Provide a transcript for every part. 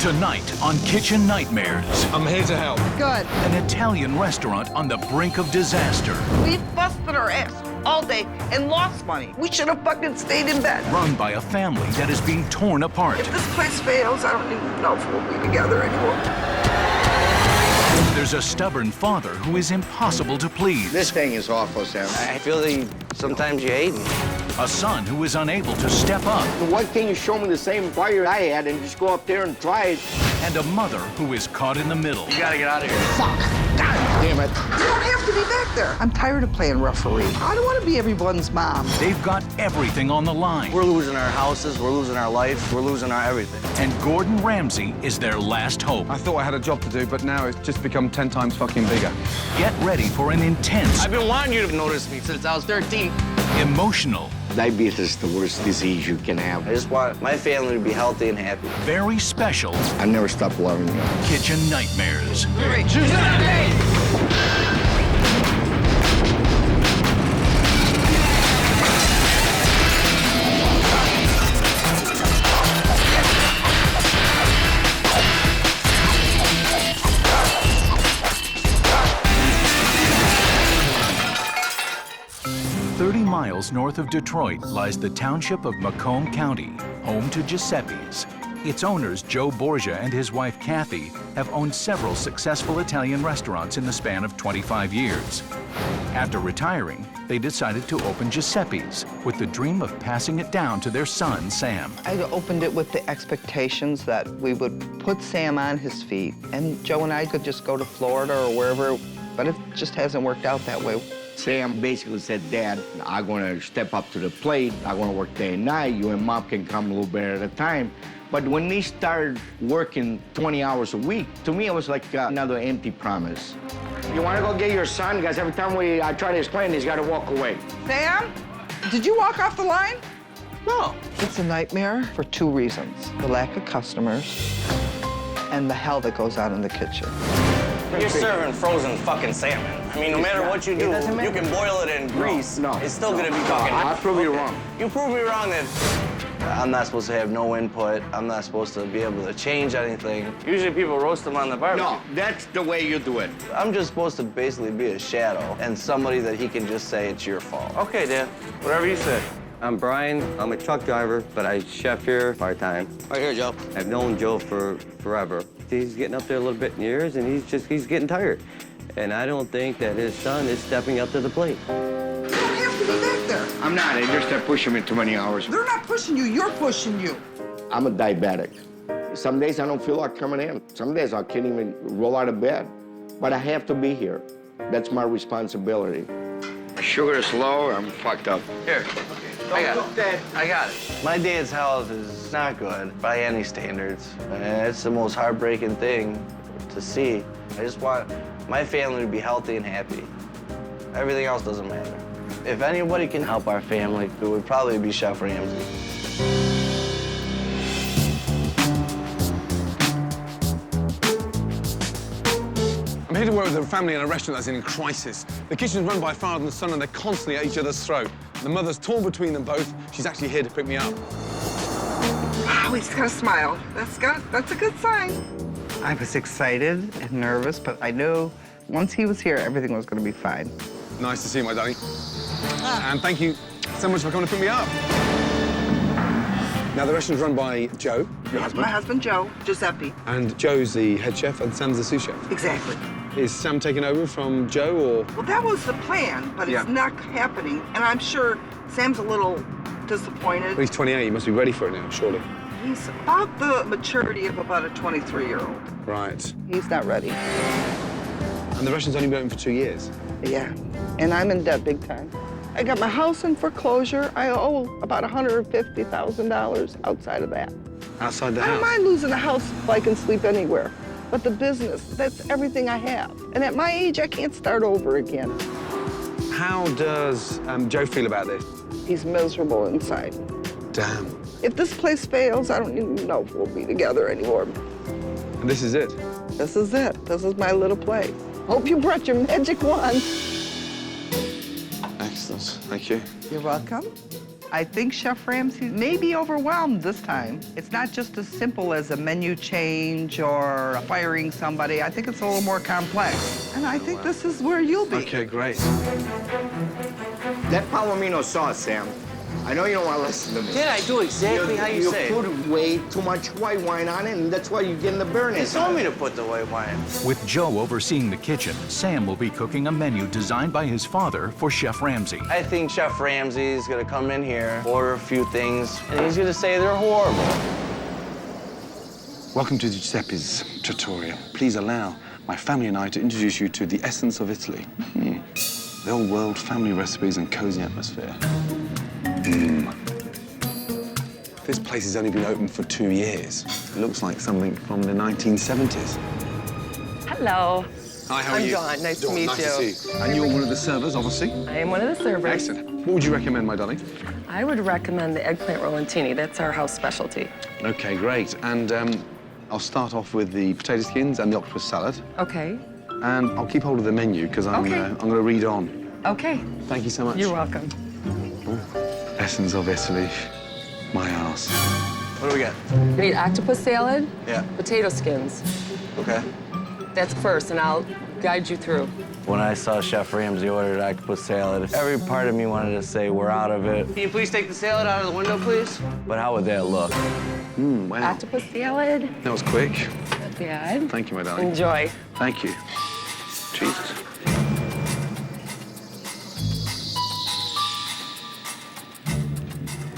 Tonight on Kitchen Nightmares, I'm here to help. Good. an Italian restaurant on the brink of disaster. We busted our ass all day and lost money. We should have fucking stayed in bed. Run by a family that is being torn apart. If this place fails, I don't even know if we'll be together anymore. There's a stubborn father who is impossible to please. This thing is awful, Sam. I feel that sometimes you hate me. A son who is unable to step up. Why can't you show me the same fire I had and just go up there and try it? And a mother who is caught in the middle. You gotta get out of here. Fuck! God damn it! You don't have to be back there. I'm tired of playing referee. I don't want to be everyone's mom. They've got everything on the line. We're losing our houses, we're losing our life, we're losing our everything. And Gordon Ramsay is their last hope. I thought I had a job to do, but now it's just become 10 times fucking bigger. Get ready for an intense, I've been wanting you to notice me since I was 13. emotional, Diabetes is the worst disease you can have. I just want my family to be healthy and happy. very special I never stopped loving you. Kitchen Nightmares. Giuseppi! 30 miles north of Detroit lies the township of Macomb County, home to Giuseppi's. Its owners, Joe Borgia and his wife Kathy, have owned several successful Italian restaurants in the span of 25 years. After retiring, they decided to open Giuseppi's with the dream of passing it down to their son, Sam. I opened it with the expectations that we would put Sam on his feet, and Joe and I could just go to Florida or wherever, but it just hasn't worked out that way. Sam basically said, Dad, I'm gonna step up to the plate. I'm gonna work day and night. You and Mom can come a little bit at a time. But when they started working 20 hours a week, to me, it was like another empty promise. You wanna go get your son? Because every time I try to explain, he's gotta walk away. Sam, did you walk off the line? No. It's a nightmare for two reasons. The lack of customers and the hell that goes on in the kitchen. You're serving frozen fucking salmon. I mean, no matter what you do, you can boil it in grease. No, it's still gonna be fucking... I'll prove you wrong. You prove me wrong that I'm not supposed to have no input. I'm not supposed to be able to change anything. Usually people roast them on the barbecue. No, that's the way you do it. I'm just supposed to basically be a shadow and somebody that he can just say it's your fault. Okay, Dad, whatever you say. I'm Brian. I'm a truck driver, but I chef here part-time. Right here, Joe. I've known Joe for forever. He's getting up there a little bit in years, and he's getting tired. And I don't think that his son is stepping up to the plate. You don't have to be back there. I'm not. They just start pushing me too many hours. They're not pushing you, you're pushing you. I'm a diabetic. Some days I don't feel like coming in. Some days I can't even roll out of bed. But I have to be here. That's my responsibility. My sugar is low, I'm fucked up. Here. I got it. I got it. My dad's health is not good by any standards. And it's the most heartbreaking thing to see. I just want my family to be healthy and happy. Everything else doesn't matter. If anybody can help our family, it would probably be Chef Ramsay. I'm here to work with a family in a restaurant that's in crisis. The kitchen's run by a father and son, and they're constantly at each other's throat. The mother's torn between them both. She's actually here to pick me up. Oh, he's got a smile. That's a good sign. I was excited and nervous, but I knew once he was here, everything was going to be fine. Nice to see you, my darling. And thank you so much for coming to pick me up. Now, the restaurant's run by Joe, your husband. My husband, Joe, Giuseppi. And Joe's the head chef, and Sam's the sous chef. Exactly. Is Sam taking over from Joe, or...? Well, that was the plan, but Yeah. it's not happening, and I'm sure Sam's a little disappointed. Well, he's 28. He must be ready for it now, surely. He's about the maturity of about a 23-year-old. Right. He's not ready. And the restaurant's only been open for 2 years. Yeah, and I'm in debt big time. I got my house in foreclosure. I owe about $150,000 outside of that. Outside the I don't house? mind losing a house if I can sleep anywhere. But the business, that's everything I have. And at my age, I can't start over again. How does Joe feel about this? He's miserable inside. Damn. If this place fails, I don't even know if we'll be together anymore. And this is it? This is it. This is my little place. Hope you brought your magic wand. Excellent. Thank you. You're welcome. I think Chef Ramsay may be overwhelmed this time. It's not just as simple as a menu change or firing somebody. I think it's a little more complex. And I think this is where you'll be. Okay, great. That palomino sauce, Sam. I know you don't want to listen to me. Did I do exactly how you say? You put way too much white wine on it, and that's why you're getting the burn. You told me to put the white wine. With Joe overseeing the kitchen, Sam will be cooking a menu designed by his father for Chef Ramsay. I think Chef Ramsay's gonna come in here, order a few things, and he's gonna say they're horrible. Welcome to Giuseppi's Trattoria. Please allow my family and I to introduce you to the essence of Italy. The old world, family recipes and cozy atmosphere. This place has only been open for 2 years. It looks like something from the 1970s. Hello. Hi, how are you? I'm Dawn. Nice to meet you. Nice to see you. And you're one of the servers, obviously? I am one of the servers. Excellent. What would you recommend, my darling? I would recommend the eggplant rolantini. That's our house specialty. Okay, great. And I'll start off with the potato skins and the octopus salad. Okay. And I'll keep hold of the menu because I'm going to read on. Okay. Thank you so much. You're welcome. Essence of Italy. My ass. What do we got? We need octopus salad. Yeah. Potato skins. Okay. That's first, and I'll guide you through. When I saw Chef Ramsay ordered octopus salad, every part of me wanted to say, we're out of it. Can you please take the salad out of the window, please? But how would that look? Wow. Octopus salad. That was quick. Not bad. Thank you, my darling. Enjoy. Thank you. Jesus.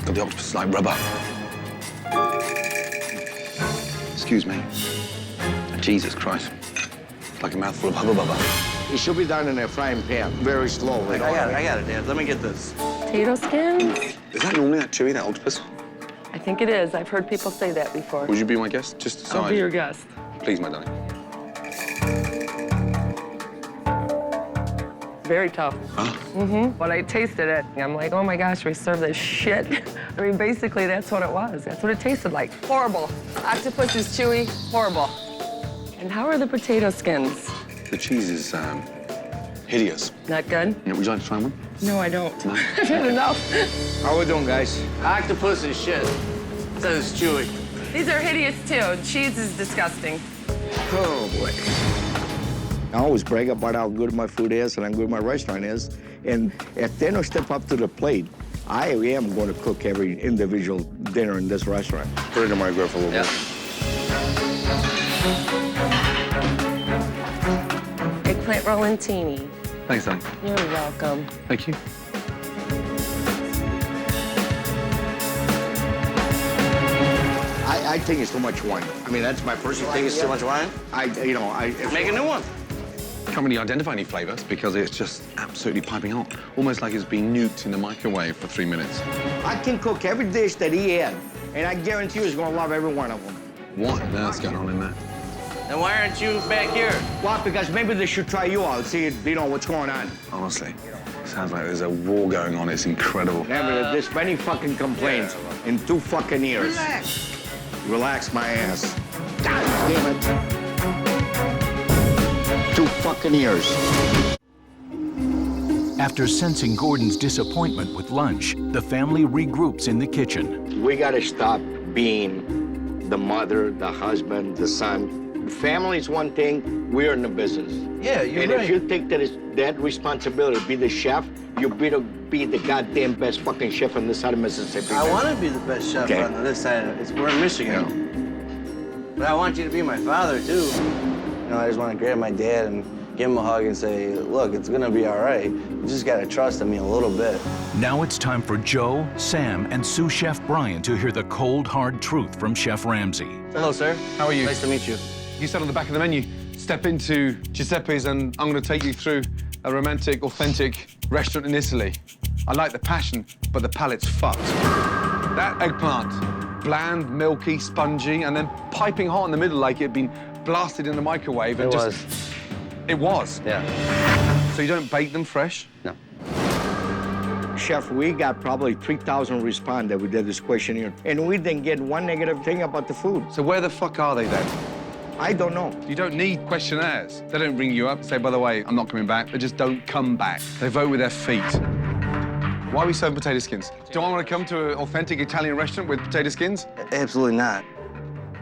The octopus is like rubber. Excuse me. Jesus Christ. It's like a mouthful of hubba bubba. It should be done in a frying pan, very slowly. I got it, Dad. Let me get this. Potato skins. Is that normally that chewy, that octopus? I think it is. I've heard people say that before. Would you be my guest? Just decide. I'll be your guest. Please, my darling. Very tough. Huh? When I tasted it, I'm like, oh my gosh, we serve this shit. I mean, basically, that's what it was. That's what it tasted like. Horrible. Octopus is chewy, horrible. And how are the potato skins? The cheese is hideous. Not good? Yeah, would you like to try one? No, I don't. No. I've had enough. How we doing, guys? Octopus is shit. It says it's chewy. These are hideous, too. Cheese is disgusting. Oh, boy. I always brag about how good my food is and how good my restaurant is. And if they don't step up to the plate, I am going to cook every individual dinner in this restaurant. Put it in my grill for a little bit. Eggplant rolantini. Thanks, darling. You're welcome. Thank you. I think it's too much wine. I mean, that's my personal Think it's too much wine? If Make a new one. Can't really identify any flavors because it's just absolutely piping hot. Almost like it's been nuked in the microwave for 3 minutes. I can cook every dish that he had, and I guarantee you he's going to love every one of them. What on earth's going on in there? And why aren't you back here? Well, because maybe they should try you out, see, what's going on. Honestly, sounds like there's a war going on. It's incredible. Never, there's many fucking complaints in 2 fucking years. Relax. Relax my ass. God damn it. 2 fucking years. After sensing Gordon's disappointment with lunch, the family regroups in the kitchen. We gotta stop being the mother, the husband, the son. Family is one thing, we're in the business. Yeah, you're and right. if you think that it's that responsibility to be the chef, you better be the goddamn best fucking chef on this side of Mississippi. I want to be the best chef Okay. on this side. We're in Michigan. But I want you to be my father, too. You know, I just want to grab my dad and give him a hug and say, look, it's going to be all right. You just got to trust in me a little bit. Now it's time for Joe, Sam, and sous chef Brian to hear the cold, hard truth from Chef Ramsay. Hello, sir. How are you? Nice to meet you. You said on the back of the menu, step into Giuseppi's and I'm going to take you through a romantic, authentic restaurant in Italy. I like the passion, but the palate's fucked. That eggplant, bland, milky, spongy, and then piping hot in the middle like it'd been blasted in the microwave. And It was? Yeah. So you don't bake them fresh? No. Chef, we got probably 3,000 respond that we did this questionnaire, and we didn't get one negative thing about the food. So where the fuck are they then? I don't know. You don't need questionnaires. They don't ring you up, say, by the way, I'm not coming back. They just don't come back. They vote with their feet. Why are we serving potato skins? Do I want to come to an authentic Italian restaurant with potato skins? Absolutely not.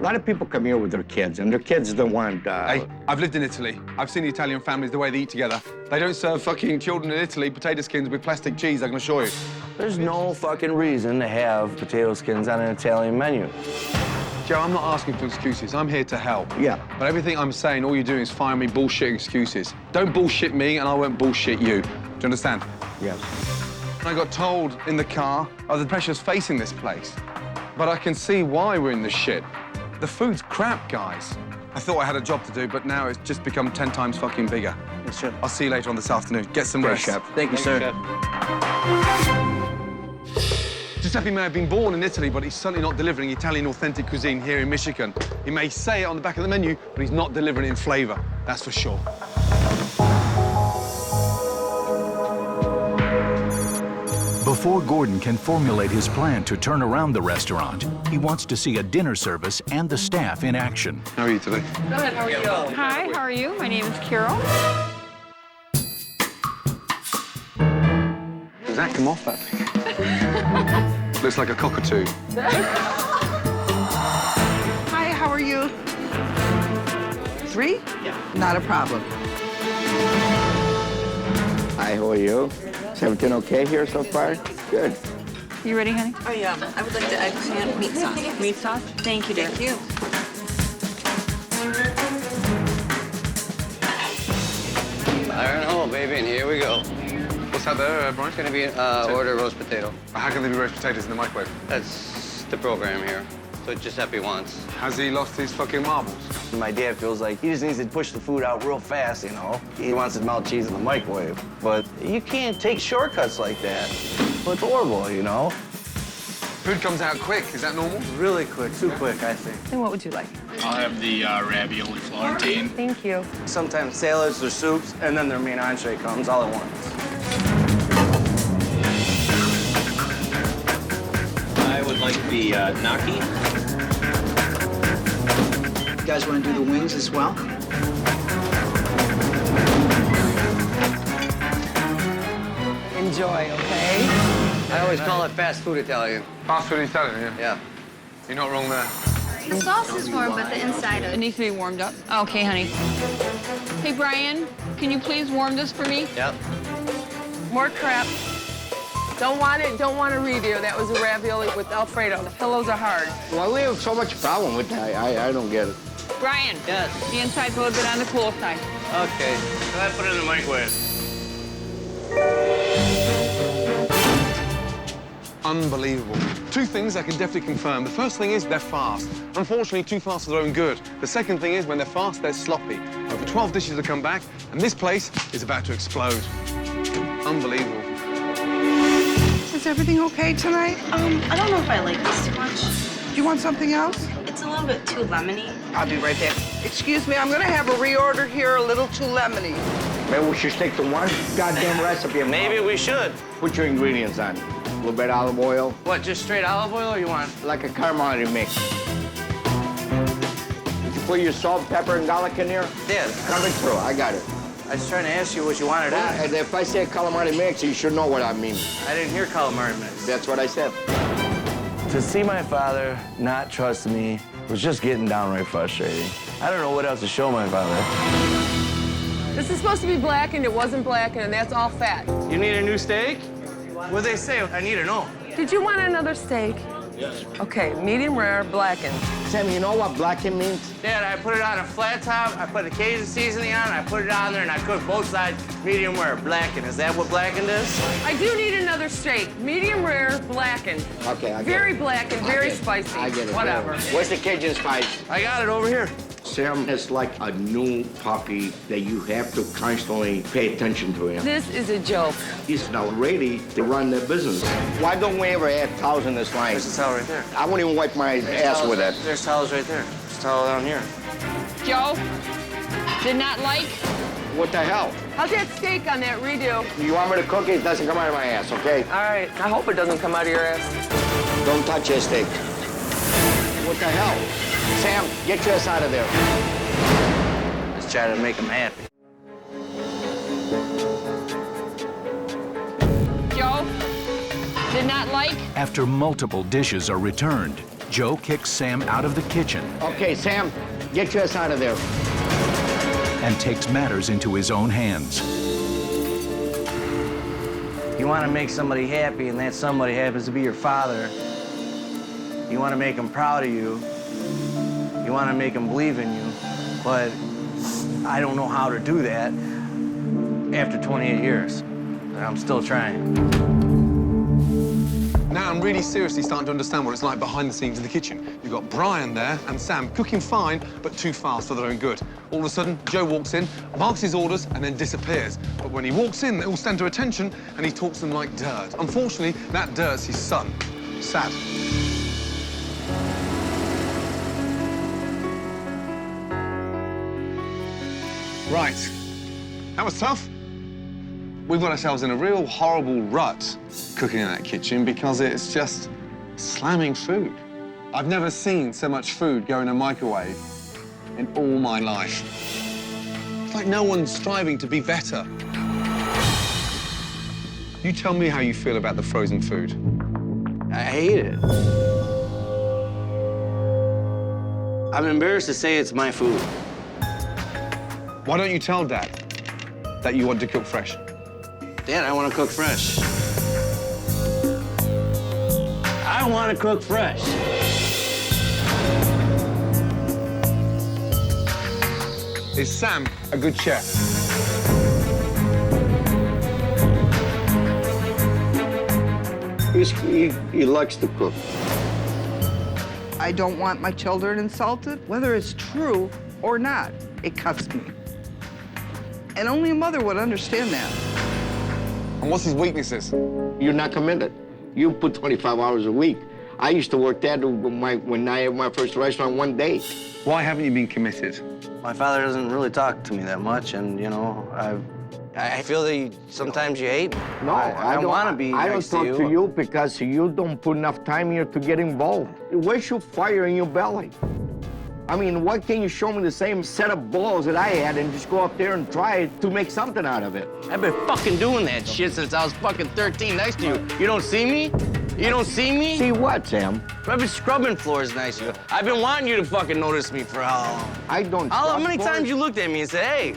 A lot of people come here with their kids, and their kids don't want... Hey, I've lived in Italy. I've seen the Italian families, the way they eat together. They don't serve fucking children in Italy potato skins with plastic cheese, I can assure you. There's no fucking reason to have potato skins on an Italian menu. Joe, I'm not asking for excuses. I'm here to help. Yeah. But everything I'm saying, all you're doing is firing me bullshit excuses. Don't bullshit me, and I won't bullshit you. Do you understand? Yes. I got told in the car of the pressures facing this place. But I can see why we're in this shit. The food's crap, guys. I thought I had a job to do, but now it's just become 10 times fucking bigger. Yes, sir. I'll see you later on this afternoon. Get some rest. Chef. Thank you, sir. Giuseppe may have been born in Italy, but he's certainly not delivering Italian authentic cuisine here in Michigan. He may say it on the back of the menu, but he's not delivering it in flavor. That's for sure. Before Gordon can formulate his plan to turn around the restaurant, he wants to see a dinner service and the staff in action. How are you today? Good, how are you? Hi, how are you? My name is Carol. Does that come off, that thing? Looks like a cockatoo. Hi, how are you? 3? Yeah. Not a problem. Hi, how are you? Is everything okay here so far? Good. You ready, honey? Oh, yeah. I would like the eggplant meat sauce. Meat sauce? Thank you, dear. Thank you. Iron hole, baby, and here we go. What's that there, Brian? It's gonna be order roast potato. How can there be roast potatoes in the microwave? That's the program here. That's what Giuseppe wants. Has he lost his fucking marbles? My dad feels like he just needs to push the food out real fast, you know? He wants to melt cheese in the microwave. But you can't take shortcuts like that. Well, it's horrible, you know? Food comes out quick. Is that normal? Really quick, too quick, I think. Then what would you like? I'll have the ravioli Florentine. Thank you. Sometimes salads or soups, and then their main entree comes all at once. I would like the gnocchi. You guys want to do the wings as well? Enjoy, okay? I always call it fast food Italian. Fast food Italian, yeah? Yeah. You're not wrong there. The sauce is warm, but the inside It is. needs to be warmed up. Okay, honey. Hey, Brian, can you please warm this for me? Yep. More crap. Don't want it, don't want to redo. That was a ravioli with Alfredo. The pillows are hard. Why we have so much problem with that? I don't get it. Brian. Yes. The inside's a little bit on the cool side. Okay. Go ahead, put it in the microwave. Unbelievable. 2 things I can definitely confirm. The first thing is they're fast. Unfortunately, too fast for their own good. The second thing is when they're fast, they're sloppy. Over 12 dishes to come back, and this place is about to explode. Unbelievable. Is everything okay tonight? I don't know if I like this too much. Do you want something else? It's a little bit too lemony. I'll be right back. Excuse me, I'm gonna have a reorder here, a little too lemony. Maybe we should stick to one goddamn recipe. Maybe we should. Put your ingredients on. A little bit of olive oil, What, just straight olive oil or you want? like a caramel mix. Did you put your salt, pepper, and garlic in there? Yeah. Coming through, I got it. I was trying to ask you what you wanted on. And if I say calamari mix, you should know what I mean. I didn't hear calamari mix. That's what I said. To see my father not trust me was just getting downright frustrating. I don't know what else to show my father. This is supposed to be blackened, it wasn't blackened, and that's all fat. You need a new steak? What'd they say? I need to know. Did you want another steak? Yes. Okay, medium rare, blackened. Sam, you know what blackened means? Dad, I put it on a flat top, I put the Cajun seasoning on, I put it on there, and I cooked both sides medium rare, blackened. Is that what blackened is? I do need another steak. Medium rare, blackened. Okay, I get Very it. blackened, very spicy. I get it. Whatever. Where's the Cajun spice? I got it over here. Sam is like a new puppy that you have to constantly pay attention to him. This is a joke. He's not ready to run the business. Why don't we ever add towels in this line? There's a towel right there. I won't even wipe my ass with it. There's towels right there. There's a towel down here. Joe, did not like. What the hell? How's that steak on that redo? You want me to cook it? It doesn't come out of my ass, okay? All right, I hope it doesn't come out of your ass. Don't touch your steak. What the hell? Sam, get your ass out of there. Just trying to make him happy. Joe, not like? After multiple dishes are returned, Joe kicks Sam out of the kitchen. Okay, Sam, get your ass out of there. And takes matters into his own hands. You want to make somebody happy, and that somebody happens to be your father. You want to make him proud of you. You want to make him believe in you. But I don't know how to do that after 28 years. But I'm still trying. Now I'm really seriously starting to understand what it's like behind the scenes in the kitchen. You've got Brian there and Sam cooking fine, but too fast for their own good. All of a sudden, Joe walks in, marks his orders, and then disappears. But when he walks in, they all stand to attention, and he talks to them like dirt. Unfortunately, that dirt's his son. Sad. Right. That was tough. We've got ourselves in a real horrible rut cooking in that kitchen because it's just slamming food. I've never seen so much food go in a microwave in all my life. It's like no one's striving to be better. You tell me how you feel about the frozen food. I hate it. I'm embarrassed to say it's my food. Why don't you tell Dad that you want to cook fresh? Dad, I want to cook fresh. I want to cook fresh. Is Sam a good chef? He likes to cook. I don't want my children insulted, whether it's true or not. It cuts me. And only a mother would understand that. And what's his weaknesses? You're not committed. You put 25 hours a week. I used to work that when I had my first restaurant one day. Why haven't you been committed? My father doesn't really talk to me that much, and, you know, I feel that sometimes you hate me. No, I don't want to be I don't next talk to to you because you don't put enough time here to get involved. Where's your fire in your belly? I mean, why can't you show me the same set of balls that I had and just go up there and try to make something out of it? I've been fucking doing that shit since I was fucking 13 next to you. You don't see me? You don't see me? See what, Sam? I've been scrubbing floors next to you. I've been wanting you to fucking notice me for how long? I don't. How many times you looked at me and said, hey,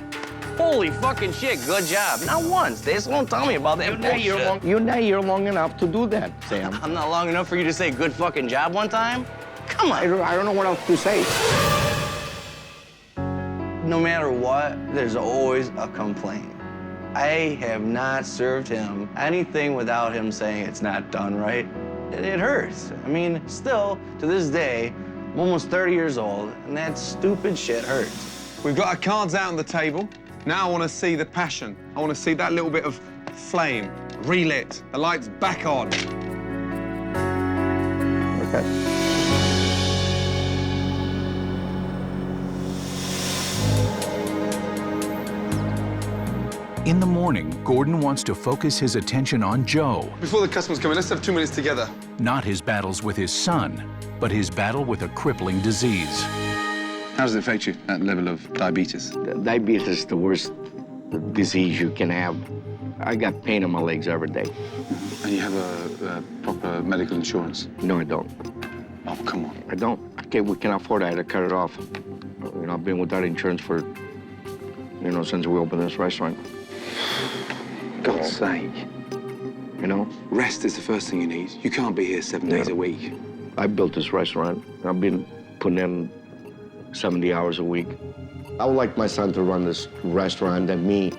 holy fucking shit, good job. Not once. They just won't tell me about that bullshit. You're not here long enough to do that, Sam. I'm not long enough for you to say good fucking job one time? Come on. I don't know what else to say. No matter what, there's always a complaint. I have not served him anything without him saying it's not done right. It hurts. I mean, still, to this day, I'm almost 30 years old, and that stupid shit hurts. We've got our cards out on the table. Now I want to see the passion. I want to see that little bit of flame relit, the lights back on. Okay. In the morning, Gordon wants to focus his attention on Joe. Before the customers come in, let's have 2 minutes together. Not his battles with his son, but his battle with a crippling disease. How does it affect you, that level of diabetes? Diabetes is the worst disease you can have. I got pain in my legs every day. And you have a proper medical insurance? No, I don't. Oh, come on. I don't. Okay, we can afford it. I had to cut it off. You know, I've been without insurance for, you know, since we opened this restaurant. God's sake. You know? Rest is the first thing you need. You can't be here 7 days a week. I built this restaurant. I've been putting in 70 hours a week. I would like my son to run this restaurant and me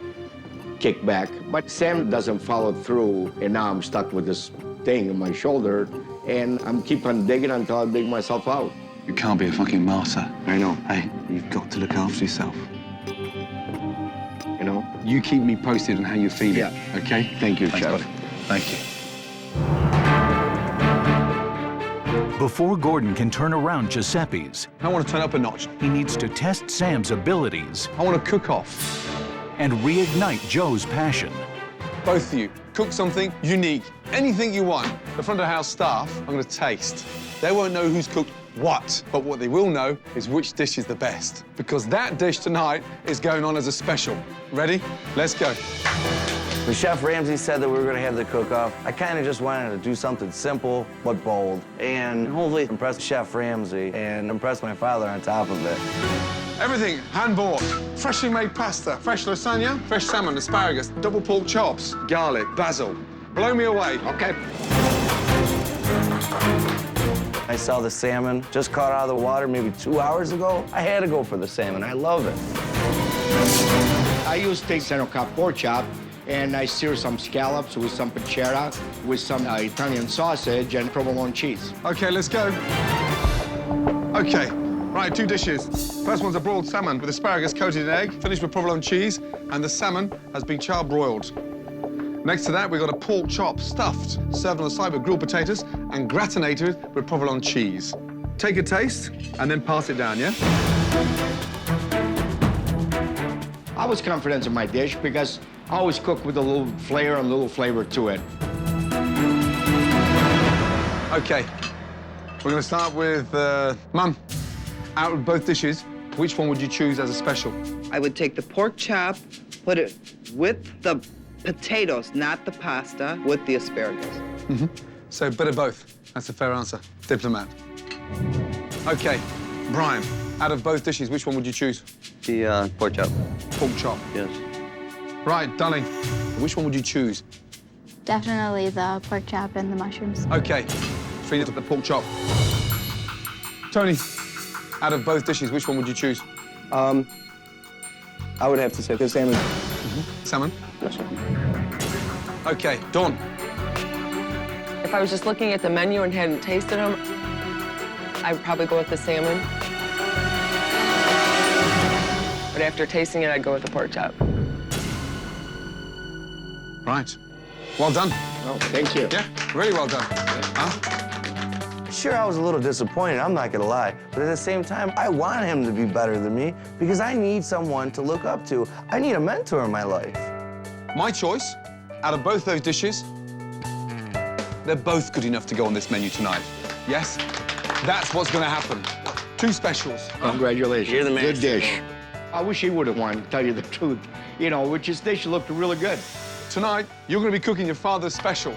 kick back. But Sam doesn't follow through, and now I'm stuck with this thing on my shoulder, and I'm keep on digging until I dig myself out. You can't be a fucking martyr. I know. Hey, you've got to look after yourself. You know? You keep me posted on how you're feeling, Yeah. okay? Thank you, Thanks, Chef. buddy. Thank you. Before Gordon can turn around Giuseppi's, I want to turn up a notch. he needs to test Sam's abilities I want to cook off. and reignite Joe's passion. Both of you, cook something unique, anything you want. The front of house staff, I'm going to taste. They won't know who's cooked what, but what they will know is which dish is the best. Because that dish tonight is going on as a special. Ready? Let's go. When Chef Ramsay said that we were gonna have the cook-off, I kind of just wanted to do something simple but bold, and hopefully impress Chef Ramsay and impress my father on top of it. Everything hand-bought. Freshly made pasta, fresh lasagna, fresh salmon, asparagus, double pork chops, garlic, basil. Blow me away. Okay. I saw the salmon just caught out of the water maybe 2 hours ago. I had to go for the salmon. I love it. I use steak center-cut pork chop, and I sear some scallops with some pancetta, with some Italian sausage and provolone cheese. Okay, let's go. Okay, right, 2 dishes. First one's a broiled salmon with asparagus coated in egg, finished with provolone cheese, and the salmon has been char-broiled. Next to that, we've got a pork chop stuffed, served on the side with grilled potatoes and gratinated with provolone cheese. Take a taste and then pass it down, yeah? I was confident in my dish because I always cook with a little flair and a little flavor to it. Okay, we're gonna start with, Mum, out of both dishes, which one would you choose as a special? I would take the pork chop, put it with the potatoes, not the pasta, with the asparagus. Mm-hmm. So a bit of both. That's a fair answer. Diplomat. Okay, Brian, out of both dishes, which one would you choose? The pork chop. Pork chop. Yes. Right, Dunning, which one would you choose? Definitely the pork chop and the mushrooms. Okay, Trina took the pork chop. Tony, out of both dishes, which one would you choose? I would have to say the salmon. Mm-hmm. Salmon? Yes, sir. Okay, Dawn. If I was just looking at the menu and hadn't tasted them, I'd probably go with the salmon. But after tasting it, I'd go with the pork chop. Right. Well done. Oh, thank you. Yeah, really well done. Huh? Sure, I was a little disappointed, I'm not gonna lie. But at the same time, I want him to be better than me because I need someone to look up to. I need a mentor in my life. My choice, out of both those dishes, they're both good enough to go on this menu tonight. Yes? That's what's gonna happen. 2 specials. Congratulations. You're the man. Good dish. I wish he would have won, to tell you the truth. You know, which his dish looked really good. Tonight, you're gonna be cooking your father's special.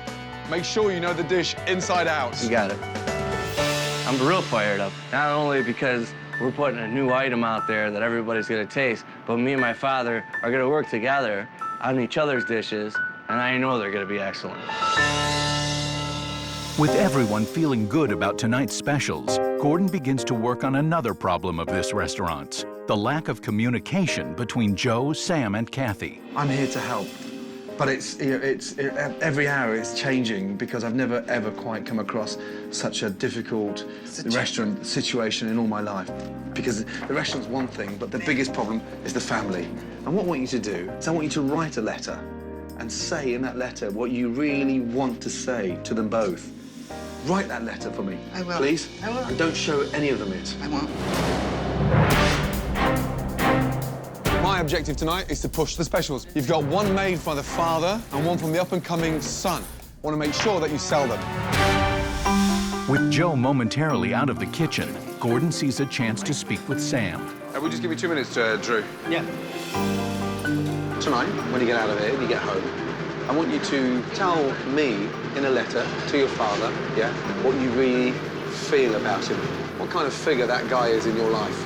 Make sure you know the dish inside out. You got it. I'm real fired up. Not only because we're putting a new item out there that everybody's gonna taste, but me and my father are gonna work together on each other's dishes, and I know they're gonna be excellent. With everyone feeling good about tonight's specials, Gordon begins to work on another problem of this restaurant's, the lack of communication between Joe, Sam, and Kathy. I'm here to help, but every hour it's changing because I've never, ever quite come across such a difficult restaurant situation in all my life. Because the restaurant's one thing, but the biggest problem is the family. And what I want you to do is I want you to write a letter and say in that letter what you really want to say to them both. Write that letter for me. I will. Please? I will. And don't show any of them it. I won't. My objective tonight is to push the specials. You've got one made by the father and one from the up-and-coming son. I want to make sure that you sell them. With Joe momentarily out of the kitchen, Gordon sees a chance to speak with Sam. We'll just give you 2 minutes, Drew. Yeah. Tonight, when you get out of here and you get home, I want you to tell me in a letter to your father, yeah, what you really feel about him. What kind of figure that guy is in your life.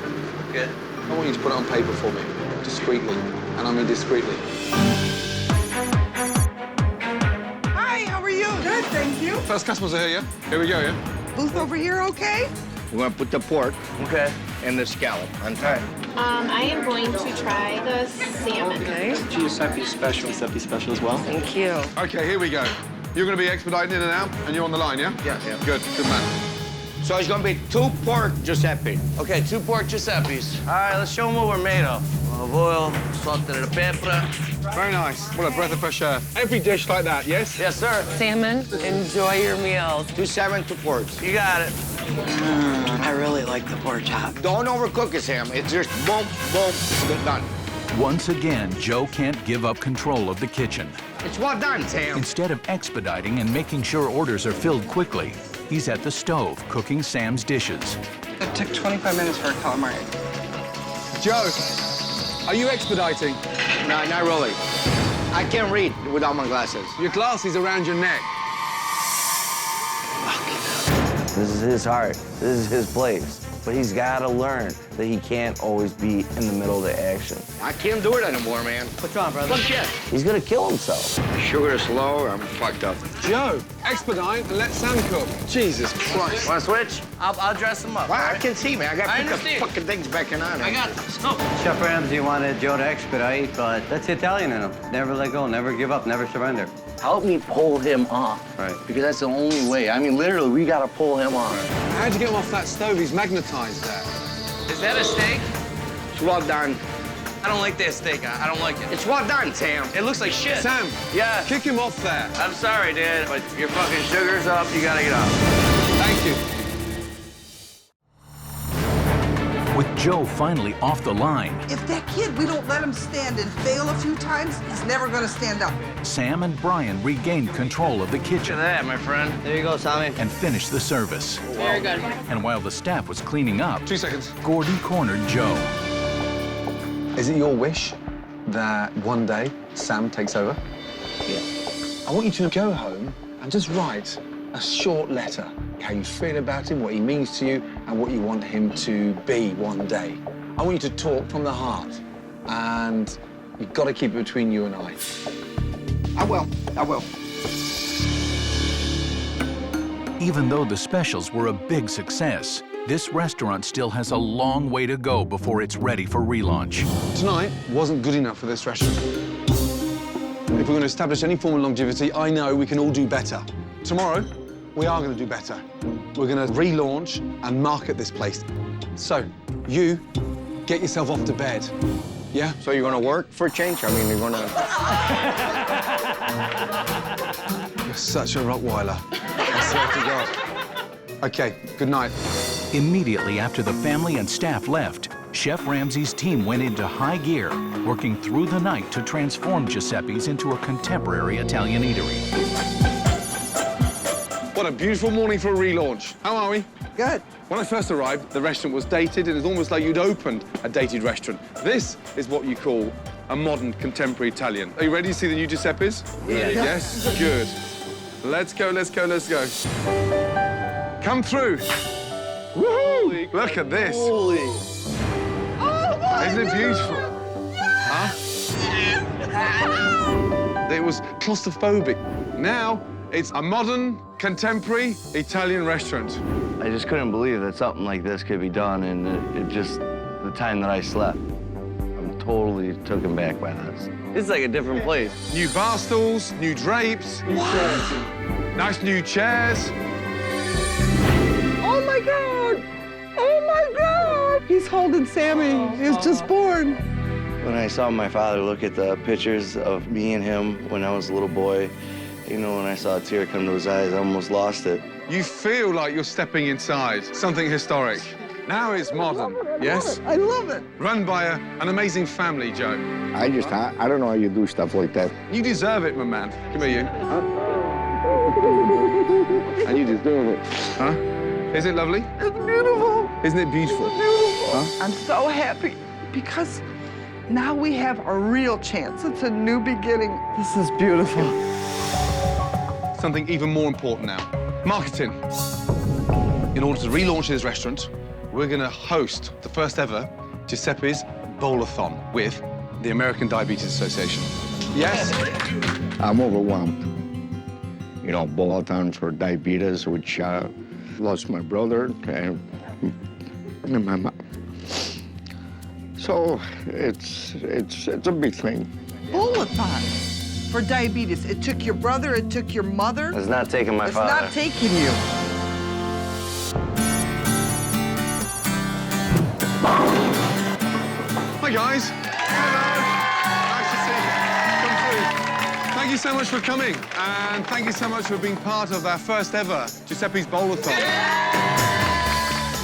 Okay. I want you to put it on paper for me, discreetly, and I mean discreetly. Hi, how are you? Good, thank you. First customers are here, yeah? Here we go, yeah? Booth over here, okay? We're gonna put the pork Okay. and the scallop on top. I am going to try the salmon. Okay. Giuseppi special. Giuseppi special as well. Thank you. Okay, here we go. You're going to be expediting in and out, and you're on the line, yeah? Yeah. Good man. So it's gonna be 2 pork Giuseppe. Okay, 2 pork Giuseppis. All right, let's show them what we're made of. Olive oil, salt and pepper. Very nice. What a breath of fresh air. Every dish like that, yes? Yes, sir. Salmon, enjoy your meals. 2 salmon, 2 porks. You got it. I really like the pork chop. Don't overcook it, Sam. It's just boom, boom, done. Once again, Joe can't give up control of the kitchen. It's well done, Sam. Instead of expediting and making sure orders are filled quickly, he's at the stove cooking Sam's dishes. It took 25 minutes for a calamari. Joe, are you expediting? No, not really. I can't read without my glasses. Your glasses around your neck. This is his heart. This is his place. But he's got to learn that he can't always be in the middle of the action. I can't do it anymore, man. What's wrong, brother? Look, shit. He's going to kill himself. Sugar is low, I'm fucked up. Joe, expedite and let Sam cook. Jesus Christ. Want to switch? I'll dress him up. Well, all I right? can see, man. I got to put the understand. fucking things back in on. I got this. No. Chef Ramsay wanted Joe to expedite, but that's the Italian in him. Never let go, never give up, never surrender. Help me pull him off. Right. Because that's the only way. I mean, literally, we got to pull him off. How'd you get him off that stove? He's magnetized there. Is that a steak? It's well done. I don't like that steak. I don't like it. It's well done, Sam. It looks like shit. Sam, Yeah. kick him off there. I'm sorry, Dad, but your fucking sugar's up. You gotta get off. Thank you. With Joe finally off the line, If that kid, we don't let him stand and fail a few times, he's never gonna stand up. Sam and Brian regained control of the Look kitchen at that, my friend. There you go, Sammy. and finished the service. Very good. And while the staff was cleaning up, 2 seconds. Gordon cornered Joe. Is it your wish that one day Sam takes over? Yeah. I want you to go home and just write a short letter, how you feel about him, what he means to you, and what you want him to be one day. I want you to talk from the heart, and you've got to keep it between you and I. I will. I will. Even though the specials were a big success, this restaurant still has a long way to go before it's ready for relaunch. Tonight wasn't good enough for this restaurant. If we're going to establish any form of longevity, I know we can all do better. Tomorrow, we are going to do better. We're going to relaunch and market this place. So, you get yourself off to bed. Yeah? So you're gonna work for a change? I mean, you're gonna... You're such a Rottweiler. I swear to God. Okay, good night. Immediately after the family and staff left, Chef Ramsay's team went into high gear, working through the night to transform Giuseppi's into a contemporary Italian eatery. What a beautiful morning for a relaunch. How are we? Good. When I first arrived, the restaurant was dated, and it was almost like you'd opened a dated restaurant. This is what you call a modern, contemporary Italian. Are you ready to see the new Giuseppi's? Yeah. Yes? Good. Let's go, let's go, let's go. Come through. Woohoo! Look at this. Holy. Isn't it beautiful? Huh? It was claustrophobic. Now, it's a modern, contemporary Italian restaurant. I just couldn't believe that something like this could be done, and it just, the time that I slept. I'm totally taken back by this. It's like a different place. New bar stools, new drapes. Nice new chairs. Oh my God! Oh my God! He's holding Sammy. He was just born. When I saw my father look at the pictures of me and him when I was a little boy, you know, when I saw a tear come to his eyes, I almost lost it. You feel like you're stepping inside something historic. Now it's modern, yes? I love it. Run by an amazing family, Joe. I don't know how you do stuff like that. You deserve it, my man. Come here, you. And you deserve it. Huh? Is it lovely? It's beautiful. Isn't it beautiful? Huh? I'm so happy because now we have a real chance. It's a new beginning. This is beautiful. Something even more important now. Marketing. In order to relaunch this restaurant, we're going to host the first ever Giuseppi's Bowl-a-thon with the American Diabetes Association. Yes? I'm overwhelmed. You know, bowl-a-thon for diabetes, which lost my brother and my mom. So it's a big thing. Bowl-a-thon for diabetes. It took your brother, it took your mother. It's not taking my father. It's not taking you. Hi, guys. Hello. Nice to see you. Come through. Thank you so much for coming, and thank you so much for being part of our first ever Giuseppi's Bowl-a-thon.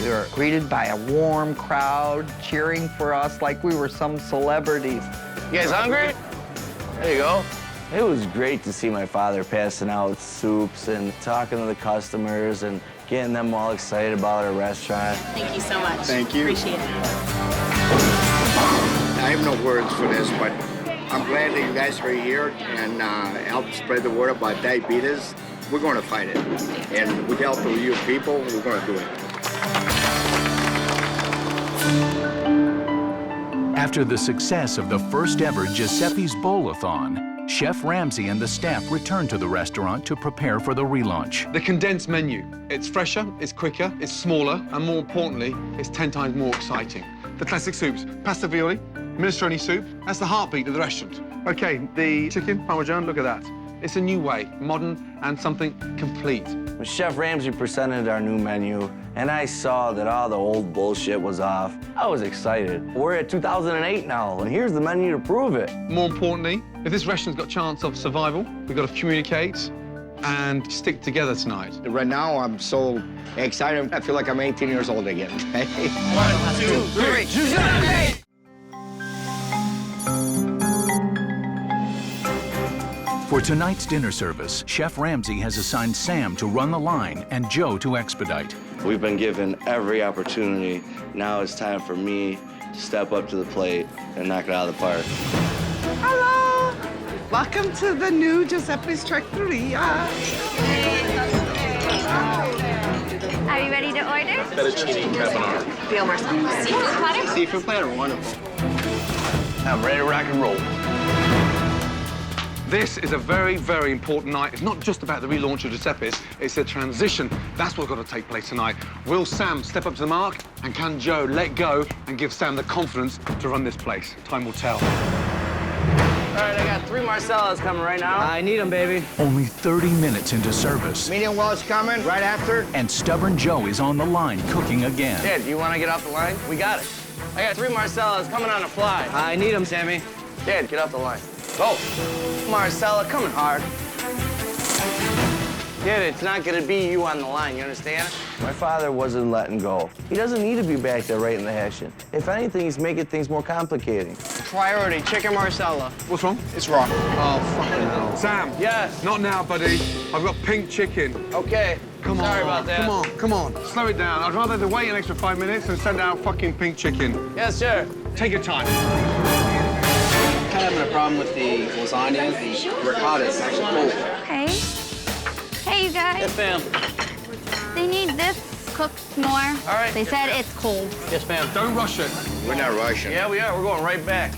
We were greeted by a warm crowd cheering for us like we were some celebrities. You guys hungry? There you go. It was great to see my father passing out soups and talking to the customers and getting them all excited about our restaurant. Thank you so much. Thank you. Appreciate it. I have no words for this, but I'm glad that you guys are here and help spread the word about diabetes. We're going to fight it. And with the help of you people, we're going to do it. After the success of the first ever Giuseppi's Bowl-a-thon, Chef Ramsay and the staff returned to the restaurant to prepare for the relaunch. The condensed menu. It's fresher, it's quicker, it's smaller, and more importantly, it's 10 times more exciting. The classic soups, pasta violi, minestrone soup, that's the heartbeat of the restaurant. Okay, the chicken parmesan, look at that. It's a new way, modern and something complete. When Chef Ramsay presented our new menu, and I saw that all the old bullshit was off, I was excited. We're at 2008 now, and here's the menu to prove it. More importantly, if this restaurant's got a chance of survival, we've got to communicate and stick together tonight. Right now, I'm so excited. I feel like I'm 18 years old again. 1, 2, 3, Giuseppi! For tonight's dinner service, Chef Ramsay has assigned Sam to run the line and Joe to expedite. We've been given every opportunity. Now it's time for me to step up to the plate and knock it out of the park. Hello. Welcome to the new Giuseppi's Trattoria. Are you ready to order? Fettuccine carbonara. Feel more seafood platter? Seafood platter, wonderful. I'm ready to rock and roll. This is a very, very important night. It's not just about the relaunch of Giuseppi's, it's a transition. That's what's got to take place tonight. Will Sam step up to the mark, and can Joe let go and give Sam the confidence to run this place? Time will tell. All right, I got 3 Marcellas coming right now. I need them, baby. Only 30 minutes into service, Medium well is coming right after. and stubborn Joe is on the line cooking again. Dad, do you want to get off the line? We got it. I got 3 Marcellas coming on the fly. I need them, Sammy. Dad, get off the line. Go. Marcella, coming hard. Dad, it's not gonna be you on the line, you understand? My father wasn't letting go. He doesn't need to be back there right in the action. If anything, he's making things more complicating. Priority, chicken Marcella. What's wrong? It's raw. Oh, fucking hell. Sam. Yes. Not now, buddy. I've got pink chicken. Okay. Come on. Sorry about that. Come on. Slow it down. I'd rather they wait an extra 5 minutes than send out fucking pink chicken. Yes, sir. Take your time. Kind of having a problem with the lasagna. The ricotta is actually cold. Okay. Hey, you guys. Yes, ma'am. They need this cooked more. All right. They said it's cold. Yes, ma'am. Don't rush it. We're not rushing. Yeah, we are. We're going right back.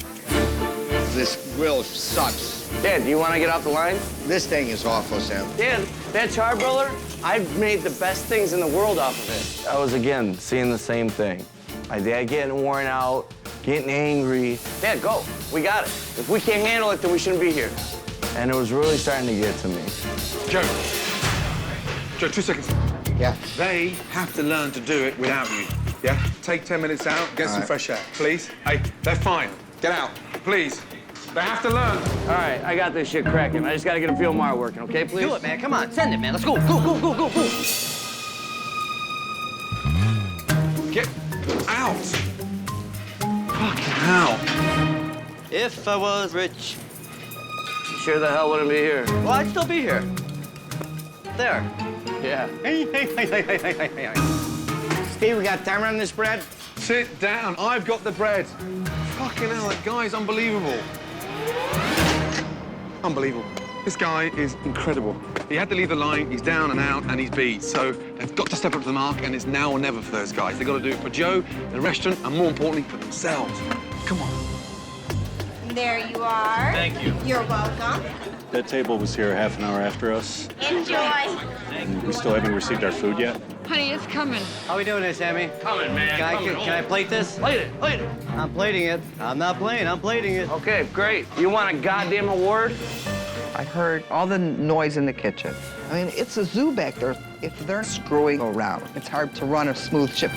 This grill sucks. Dad, do you want to get off the line? This thing is awful, Sam. Dad, that charbroiler, I've made the best things in the world off of it. I was, again, seeing the same thing. My dad getting worn out, getting angry. Dad, go. We got it. If we can't handle it, then we shouldn't be here. And it was really starting to get to me. Joe. Joe, 2 seconds. Yeah. They have to learn to do it without you. Yeah? Take 10 minutes out, get some fresh air, please. Hey, they're fine. Get out, please. They have to learn. All right, I got this shit cracking. I just gotta get a field mar working, okay, please? Do it, man. Come on. Send it, man. Let's go. Go, go, go, go, go. Get out. Fucking hell. If I was rich. You sure the hell wouldn't be here. Well, I'd still be here. There. Yeah. Hey. Steve, we got timer on this bread? Sit down. I've got the bread. Fucking hell, that guy's unbelievable. Unbelievable. This guy is incredible. He had to leave the line, he's down and out, and he's beat. So they've got to step up to the mark, and it's now or never for those guys. They've got to do it for Joe, the restaurant, and more importantly, for themselves. Come on. There you are. Thank you. You're welcome. That table was here half an hour after us, Enjoy. and we still haven't received our food yet. Honey, it's coming. How we doing there, Sammy? Coming, man. Can I plate this? Plate it, plate it. I'm plating it. I'm not playing. I'm plating it. Okay, great. You want a goddamn award? I heard all the noise in the kitchen. I mean, it's a zoo back there. If they're screwing around, it's hard to run a smooth ship.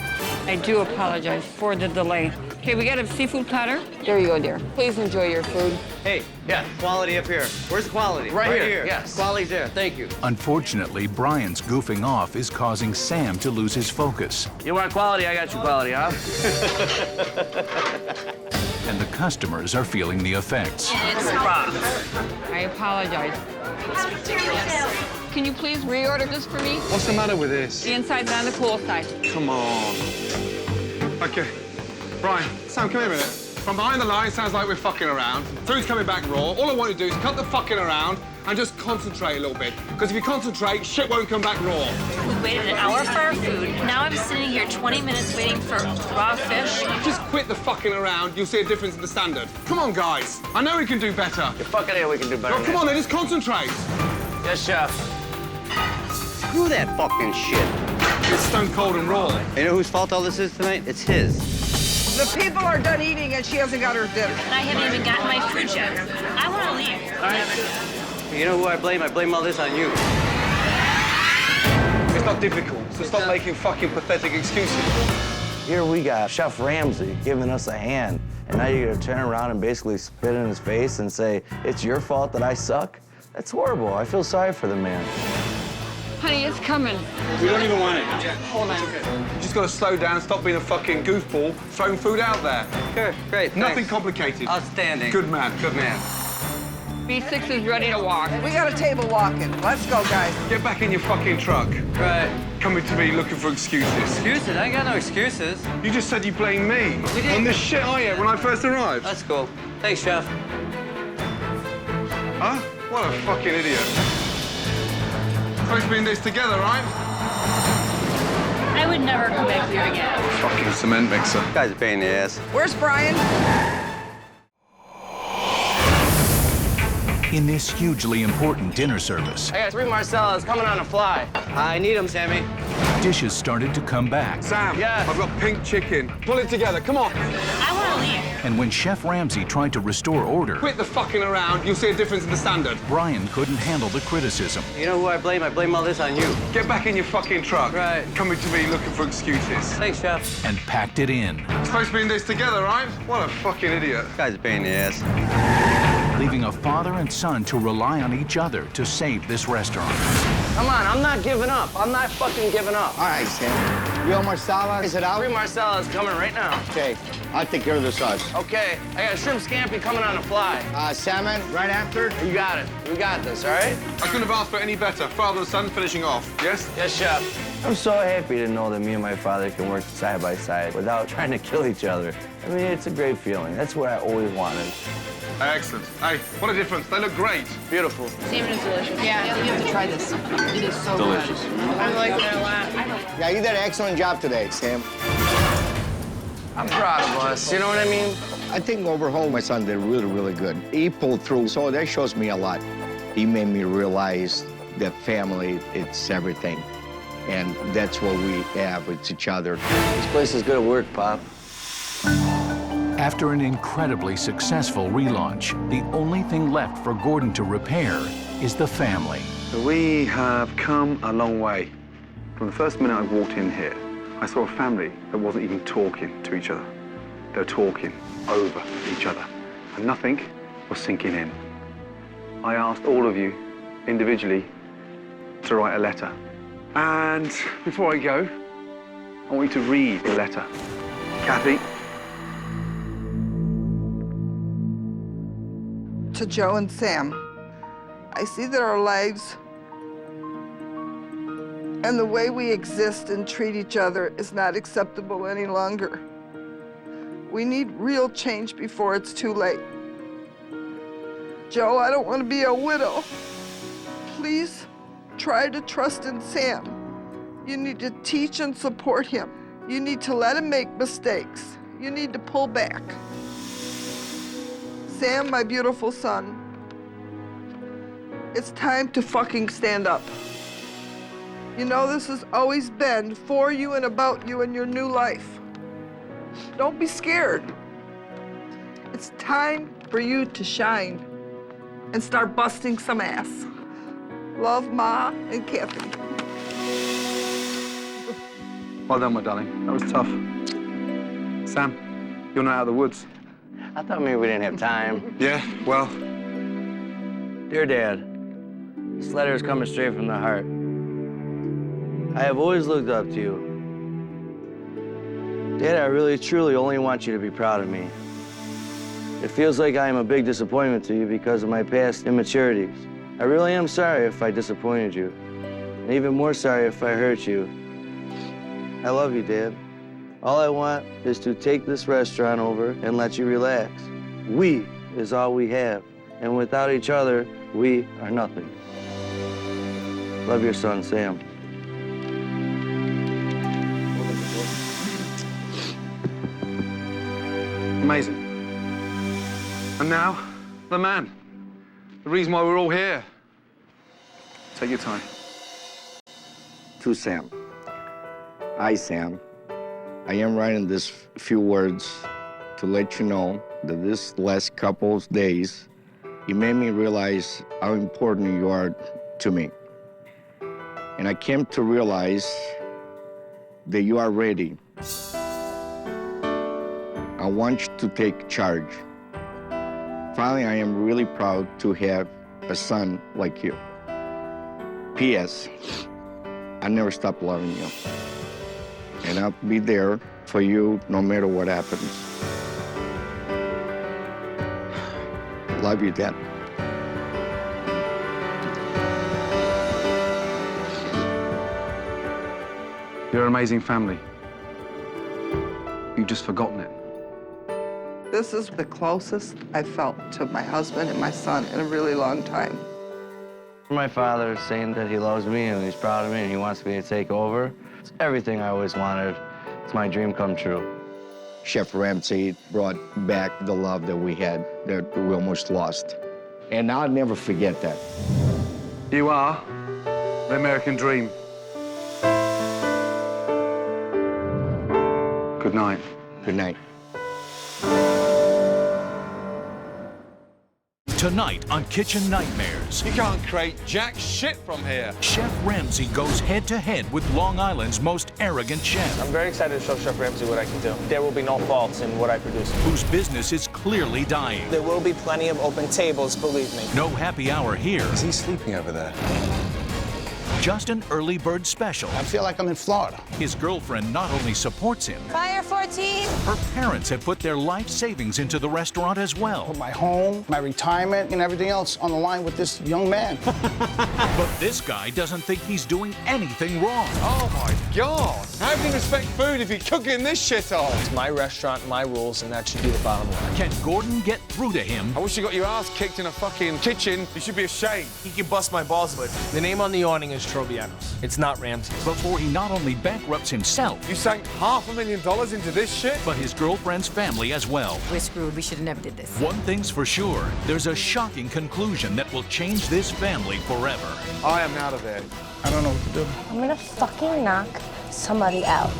I do apologize for the delay. Okay, we got a seafood platter. There you go, dear. Please enjoy your food. Hey, Yeah. quality up here. Where's the quality? Right here, yes. Quality's there. Thank you. Unfortunately, Brian's goofing off is causing Sam to lose his focus, You want quality? I got you quality, huh? and the customers are feeling the effects. I apologize. Can you please reorder this for me? What's the matter with this? The inside's on the cool side. Come on. Okay. Brian, Sam, come here a minute. From behind the line, sounds like we're fucking around. Food's coming back raw. All I want to do is cut the fucking around and just concentrate a little bit. Because if you concentrate, shit won't come back raw. We waited an hour for our food. Now I'm sitting here 20 minutes waiting for raw fish. Just quit the fucking around. You'll see a difference in the standard. Come on, guys. I know we can do better. You're fucking here, we can do better. Oh, come on, then, just concentrate. Yes, chef. Screw that fucking shit. It's stone cold and raw. You know whose fault all this is tonight? It's his. The people are done eating and she hasn't got her dinner. And I haven't even gotten my food yet. I want to leave. All right. You know who I blame? I blame all this on you. It's not difficult, so stop making fucking pathetic excuses. Here we got Chef Ramsay giving us a hand, and now you're gonna turn around and basically spit in his face and say, it's your fault that I suck? That's horrible. I feel sorry for the man. Honey, it's coming. We don't even want it. Hold on. You just gotta slow down, stop being a fucking goofball, throwing food out there. Sure, great, Nothing thanks. complicated. Outstanding. Good man, good man. B6 is ready to walk. We got a table walking. Let's go, guys. Get back in your fucking truck. Right. Coming to me looking for excuses. Excuses? I ain't got no excuses. You just said you blamed me. We did. On this shit I ate when I first arrived. That's cool. Thanks, chef. Huh? What a fucking idiot. Supposed to be in this together, right? I would never come back here again. Fucking cement mixer. This guy's a pain in the ass. Where's Brian? In this hugely important dinner service, I got 3 Marcellas coming on a fly. I need him, Sammy. dishes started to come back. Sam, Yes. I've got pink chicken. Pull it together, come on. I want to leave. And when Chef Ramsay tried to restore order, Quit the fucking around, you'll see a difference in the standard. Brian couldn't handle the criticism. You know who I blame? I blame all this on you. Get back in your fucking truck. Right. Coming to me looking for excuses. Thanks, chef. And packed it in, Supposed to be in this together, right? What a fucking idiot. This guy's a pain in the ass. leaving a father and son to rely on each other to save this restaurant. Come on, I'm not giving up. I'm not fucking giving up. All right, Sam. Real Marsala, is it out? 3 Marcellas coming right now. Okay, I'll take care of the sauce. Okay, I got a shrimp scampi coming on a fly. Salmon, right after? You got it. We got this, all right? I couldn't have asked for any better. Father and son finishing off, yes? Yes, chef. I'm so happy to know that me and my father can work side by side without trying to kill each other. I mean, it's a great feeling. That's what I always wanted. Excellent. Hey, what a difference. They look great. Beautiful. Salmon is delicious. Yeah, you have to try this. It is so Delicious. good. I like it a lot. Yeah, you did an excellent job today, Sam. I'm proud of us, you know what I mean? I think overall, my son did really, really good. He pulled through, so that shows me a lot. He made me realize that family, it's everything. And that's what we have, it's each other. This place is good at work, Pop. After an incredibly successful relaunch, the only thing left for Gordon to repair is the family. We have come a long way. From the first minute I walked in here, I saw a family that wasn't even talking to each other. They were talking over each other, and nothing was sinking in. I asked all of you, individually, to write a letter. And before I go, I want you to read the letter. Kathy. To Joe and Sam, I see that our lives and the way we exist and treat each other is not acceptable any longer. We need real change before it's too late. Joe, I don't want to be a widow. Please try to trust in Sam. You need to teach and support him. You need to let him make mistakes. You need to pull back. Sam, my beautiful son, it's time to fucking stand up. You know, this has always been for you and about you and your new life. Don't be scared. It's time for you to shine and start busting some ass. Love, Ma and Kathy. Well done, my darling. That was tough. Sam, you're not out of the woods. I thought maybe we didn't have time. Yeah, well. Dear Dad, this letter is coming straight from the heart. I have always looked up to you. Dad, I really, truly only want you to be proud of me. It feels like I am a big disappointment to you because of my past immaturities. I really am sorry if I disappointed you, and even more sorry if I hurt you. I love you, Dad. All I want is to take this restaurant over and let you relax. We is all we have, and without each other, we are nothing. Love your son, Sam. Amazing. And now, the man. The reason why we're all here. Take your time. To Sam. Hi, Sam. I am writing these few words to let you know that this last couple of days, it made me realize how important you are to me. And I came to realize that you are ready. I want you to take charge. Finally, I am really proud to have a son like you. P.S. I never stop loving you. And I'll be there for you no matter what happens. Love you, Dad. You're an amazing family. You've just forgotten it. This is the closest I felt to my husband and my son in a really long time. My father is saying that he loves me and he's proud of me and he wants me to take over. It's everything I always wanted. It's my dream come true. Chef Ramsay brought back the love that we had, that we almost lost. And I'll never forget that. You are the American dream. Good night. Good night. Tonight on Kitchen Nightmares, You can't create jack shit from here. Chef Ramsay goes head-to-head with Long Island's most arrogant chef, I'm very excited to show Chef Ramsay what I can do. There will be no faults in what I produce. whose business is clearly dying. There will be plenty of open tables, believe me. No happy hour here, Is he sleeping over there? just an early bird special. I feel like I'm in Florida. His girlfriend not only supports him, Fire 14! her parents have put their life savings into the restaurant as well. My home, my retirement, and everything else on the line with this young man. But this guy doesn't think he's doing anything wrong. Oh my God! How can you respect food if you're cooking this shit all? It's my restaurant, my rules, and that should be the bottom line. Can Gordon get through to him? I wish you got your ass kicked in a fucking kitchen. You should be ashamed. He can bust my balls, but the name on the awning is Trobianos. It's not Ramsay. Before he not only bankrupts himself, You sank $500,000 into this shit? but his girlfriend's family as well. We're screwed. We should have never did this. One thing's for sure, there's a shocking conclusion that will change this family forever. I am out of there. I don't know what to do. I'm gonna fucking knock somebody out.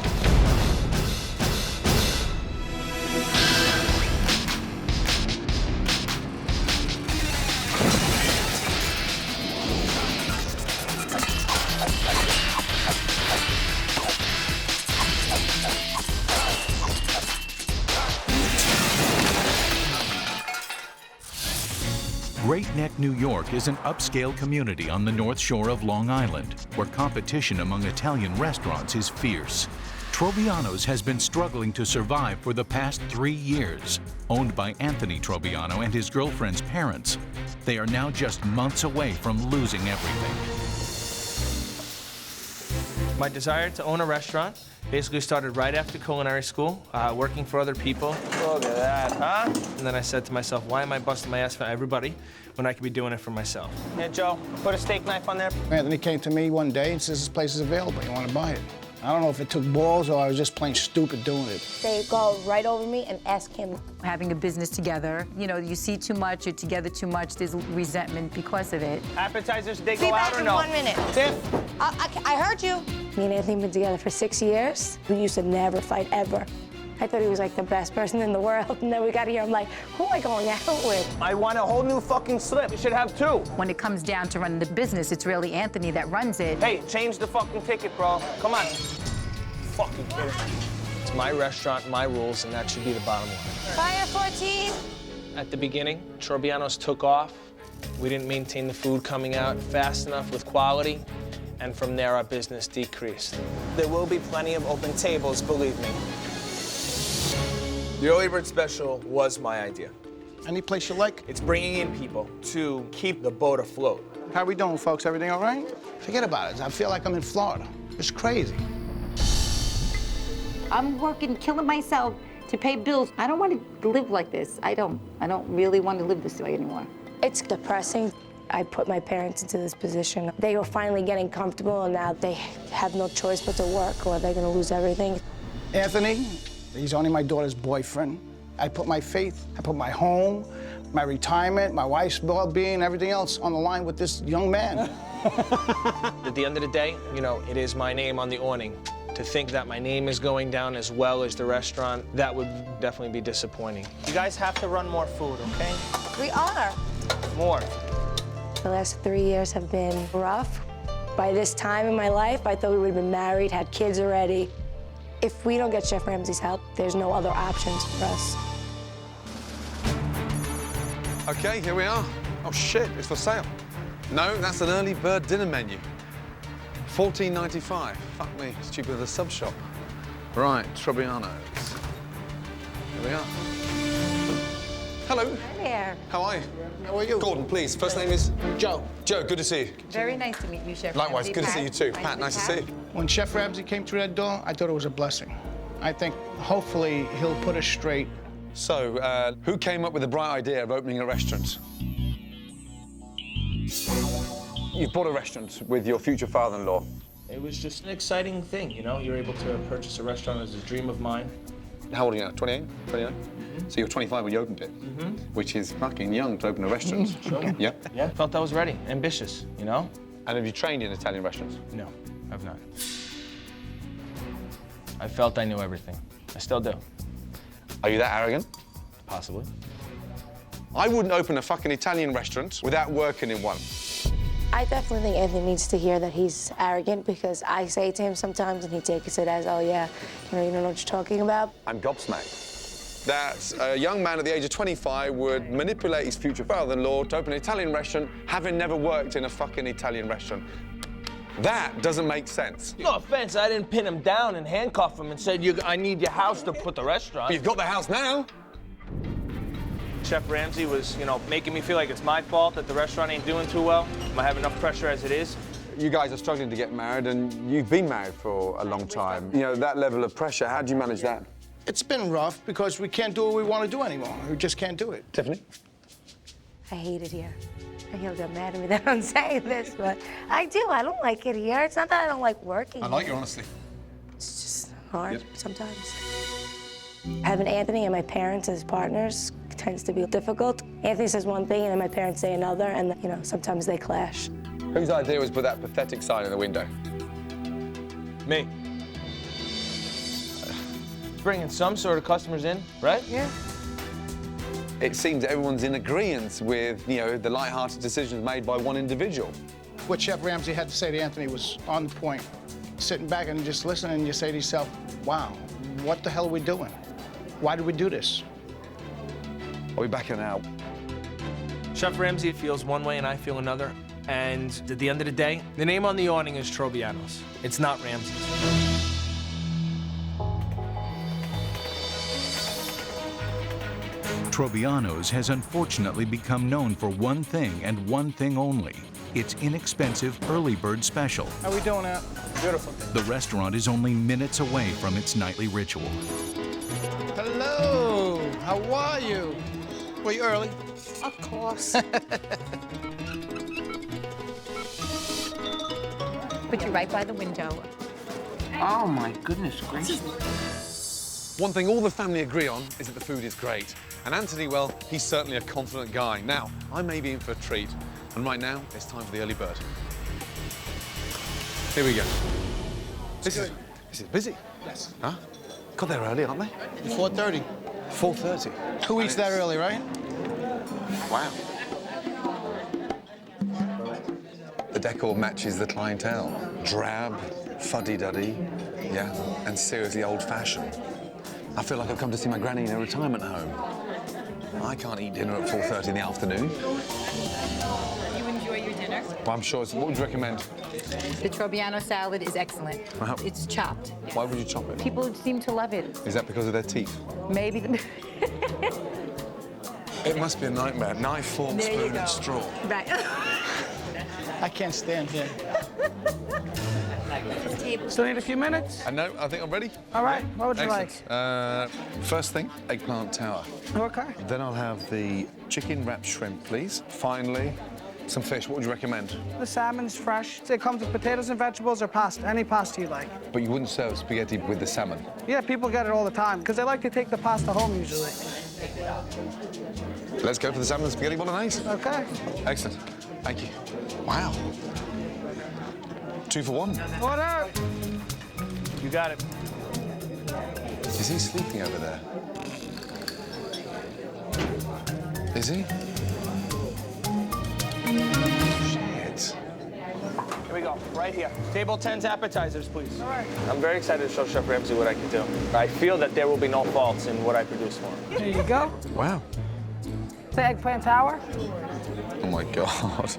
Great Neck, New York is an upscale community on the North Shore of Long Island, where competition among Italian restaurants is fierce. Trobiano's has been struggling to survive for the past 3 years. Owned by Anthony Trobiano and his girlfriend's parents, they are now just months away from losing everything. My desire to own a restaurant basically started right after culinary school, working for other people. Look at that, huh? And then I said to myself, why am I busting my ass for everybody when I could be doing it for myself? Yeah, Joe, put a steak knife on there. Anthony came to me one day and says, this place is available. You want to buy it? I don't know if it took balls or I was just plain stupid doing it. They go right over me and ask him. Having a business together, you know, you see too much, you're together too much, there's resentment because of it. Appetizers, they Be go back out or in no? 1 minute. Tiff? I heard you. Me and Anthony been together for 6 years. We used to never fight, ever. I thought he was like the best person in the world, and then we got here, I'm like, who am I going out with? I want a whole new fucking slip. You should have 2. When it comes down to running the business, it's really Anthony that runs it. Hey, change the fucking ticket, bro. Come on. Fucking kidding. It's my restaurant, my rules, and that should be the bottom line. Fire 14! At the beginning, Trobiano's took off. We didn't maintain the food coming out fast enough with quality, and from there our business decreased. There will be plenty of open tables, believe me. The early bird special was my idea. Any place you like? It's bringing in people to keep the boat afloat. How we doing, folks? Everything all right? Forget about it. I feel like I'm in Florida. It's crazy. I'm working, killing myself to pay bills. I don't want to live like this. I don't really want to live this way anymore. It's depressing. I put my parents into this position. They were finally getting comfortable, and now they have no choice but to work, or they're gonna lose everything. Anthony, he's only my daughter's boyfriend. I put my faith, I put my home, my retirement, my wife's well-being, everything else on the line with this young man. At the end of the day, you know, it is my name on the awning. To think that my name is going down as well as the restaurant, that would definitely be disappointing. You guys have to run more food, okay? We are. More. The last 3 years have been rough. By this time in my life, I thought we would have been married, had kids already. If we don't get Chef Ramsay's help, there's no other options for us. Okay, here we are. Oh, shit, it's for sale. No, that's an early bird dinner menu. $14.95. Fuck me, it's cheaper than the sub shop. Right, Trobiano's. Here we are. Hello. Hi there. How are you? How are you? Gordon, please. First name is? Joe. Joe, good to see you. Very nice to meet you, Chef Likewise, Ramsay. good to see Pat. you too. Pat, nice to see you. When Chef Ramsay came through that door, I thought it was a blessing. I think hopefully he'll put us straight. So, who came up with the bright idea of opening a restaurant? You bought a restaurant with your future father-in-law. It was just an exciting thing, you know? You're able to purchase a restaurant as a dream of mine. How old are you now? 28? 29? So you were 25 when you opened it, which is fucking young to open a restaurant. Sure. Yeah? Yeah, felt I was ready, ambitious, you know? And have you trained in Italian restaurants? No, I've not. I felt I knew everything. I still do. Are you that arrogant? Possibly. I wouldn't open a fucking Italian restaurant without working in one. I definitely think Anthony needs to hear that he's arrogant, because I say to him sometimes and he takes it as, oh yeah, you don't know what you're talking about. I'm gobsmacked that a young man at the age of 25 would manipulate his future father-in-law to open an Italian restaurant, having never worked in a fucking Italian restaurant. That doesn't make sense. No offense, I didn't pin him down and handcuff him and said, I need your house to put the restaurant. But you've got the house now. Chef Ramsay was, you know, making me feel like it's my fault that the restaurant ain't doing too well. I have enough pressure as it is. You guys are struggling to get married, and you've been married for a long time. You know, that level of pressure, how do you manage that? It's been rough because we can't do what we want to do anymore. We just can't do it. Tiffany? I hate it here. He'll get mad at me that I'm saying this, but I do. I don't like it here. It's not that I don't like working. I like your honesty. It's just hard sometimes. Having Anthony and my parents as partners tends to be difficult. Anthony says one thing and then my parents say another, and you know, sometimes they clash. Whose idea was put that pathetic sign in the window? Me. Bringing some sort of customers in, right? Yeah. It seems everyone's in agreement with, you know, the light-hearted decisions made by one individual. What Chef Ramsay had to say to Anthony was on point. Sitting back and just listening, and you say to yourself, wow, what the hell are we doing? Why did we do this? Are we backing out? Chef Ramsay feels one way and I feel another. And at the end of the day, the name on the awning is Trobiano's. It's not Ramsay's. Trobiano's has unfortunately become known for one thing and one thing only: its inexpensive early bird special. How we doing, Aunt? Beautiful. The restaurant is only minutes away from its nightly ritual. Hello, how are you? Were you early? Of course. Put you right by the window. Oh, my goodness gracious. One thing all the family agree on is that the food is great. And Anthony, well, he's certainly a confident guy. Now, I may be in for a treat. And right now, it's time for the early bird. Here we go. This is busy. Yes. Huh? God, they're early, aren't they? 4:30. 4:30. Who eats that early, right? Wow. The decor matches the clientele. Drab, fuddy-duddy, yeah, and seriously old-fashioned. I feel like I've come to see my granny in a retirement home. I can't eat dinner at 4:30 in the afternoon. You enjoy your dinner? Well, I'm sure. What would you recommend? The Trobiano salad is excellent. Wow. It's chopped. Why would you chop it? People seem to love it. Is that because of their teeth? Maybe. It must be a nightmare. Knife, fork, There you spoon, go. and straw. Right. I can't stand here. Still need a few minutes? No, I think I'm ready. All right, what would you like? First thing, eggplant tower. Okay. Then I'll have the chicken wrapped shrimp, please. Finally, some fish. What would you recommend? The salmon's fresh. It comes with potatoes and vegetables or pasta, any pasta you like. But you wouldn't serve spaghetti with the salmon. Yeah, people get it all the time because they like to take the pasta home usually. Let's go for the salmon and spaghetti bolognese. Okay. Excellent. Thank you. Wow. 2 for 1. Order. You got it. Is he sleeping over there? Is he? Shit. Here we go, right here. Table 10's appetizers, please. All right. I'm very excited to show Chef Ramsay what I can do. I feel that there will be no faults in what I produce for him. There you go. Wow. The eggplant tower. Oh my God.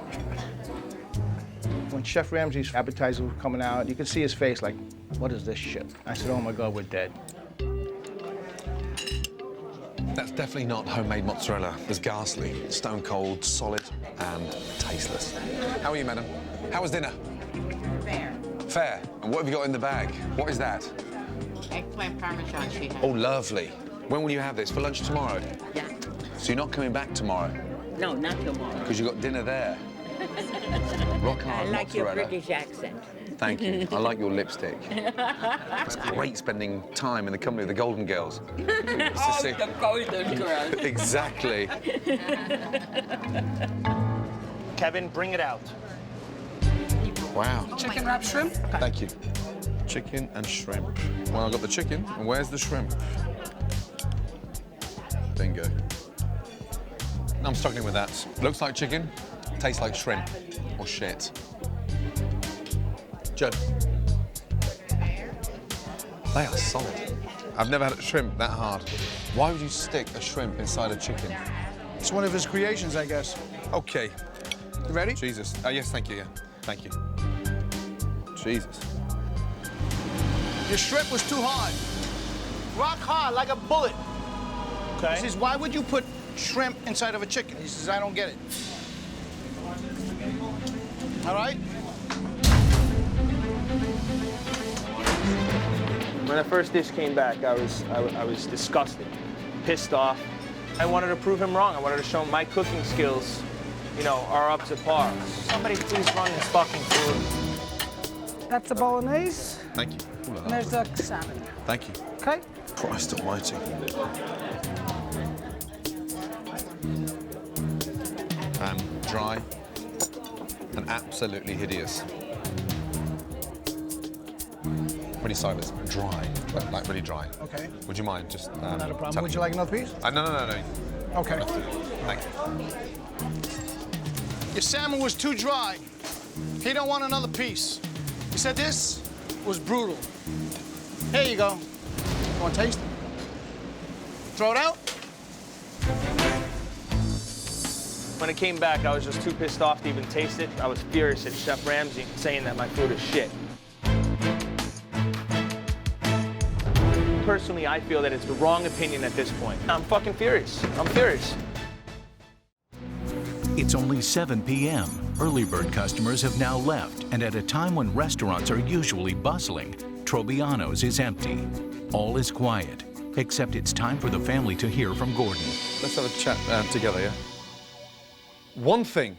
When Chef Ramsay's appetizer was coming out, you could see his face like, what is this shit? I said, oh my God, we're dead. That's definitely not homemade mozzarella. It's ghastly, stone cold, solid, and tasteless. How are you, madam? How was dinner? Fair. Fair. And what have you got in the bag? What is that? Eggplant parmesan she has. Oh, lovely. When will you have this? For lunch tomorrow? Yeah. So you're not coming back tomorrow? No, not tomorrow. Because you've got dinner there. Rock hard I like your mozzarella. British accent. Thank you. I like your lipstick. It's great spending time in the company of the Golden Girls. Oh, the Golden Girls. Exactly. Kevin, bring it out. Wow. Chicken wrapped shrimp? Thank you. Chicken and shrimp. Well, I've got the chicken, and where's the shrimp? Bingo. I'm struggling with that. Looks like chicken, tastes like shrimp. Or shit. Judd. They are solid. I've never had a shrimp that hard. Why would you stick a shrimp inside a chicken? It's one of his creations, I guess. Okay. You ready? Jesus. Yes, thank you, yeah. Thank you. Jesus. Your shrimp was too hard. Rock hard, like a bullet. Okay. He says, why would you put shrimp inside of a chicken? He says, I don't get it. All right? When the first dish came back, I was disgusted, pissed off. I wanted to prove him wrong. I wanted to show him my cooking skills, you know, are up to par. Somebody please run this fucking food. That's the bolognese. Thank you. Ooh, And there's the salmon. Thank you. Okay? Christ almighty. Dry and absolutely hideous. Really sorry, but it's dry, like really dry. Okay. Would you mind just? Not a problem. Would you like another piece? No. Okay. Thank you. Your salmon was too dry. He don't want another piece. He said this was brutal. Here you go. You want to taste it? Throw it out. When it came back, I was just too pissed off to even taste it. I was furious at Chef Ramsay saying that my food is shit. Personally, I feel that it's the wrong opinion at this point. I'm fucking furious. I'm furious. It's only 7 p.m. Early bird customers have now left, and at a time when restaurants are usually bustling, Trobiano's is empty. All is quiet, except it's time for the family to hear from Gordon. Let's have a chat together, yeah? One thing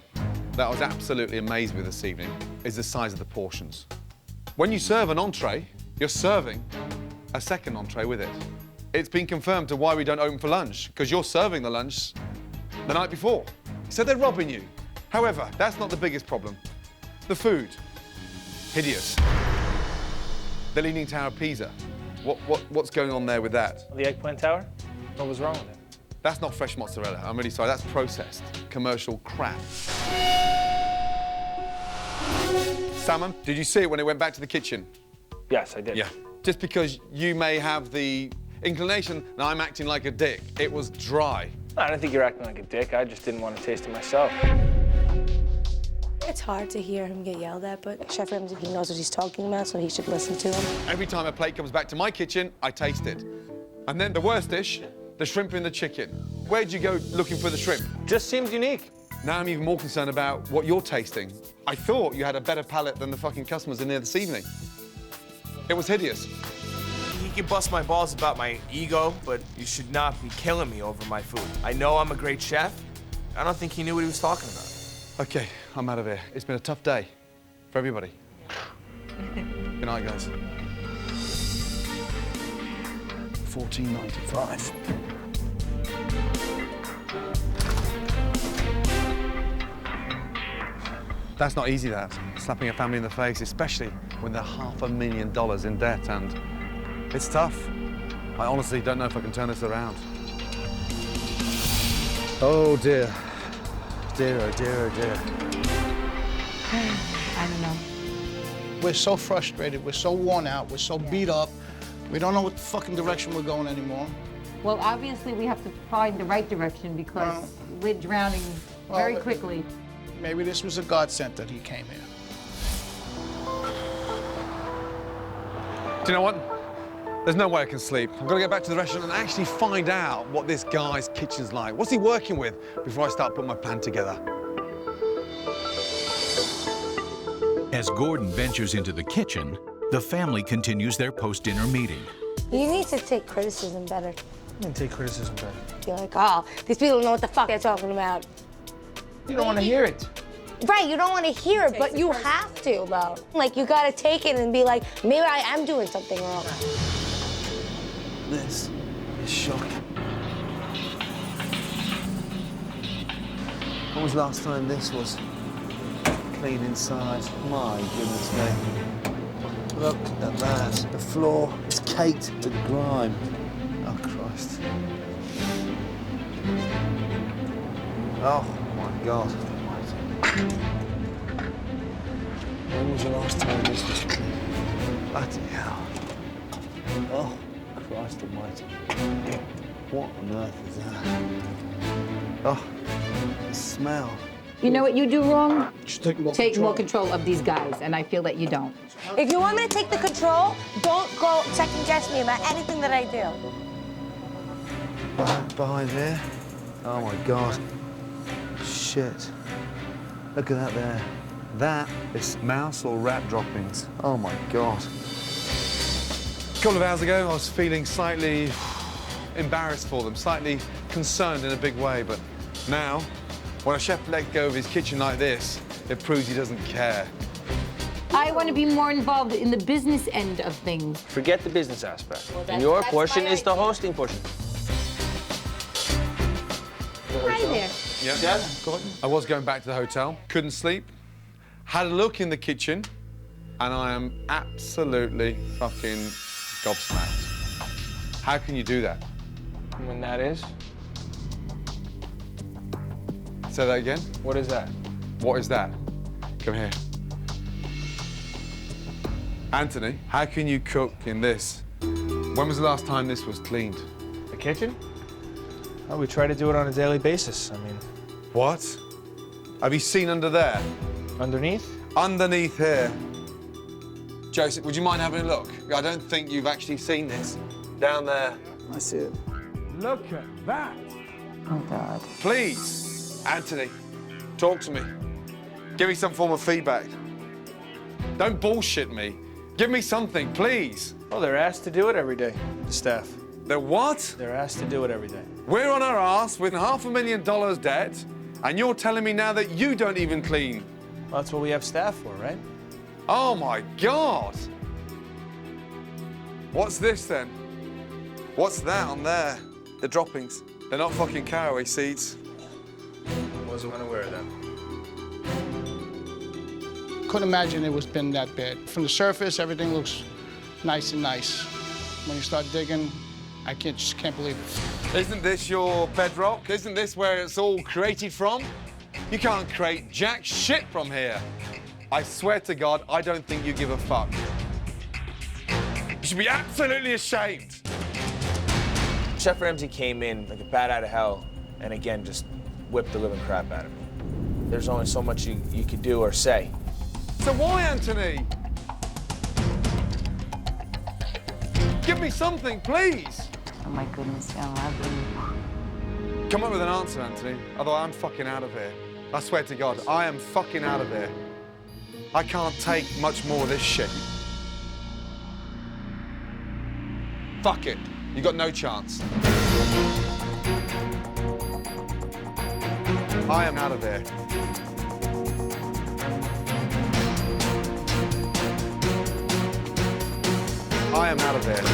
that I was absolutely amazed with this evening is the size of the portions. When you serve an entree, you're serving a second entree with it. It's been confirmed to why we don't open for lunch, because you're serving the lunch the night before. So they're robbing you. However, that's not the biggest problem. The food, hideous. The Leaning Tower of Pisa. What's going on there with that? The eggplant tower? What was wrong with it? That's not fresh mozzarella. I'm really sorry. That's processed commercial crap. Salmon, did you see it when it went back to the kitchen? Yes, I did. Yeah. Just because you may have the inclination that I'm acting like a dick, it was dry. I don't think you're acting like a dick. I just didn't want to taste it myself. It's hard to hear him get yelled at, but Chef Ramsay, he knows what he's talking about, so he should listen to him. Every time a plate comes back to my kitchen, I taste it. And then the worst dish, the shrimp in the chicken. Where'd you go looking for the shrimp? Just seems unique. Now I'm even more concerned about what you're tasting. I thought you had a better palate than the fucking customers in there this evening. It was hideous. He can bust my balls about my ego, but you should not be killing me over my food. I know I'm a great chef. I don't think he knew what he was talking about. Okay, I'm out of here. It's been a tough day for everybody. Good night, guys. $14.95. That's not easy, that. Slapping a family in the face, especially when they're $500,000 in debt, and it's tough. I honestly don't know if I can turn this around. Oh, dear. Dear, oh, dear, oh, dear. I don't know. We're so frustrated, we're so worn out, we're so beat up. We don't know what fucking direction we're going anymore. Well, obviously we have to find the right direction because we're drowning very quickly. Maybe this was a godsend that he came here. Do you know what? There's no way I can sleep. I've got to get back to the restaurant and actually find out what this guy's kitchen's like. What's he working with before I start putting my plan together? As Gordon ventures into the kitchen, the family continues their post-dinner meeting. You need to take criticism better. I can take criticism better. You're like, oh, these people don't know what the fuck they're talking about. You don't want to hear it. Right, you don't want to hear it, but you have to, though. Like, you gotta take it and be like, maybe I am doing something wrong. This is shocking. When was the last time this was clean inside? My goodness me. Look at that. The floor is caked with grime. Oh, Christ. Oh, my God. When was the last time this was clean? Bloody hell. Oh, Christ almighty. What on earth is that? Oh, the smell. You know what you do wrong? Take more control of these guys, and I feel that you don't. If you want me to take the control, don't go second guess me about anything that I do. Behind there? Oh, my God. Shit. Look at that there. That is mouse or rat droppings. Oh, my God. A couple of hours ago, I was feeling slightly embarrassed for them, slightly concerned in a big way, but now, when a chef lets go of his kitchen like this, it proves he doesn't care. I want to be more involved in the business end of things. Forget the business aspect. And your portion is the hosting portion. Hi there. Yeah, Gordon? I was going back to the hotel, couldn't sleep, had a look in the kitchen, and I am absolutely fucking gobsmacked. How can you do that? When that is? Say that again? What is that? What is that? Come here. Anthony, how can you cook in this? When was the last time this was cleaned? The kitchen? Oh, we try to do it on a daily basis. I mean... What? Have you seen under there? Underneath? Underneath here. Joseph, would you mind having a look? I don't think you've actually seen this. Down there. I see it. Look at that. Oh, God. Please, Anthony, talk to me. Give me some form of feedback. Don't bullshit me. Give me something, please. Well, they're asked to do it every day, the staff. They're what? They're asked to do it every day. We're on our ass with $500,000 debt, and you're telling me now that you don't even clean. Well, that's what we have staff for, right? Oh, my God. What's this, then? What's that on there? The droppings. They're not fucking caraway seeds. Wasn't unaware of them. Couldn't imagine it was been that bad. From the surface, everything looks nice and nice. When you start digging, I just can't believe it. Isn't this your bedrock? Isn't this where it's all created from? You can't create jack shit from here. I swear to God, I don't think you give a fuck. You should be absolutely ashamed. Chef Ramsay came in like a bat out of hell and again just whipped the living crap out of me. There's only so much you could do or say. So why, Anthony? Give me something, please. Oh, my goodness, I love you. Come up with an answer, Anthony. Otherwise, I'm fucking out of here. I swear to God, I am fucking out of here. I can't take much more of this shit. Fuck it. You got no chance. I am out of there. I am out of there.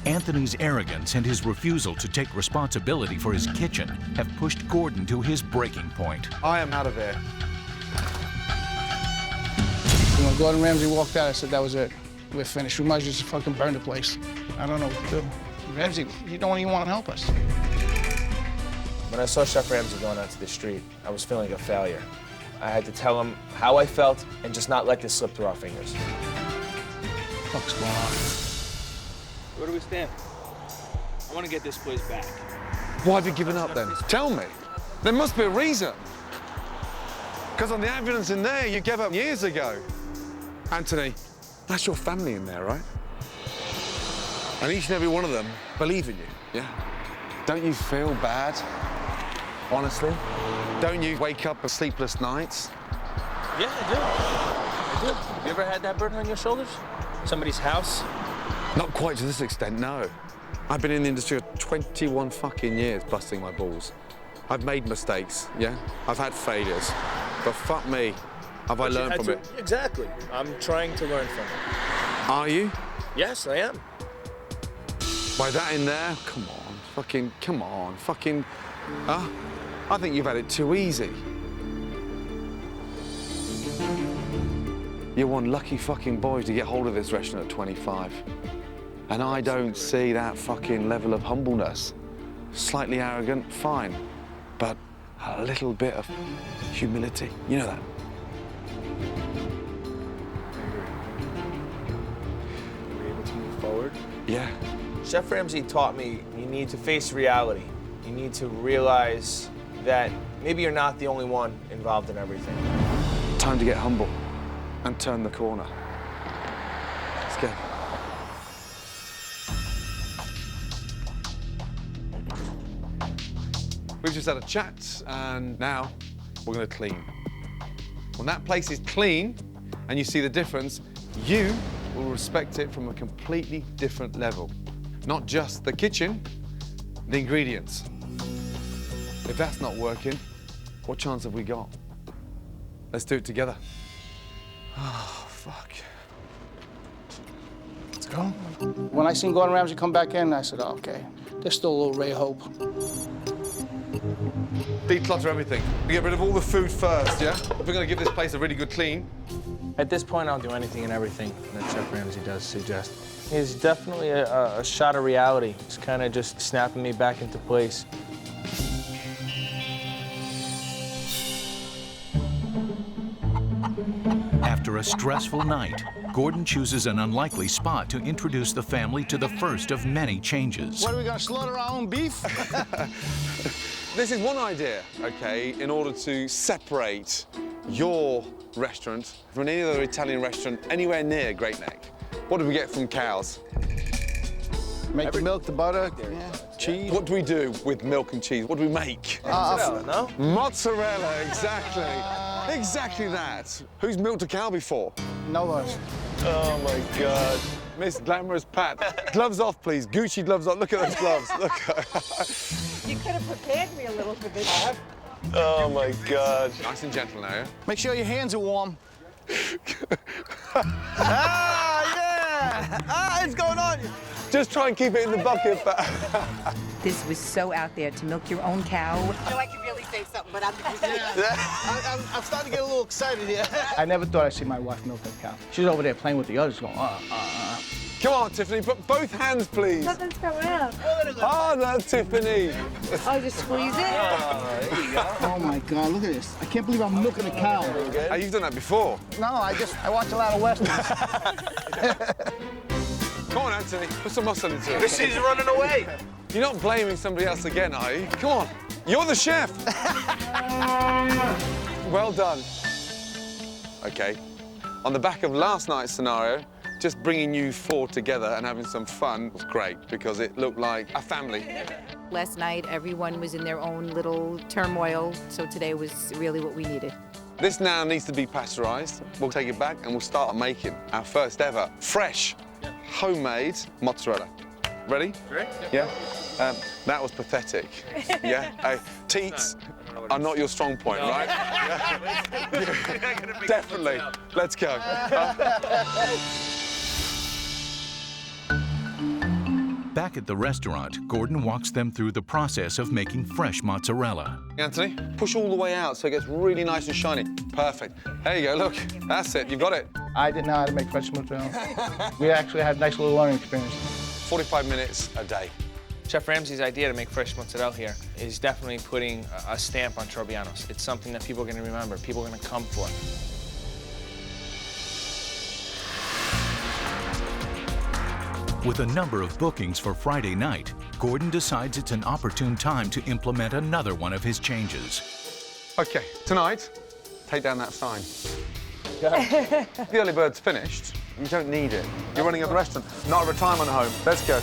Anthony's arrogance and his refusal to take responsibility for his kitchen have pushed Gordon to his breaking point. I am out of there. When Gordon Ramsay walked out, I said, that was it. We're finished. We might just fucking burn the place. I don't know what to do. Ramsay, you don't even want to help us. When I saw Chef Ramsay going out to the street, I was feeling like a failure. I had to tell him how I felt and just not let this slip through our fingers. What's going on? Where do we stand? I want to get this place back. Why have you given up then? Tell me. There must be a reason. Because on the evidence in there, you gave up years ago. Anthony, that's your family in there, right? And each and every one of them believe in you, yeah? Don't you feel bad, honestly? Don't you wake up with sleepless nights? Yeah, I do. I do. You ever had that burden on your shoulders? Somebody's house? Not quite to this extent, no. I've been in the industry for 21 fucking years, busting my balls. I've made mistakes, yeah? I've had failures. But fuck me, have I learned from it? Exactly. I'm trying to learn from it. Are you? Yes, I am. By that in there? Come on, fucking, come on, fucking, huh? I think you've had it too easy. You're one lucky fucking boy to get hold of this restaurant at 25. And I don't see that fucking level of humbleness. Slightly arrogant, fine. But a little bit of humility. You know that? Are we able to move forward? Yeah. Chef Ramsay taught me you need to face reality. You need to realize that maybe you're not the only one involved in everything. Time to get humble and turn the corner. Let's go. We've just had a chat, and now we're going to clean. When that place is clean and you see the difference, you will respect it from a completely different level. Not just the kitchen, the ingredients. If that's not working, what chance have we got? Let's do it together. Oh, fuck. Let's go. When I seen Gordon Ramsay come back in, I said, oh, okay, there's still a little ray of hope. Declutter everything. We get rid of all the food first, yeah? If we're gonna give this place a really good clean. At this point, I'll do anything and everything that Chef Ramsay does suggest. He's definitely a shot of reality. It's kind of just snapping me back into place. After a stressful night, Gordon chooses an unlikely spot to introduce the family to the first of many changes. What, are we gonna slaughter our own beef? This is one idea, okay, in order to separate your restaurant from any other Italian restaurant anywhere near Great Neck. What do we get from cows? Make the milk, the butter, yeah, cheese. What do we do with milk and cheese? What do we make? Mozzarella, no? Mozzarella, exactly. Exactly that. Who's milked a cow before? No one. Oh, my God. Miss Glamorous Pat. Gloves off, please. Gucci gloves off. Look at those gloves. Look. You could have prepared me a little for this. Oh, my God. Nice and gentle now, yeah? Make sure your hands are warm. It's going on. Just try and keep it in the bucket, but... This was so out there, to milk your own cow. I know I could really say something, but I'm I'm starting to get a little excited here. I never thought I'd see my wife milk a cow. She's over there playing with the others going, Come on, Tiffany, put both hands, please. Nothing's coming out. Oh, that's Tiffany. Oh, just squeeze it? There you go. Oh, my God, look at this. I can't believe I'm milking a cow. Oh, you've done that before. No, I watch a lot of Westerns. Come on, Anthony, put some muscle into it. She's running away. You're not blaming somebody else again, are you? Come on, you're the chef. Well done. Okay, on the back of last night's scenario, just bringing you four together and having some fun was great because it looked like a family. Last night, everyone was in their own little turmoil, so today was really what we needed. This now needs to be pasteurized. We'll take it back and we'll start making our first ever fresh homemade mozzarella. Ready? Ready? Yeah. That was pathetic. Yeah. Teats are not your strong point, right? Definitely. Let's go. Back at the restaurant, Gordon walks them through the process of making fresh mozzarella. Anthony, push all the way out so it gets really nice and shiny. Perfect. There you go, look. That's it, you've got it. I didn't know how to make fresh mozzarella. We actually had a nice little learning experience. 45 minutes a day. Chef Ramsay's idea to make fresh mozzarella here is definitely putting a stamp on Trobianos. It's something that people are going to remember, people are going to come for. With a number of bookings for Friday night, Gordon decides it's an opportune time to implement another one of his changes. Okay, tonight, take down that sign. The early bird's finished. You don't need it. You're running a restaurant, not a retirement home. Let's go.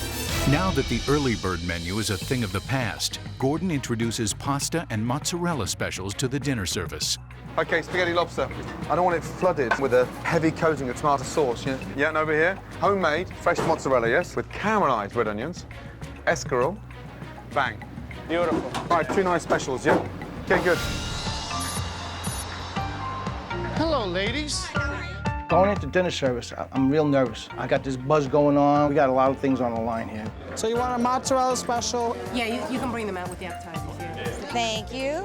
Now that the early bird menu is a thing of the past, Gordon introduces pasta and mozzarella specials to the dinner service. Okay, spaghetti lobster. I don't want it flooded with a heavy coating of tomato sauce. Yeah, and over here, homemade fresh mozzarella, yes, with caramelized red onions, escarole, bang. Beautiful. All right, 2 nice specials, yeah? Okay, good. Hello, ladies. Going into dinner service, I'm real nervous. I got this buzz going on. We got a lot of things on the line here. So you want a mozzarella special? Yeah, you can bring them out with the appetizers here. Thank you.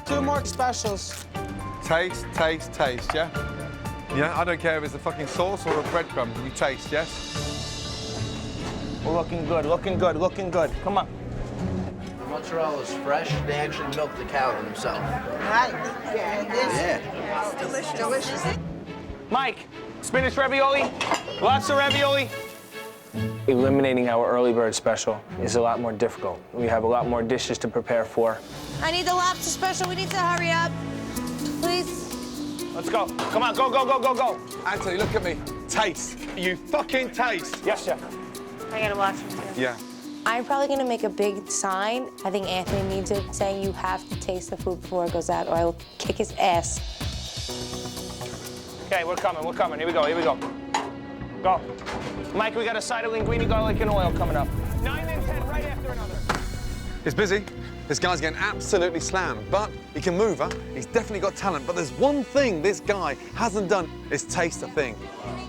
2 more specials. Taste, taste, taste, yeah? Yeah, I don't care if it's a fucking sauce or a breadcrumb. You taste, yes? We're looking good, looking good, looking good. Come on. The mozzarella is fresh. They actually milk the cow themselves. Right. Yeah, it is. Yeah. It's delicious. Delicious. Mike, spinach ravioli, lots of ravioli. Eliminating our early bird special is a lot more difficult. We have a lot more dishes to prepare for. I need the lobster special. We need to hurry up. Please. Let's go. Come on, go, go, go, go, go. Anthony, look at me. Taste. You fucking taste. Yes, chef. I gotta watch him too. Yeah. I'm probably gonna make a big sign. I think Anthony needs it, saying you have to taste the food before it goes out, or I will kick his ass. Okay, we're coming, we're coming. Here we go, here we go. Go. Mike, we got a side of linguine, garlic, and oil coming up. 9 and 10, right after another. He's busy. This guy's getting absolutely slammed, but he can move, huh? He's definitely got talent, but there's one thing this guy hasn't done, is taste a thing.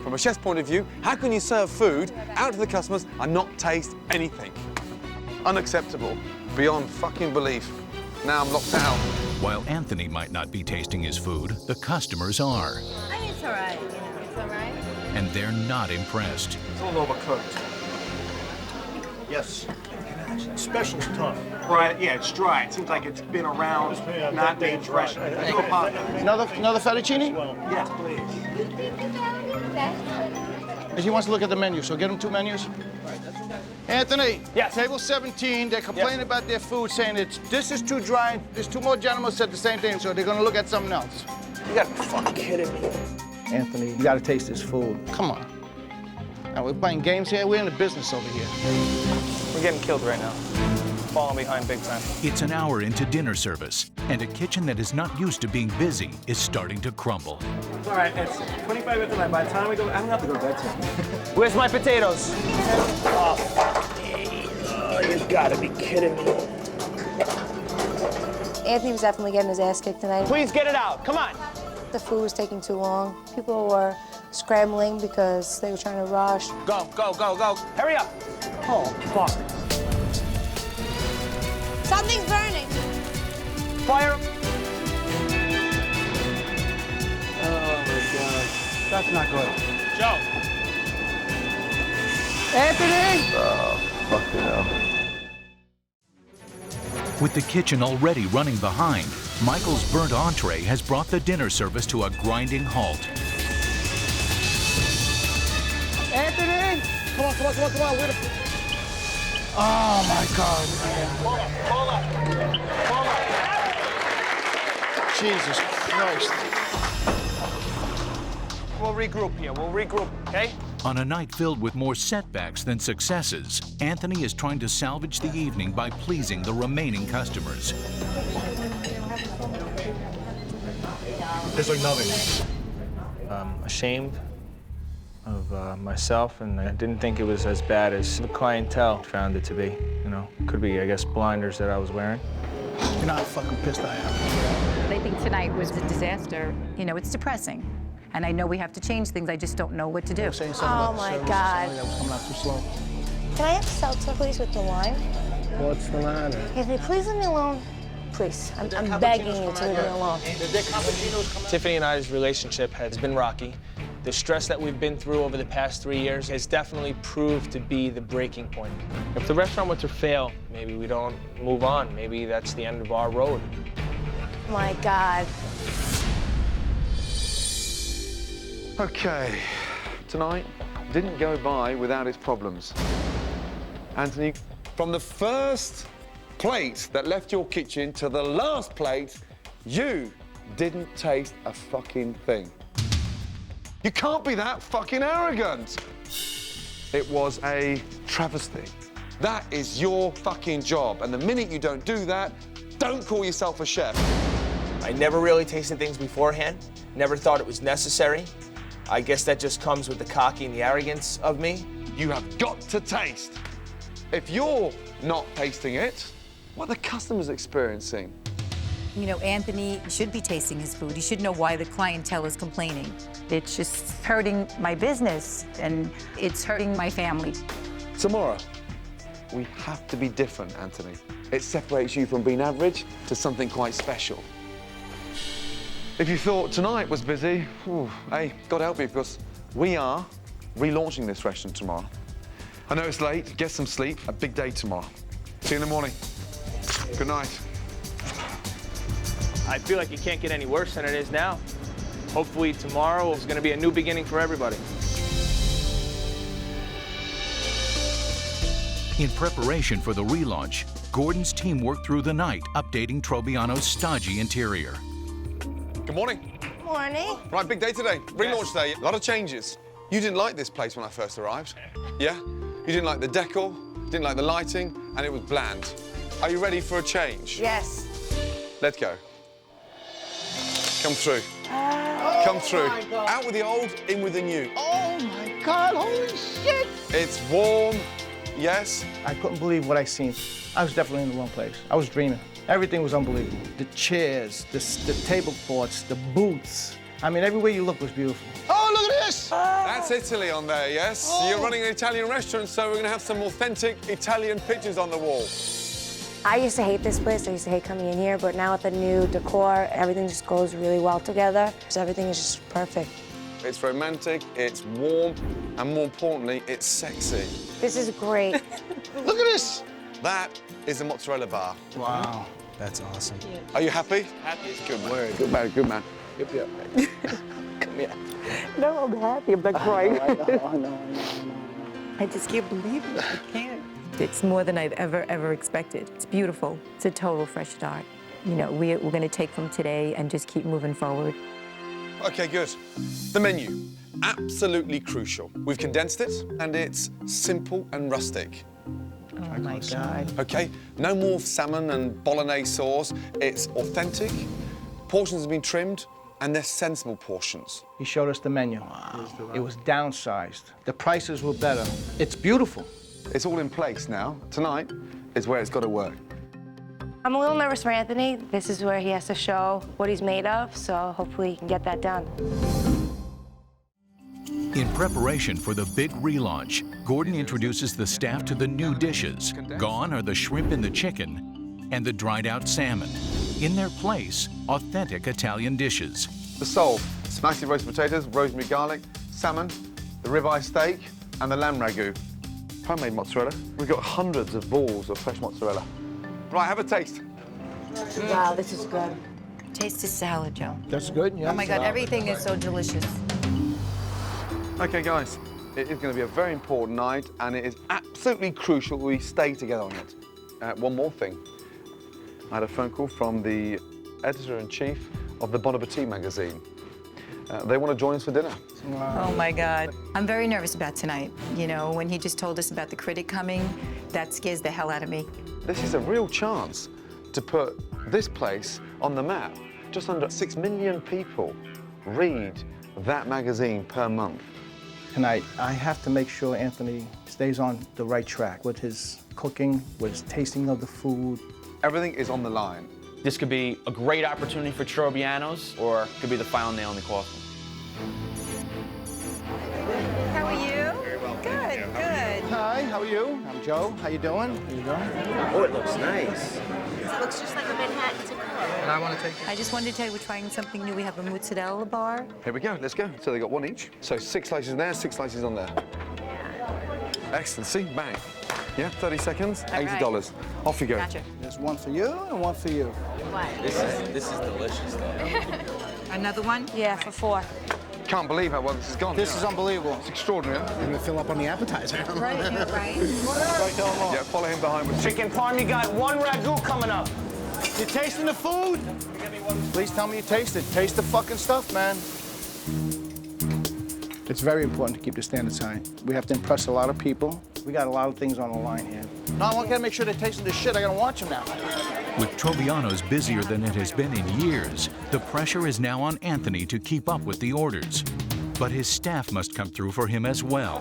From a chef's point of view, how can you serve food out to the customers and not taste anything? Unacceptable. Beyond fucking belief. Now I'm locked out. While Anthony might not be tasting his food, the customers are. I mean, it's all right, you know, it's all right. And they're not impressed. It's a little overcooked. Yes. Special's tough. Right, yeah, it's dry. It seems like it's been around, not being fresh. I do apologize. Another fettuccine? Yes, please. He wants to look at the menu, so get him 2 menus. Anthony, yes. Table 17, they're complaining about their food, saying this is too dry. There's 2 more gentlemen said the same thing, so they're gonna look at something else. You gotta be fucking kidding me. Anthony, you gotta taste this food. Come on. Now, we're playing games here. We're in the business over here. We're getting killed right now. Falling behind big time. It's an hour into dinner service, and a kitchen that is not used to being busy is starting to crumble. It's all right. It's 25 minutes tonight. By the time we go, I'm gonna have to go to bed soon. Where's my potatoes? Oh, you gotta be kidding me. Anthony was definitely getting his ass kicked tonight. Please get it out. Come on. The food was taking too long. People were scrambling because they were trying to rush. Go, go, go, go. Hurry up. Oh, fuck. Something's burning. Fire. Oh, my God. That's not good. Joe. Anthony! Oh, fucking hell. With the kitchen already running behind, Michael's burnt entree has brought the dinner service to a grinding halt. Anthony! Come on, come on, come on, come on. Oh, my God, man. Hold up. Hold up. Jesus Christ. We'll regroup here. We'll regroup, okay? On a night filled with more setbacks than successes, Anthony is trying to salvage the evening by pleasing the remaining customers. It's like nothing. Ashamed, of myself, and I didn't think it was as bad as the clientele found it to be. You know, could be, I guess, blinders that I was wearing. You know how fucking pissed I am. I think tonight was a disaster. You know, it's depressing. And I know we have to change things. I just don't know what to do. Oh, my God. That was coming out too slow. Can I have seltzer, please, with the lime? What's the matter? Anthony, please leave me alone. Please, I'm begging you to leave me alone. Tiffany and I's relationship has been rocky. The stress that we've been through over the past 3 years has definitely proved to be the breaking point. If the restaurant were to fail, maybe we don't move on. Maybe that's the end of our road. My God. Okay, tonight didn't go by without its problems. Anthony, from the first plate that left your kitchen to the last plate, you didn't taste a fucking thing. You can't be that fucking arrogant. It was a travesty. That is your fucking job, and the minute you don't do that, don't call yourself a chef. I never really tasted things beforehand, never thought it was necessary. I guess that just comes with the cocky and the arrogance of me. You have got to taste. If you're not tasting it, what are the customers experiencing? You know, Anthony should be tasting his food. He should know why the clientele is complaining. It's just hurting my business, and it's hurting my family. Tomorrow, we have to be different, Anthony. It separates you from being average to something quite special. If you thought tonight was busy, hey, God help you, because we are relaunching this restaurant tomorrow. I know it's late, get some sleep, a big day tomorrow. See you in the morning. Good night. I feel like it can't get any worse than it is now. Hopefully tomorrow is going to be a new beginning for everybody. In preparation for the relaunch, Gordon's team worked through the night updating Trobiano's stodgy interior. Good morning. Morning. Right, big day today. Relaunch day. A lot of changes. You didn't like this place when I first arrived. Yeah? You didn't like the decor, didn't like the lighting, and it was bland. Are you ready for a change? Yes. Let's go. Come through. Come through. Out with the old, in with the new. Oh my God, holy shit! It's warm, yes. I couldn't believe what I seen. I was definitely in the wrong place. I was dreaming. Everything was unbelievable. The chairs, the tablecloths, the booths. I mean, everywhere you look was beautiful. Oh, look at this! That's Italy on there, yes? Oh. You're running an Italian restaurant, so we're gonna have some authentic Italian pictures on the wall. I used to hate this place. I used to hate coming in here, but now with the new decor, everything just goes really well together. So everything is just perfect. It's romantic, it's warm, and more importantly, it's sexy. This is great. Look at this! That is a mozzarella bar. Wow. That's awesome. Are you happy? Happy as Good man. Good man, good man. Yep, yep. Come here. No, I'm happy. I'm not crying. I know. I just can't believe it. I can't. It's more than I've ever expected. It's beautiful. It's a total fresh start. You know, we're going to take from today and just keep moving forward. Okay, good. The menu, absolutely crucial. We've condensed it, and it's simple and rustic. Oh, my God. Okay, no more salmon and bolognese sauce. It's authentic, portions have been trimmed, and they're sensible portions. He showed us the menu. It was downsized. The prices were better. It's beautiful. It's all in place now. Tonight is where it's got to work. I'm a little nervous for Anthony. This is where he has to show what he's made of, so hopefully he can get that done. In preparation for the big relaunch, Gordon introduces the staff to the new dishes. Gone are the shrimp and the chicken and the dried out salmon. In their place, authentic Italian dishes. The sole, spicy roasted potatoes, rosemary garlic, salmon, the ribeye steak, and the lamb ragu. Homemade mozzarella. We've got hundreds of balls of fresh mozzarella. Right, have a taste. Wow, this is good. Taste the salad, Joe. That's good, yeah. Oh, my God, everything is so delicious. Okay, guys, it is going to be a very important night, and it is absolutely crucial we stay together on it. One more thing. I had a phone call from the editor-in-chief of the Bon Appetit magazine. They want to join us for dinner. Wow. Oh, my God. I'm very nervous about tonight. You know, when he just told us about the critic coming, that scares the hell out of me. This is a real chance to put this place on the map. Just under 6 million people read that magazine per month. Tonight, I have to make sure Anthony stays on the right track with his cooking, with his tasting of the food. Everything is on the line. This could be a great opportunity for Trobianos, or it could be the final nail in the coffin. How are you? Very well. Good, good. Hi, how are you? I'm Joe. How you doing? How you doing? Oh, it looks nice. It looks just like a Manhattan to cook. And I want to take I just wanted to tell you we're trying something new. We have a mozzarella bar. Here we go, let's go. So they got one each. So 6 slices there, 6 slices on there. Excellent, see, bang. Yeah, 30 seconds, $80. Off you go. Gotcha. There's one for you and one for you. What? This is delicious, though. Another one? Yeah, for 4. Can't believe how well this has gone. This is unbelievable. It's extraordinary. I'm gonna fill up on the appetizer. Right, right. Yeah, follow him behind with Chicken parm, you got 1 ragu coming up. You tasting the food? Please tell me you taste it. Taste the fucking stuff, man. It's very important to keep the standards high. We have to impress a lot of people. We got a lot of things on the line here. No, I gotta make sure they're tasting the shit. I gotta watch them now. With Trobiano's busier than it has been in years, the pressure is now on Anthony to keep up with the orders. But his staff must come through for him as well.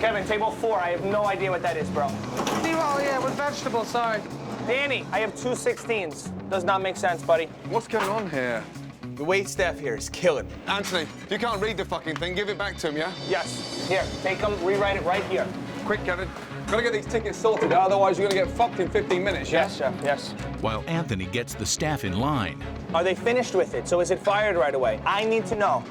Kevin, table 4. I have no idea what that is, bro. Oh, yeah, with vegetables, sorry. Danny, I have 2 16s. Does not make sense, buddy. What's going on here? The wait staff here is killing me. Anthony, if you can't read the fucking thing, give it back to him, yeah? Yes. Here, take them, rewrite it right here. Quick, Kevin. Gotta get these tickets sorted, otherwise you're gonna get fucked in 15 minutes, yeah? Yes, chef, yes. While Anthony gets the staff in line, Are they finished with it? So is it fired right away? I need to know.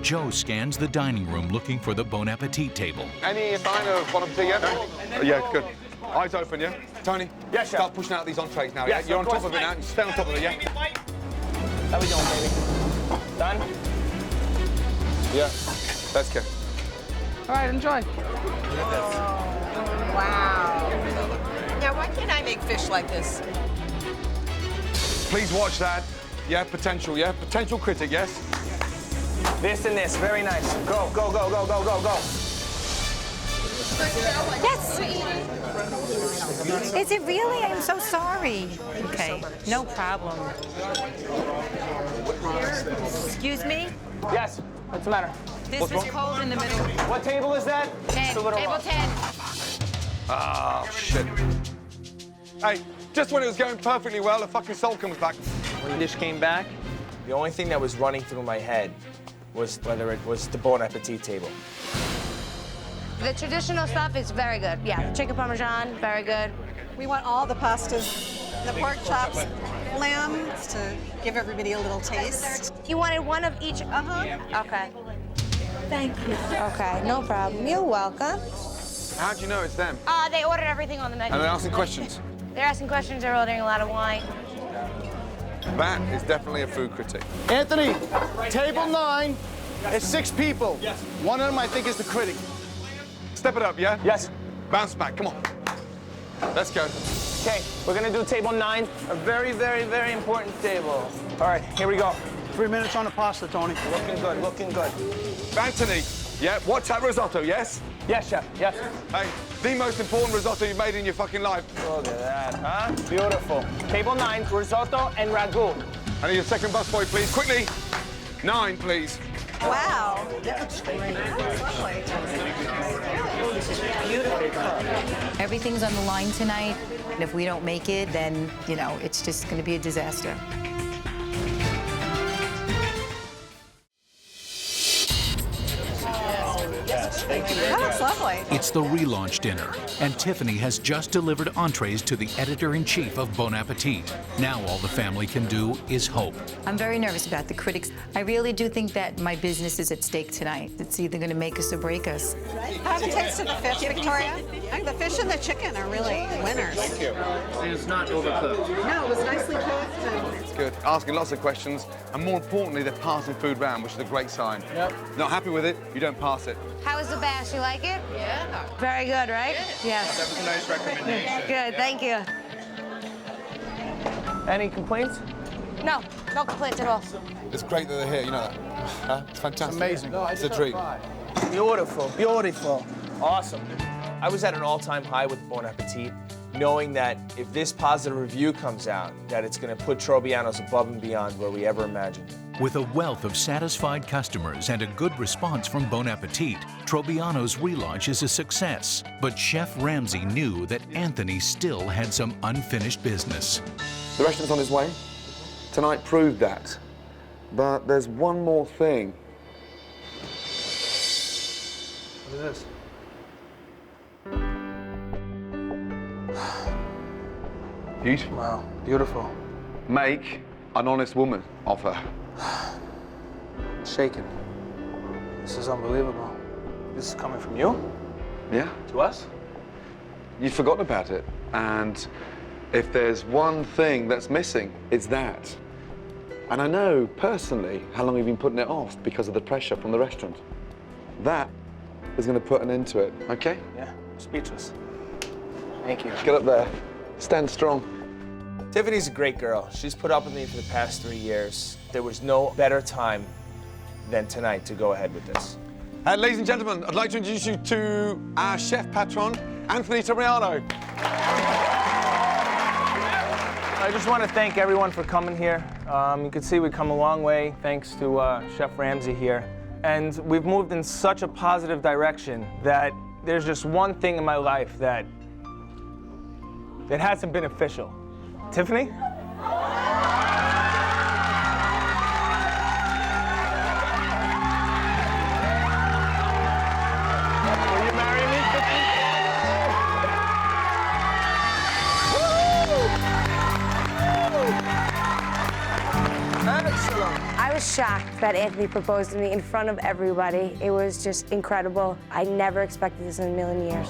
Joe scans the dining room looking for the Bon Appetit table. Any sign of Bon Appetit yet? Yeah, good. Eyes open, yeah? Tony? Yes, chef. Start pushing out these entrees now, Yes, yeah? You're of on top course. of it now. You stay on top of it, yeah? How we doing, baby? Done? Yeah. Let's go. All right, enjoy. Wow. Now, why can't I make fish like this? Please watch that. Yeah, potential, yeah? Potential critic, yes? This and this, very nice. Go, go, go, go, go, go, go. Yes. Is it really? I'm so sorry. Okay, no problem. Excuse me? Yes, what's the matter? This was cold in the middle. What table is that? 10. Table 10. Oh, shit. Hey, just when it was going perfectly well, the fucking soul comes back. When the dish came back, the only thing that was running through my head was whether it was the Bon Appetit table. The traditional stuff is very good. Yeah, chicken parmesan, very good. We want all the pastas, the pork chops, lambs to give everybody a little taste. You wanted one of each? Okay. Thank you. Okay, no problem. You're welcome. How do you know it's them? They ordered everything on the menu. And they're asking questions. They're asking questions, they're ordering a lot of wine. That is definitely a food critic. Anthony, table 9 is 6 people. Yes. One of them, I think, is the critic. Step it up, yeah? Yes. Bounce back, come on. Let's go. Okay, we're gonna do table 9. A very, very, very important table. All right, here we go. 3 minutes on the pasta, Tony. Looking good, looking good. Anthony, yeah, watch that risotto, yes? Yes, chef, yes. Hey, the most important risotto you've made in your fucking life. Look at that, huh? Beautiful. Table 9, risotto and ragu. I need a second busboy, please, quickly. 9, please. Wow. That looks great. That's lovely. This is beautiful. Everything's on the line tonight, and if we don't make it, then, you know, it's just going to be a disaster. That looks lovely. It's the relaunch dinner, and Tiffany has just delivered entrees to the editor-in-chief of Bon Appetit. Now all the family can do is hope. I'm very nervous about the critics. I really do think that my business is at stake tonight. It's either going to make us or break us. Have you tasted the fish, Victoria? I think the fish and the chicken are really winners. Thank you. And it's not overcooked. No, it was nicely cooked. And It's good. Asking lots of questions, and more importantly, they're passing food round, which is a great sign. Yep. Not happy with it, you don't pass it. How was the bash? You like it? Yeah. Very good, right? Yes. That was a nice recommendation. Good, thank you. Any complaints? No, no complaints at all. It's great that they're here, you know that. Huh? It's fantastic. Amazing. It's a treat. Beautiful, beautiful. Awesome. I was at an all-time high with Bon Appetit, knowing that if this positive review comes out, that it's going to put Trobianos above and beyond where we ever imagined. With a wealth of satisfied customers and a good response from Bon Appetit, Trobiano's relaunch is a success. But Chef Ramsay knew that Anthony still had some unfinished business. The restaurant's on its way. Tonight proved that. But there's one more thing. What is this? Beautiful. Wow, beautiful. Make an honest woman of her. Shaken. This is unbelievable. This is coming from you? Yeah. To us? You'd forgotten about it. And if there's one thing that's missing, it's that. And I know, personally, how long you've been putting it off because of the pressure from the restaurant. That is going to put an end to it, okay? Yeah, speechless. Thank you. Get up there. Stand strong. Tiffany's a great girl. She's put up with me for the past 3 years. There was no better time than tonight to go ahead with this. Ladies and gentlemen, I'd like to introduce you to our chef patron, Anthony Troianos. I just want to thank everyone for coming here. You can see we've come a long way thanks to Chef Ramsay here. And we've moved in such a positive direction that there's just one thing in my life that hasn't been official. Tiffany? Will you marry me, Tiffany? Excellent. I was shocked that Anthony proposed to me in front of everybody. It was just incredible. I never expected this in a million years.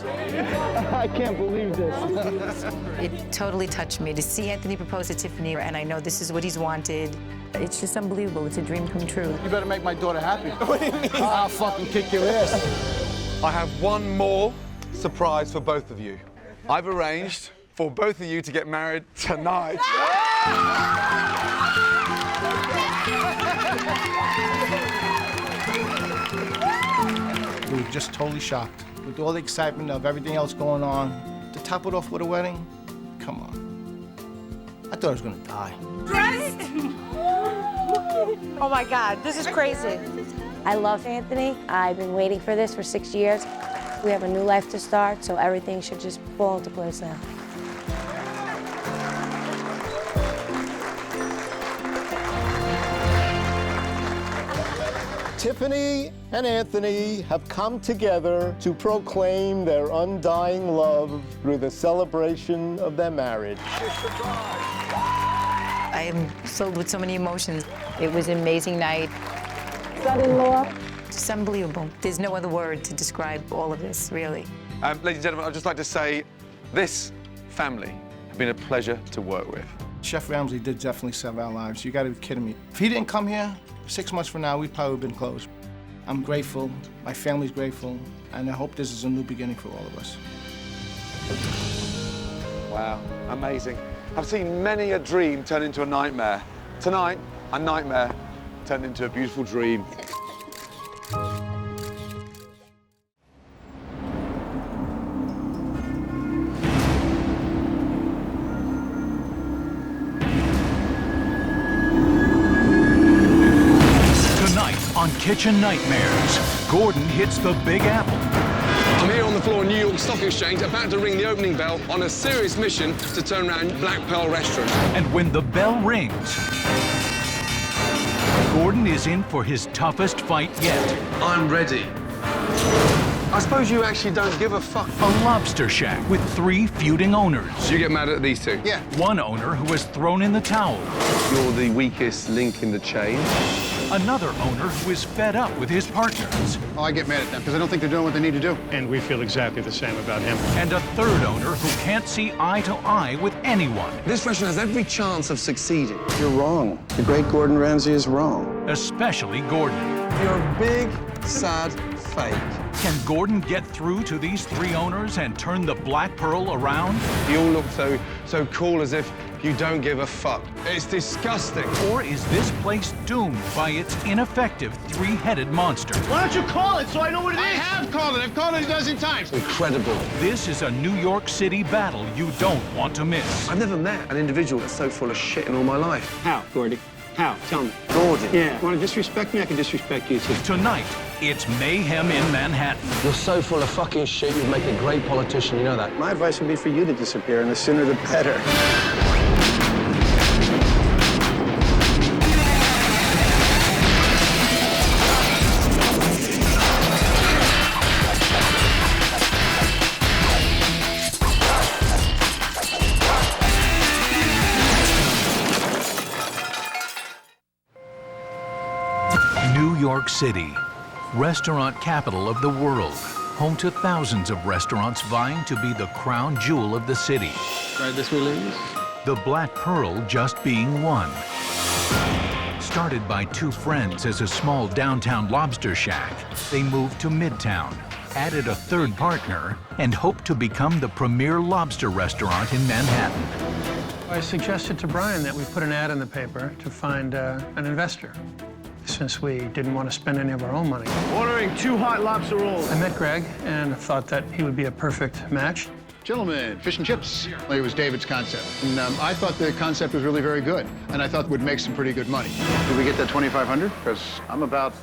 I can't believe this. It totally touched me to see Anthony propose to Tiffany, and I know this is what he's wanted. It's just unbelievable. It's a dream come true. You better make my daughter happy. What do you mean? I'll fucking kick your ass. I have one more surprise for both of you. I've arranged for both of you to get married tonight. We were just totally shocked. With all the excitement of everything else going on, to top it off with a wedding, come on. I thought I was gonna die. Oh my God, this is crazy. I love Anthony. I've been waiting for this for 6 years. We have a new life to start, so everything should just fall into place now. Tiffany and Anthony have come together to proclaim their undying love through the celebration of their marriage. I am filled with so many emotions. It was an amazing night. Son-in-law. It's unbelievable. There's no other word to describe all of this, really. Ladies and gentlemen, I'd just like to say this family has been a pleasure to work with. Chef Ramsay did definitely save our lives. You gotta be kidding me. If he didn't come here, 6 months from now, we'd probably been closed. I'm grateful, my family's grateful, and I hope this is a new beginning for all of us. Wow, amazing. I've seen many a dream turn into a nightmare. Tonight, a nightmare turned into a beautiful dream. On Kitchen Nightmares, Gordon hits the Big Apple. I'm here on the floor of New York Stock Exchange, about to ring the opening bell on a serious mission to turn around Black Pearl Restaurant. And when the bell rings, Gordon is in for his toughest fight yet. I'm ready. I suppose you actually don't give a fuck. A lobster shack with 3 feuding owners. You get mad at these two? Yeah. One owner who has thrown in the towel. You're the weakest link in the chain. Another owner who is fed up with his partners. Oh, I get mad at them because I don't think they're doing what they need to do. And we feel exactly the same about him. And a third owner who can't see eye to eye with anyone. This restaurant has every chance of succeeding. You're wrong. The great Gordon Ramsay is wrong. Especially Gordon. You're a big, sad fake. Can Gordon get through to these 3 owners and turn the Black Pearl around? You all look so cool as if you don't give a fuck. It's disgusting. Or is this place doomed by its ineffective 3-headed monster? Why don't you call it so I know what it is? I have called it. I've called it a dozen times. Incredible. This is a New York City battle you don't want to miss. I've never met an individual that's so full of shit in all my life. How, Gordy? How? Tell me. Gordon. Yeah. Want to disrespect me? I can disrespect you, too. Tonight, it's mayhem in Manhattan. You're so full of fucking shit, you'd make a great politician, you know that. My advice would be for you to disappear, and the sooner the better. New York City, restaurant capital of the world, home to thousands of restaurants vying to be the crown jewel of the city. Right this way, ladies. The Black Pearl just being one. Started by two friends as a small downtown lobster shack, they moved to Midtown, added a third partner, and hoped to become the premier lobster restaurant in Manhattan. I suggested to Brian that we put an ad in the paper to find an investor, since we didn't want to spend any of our own money. Ordering 2 hot lobster rolls. I met Greg and thought that he would be a perfect match. Gentlemen, fish and chips. It was David's concept. And I thought the concept was really very good, and I thought it would make some pretty good money. Did we get that $2,500? Because I'm about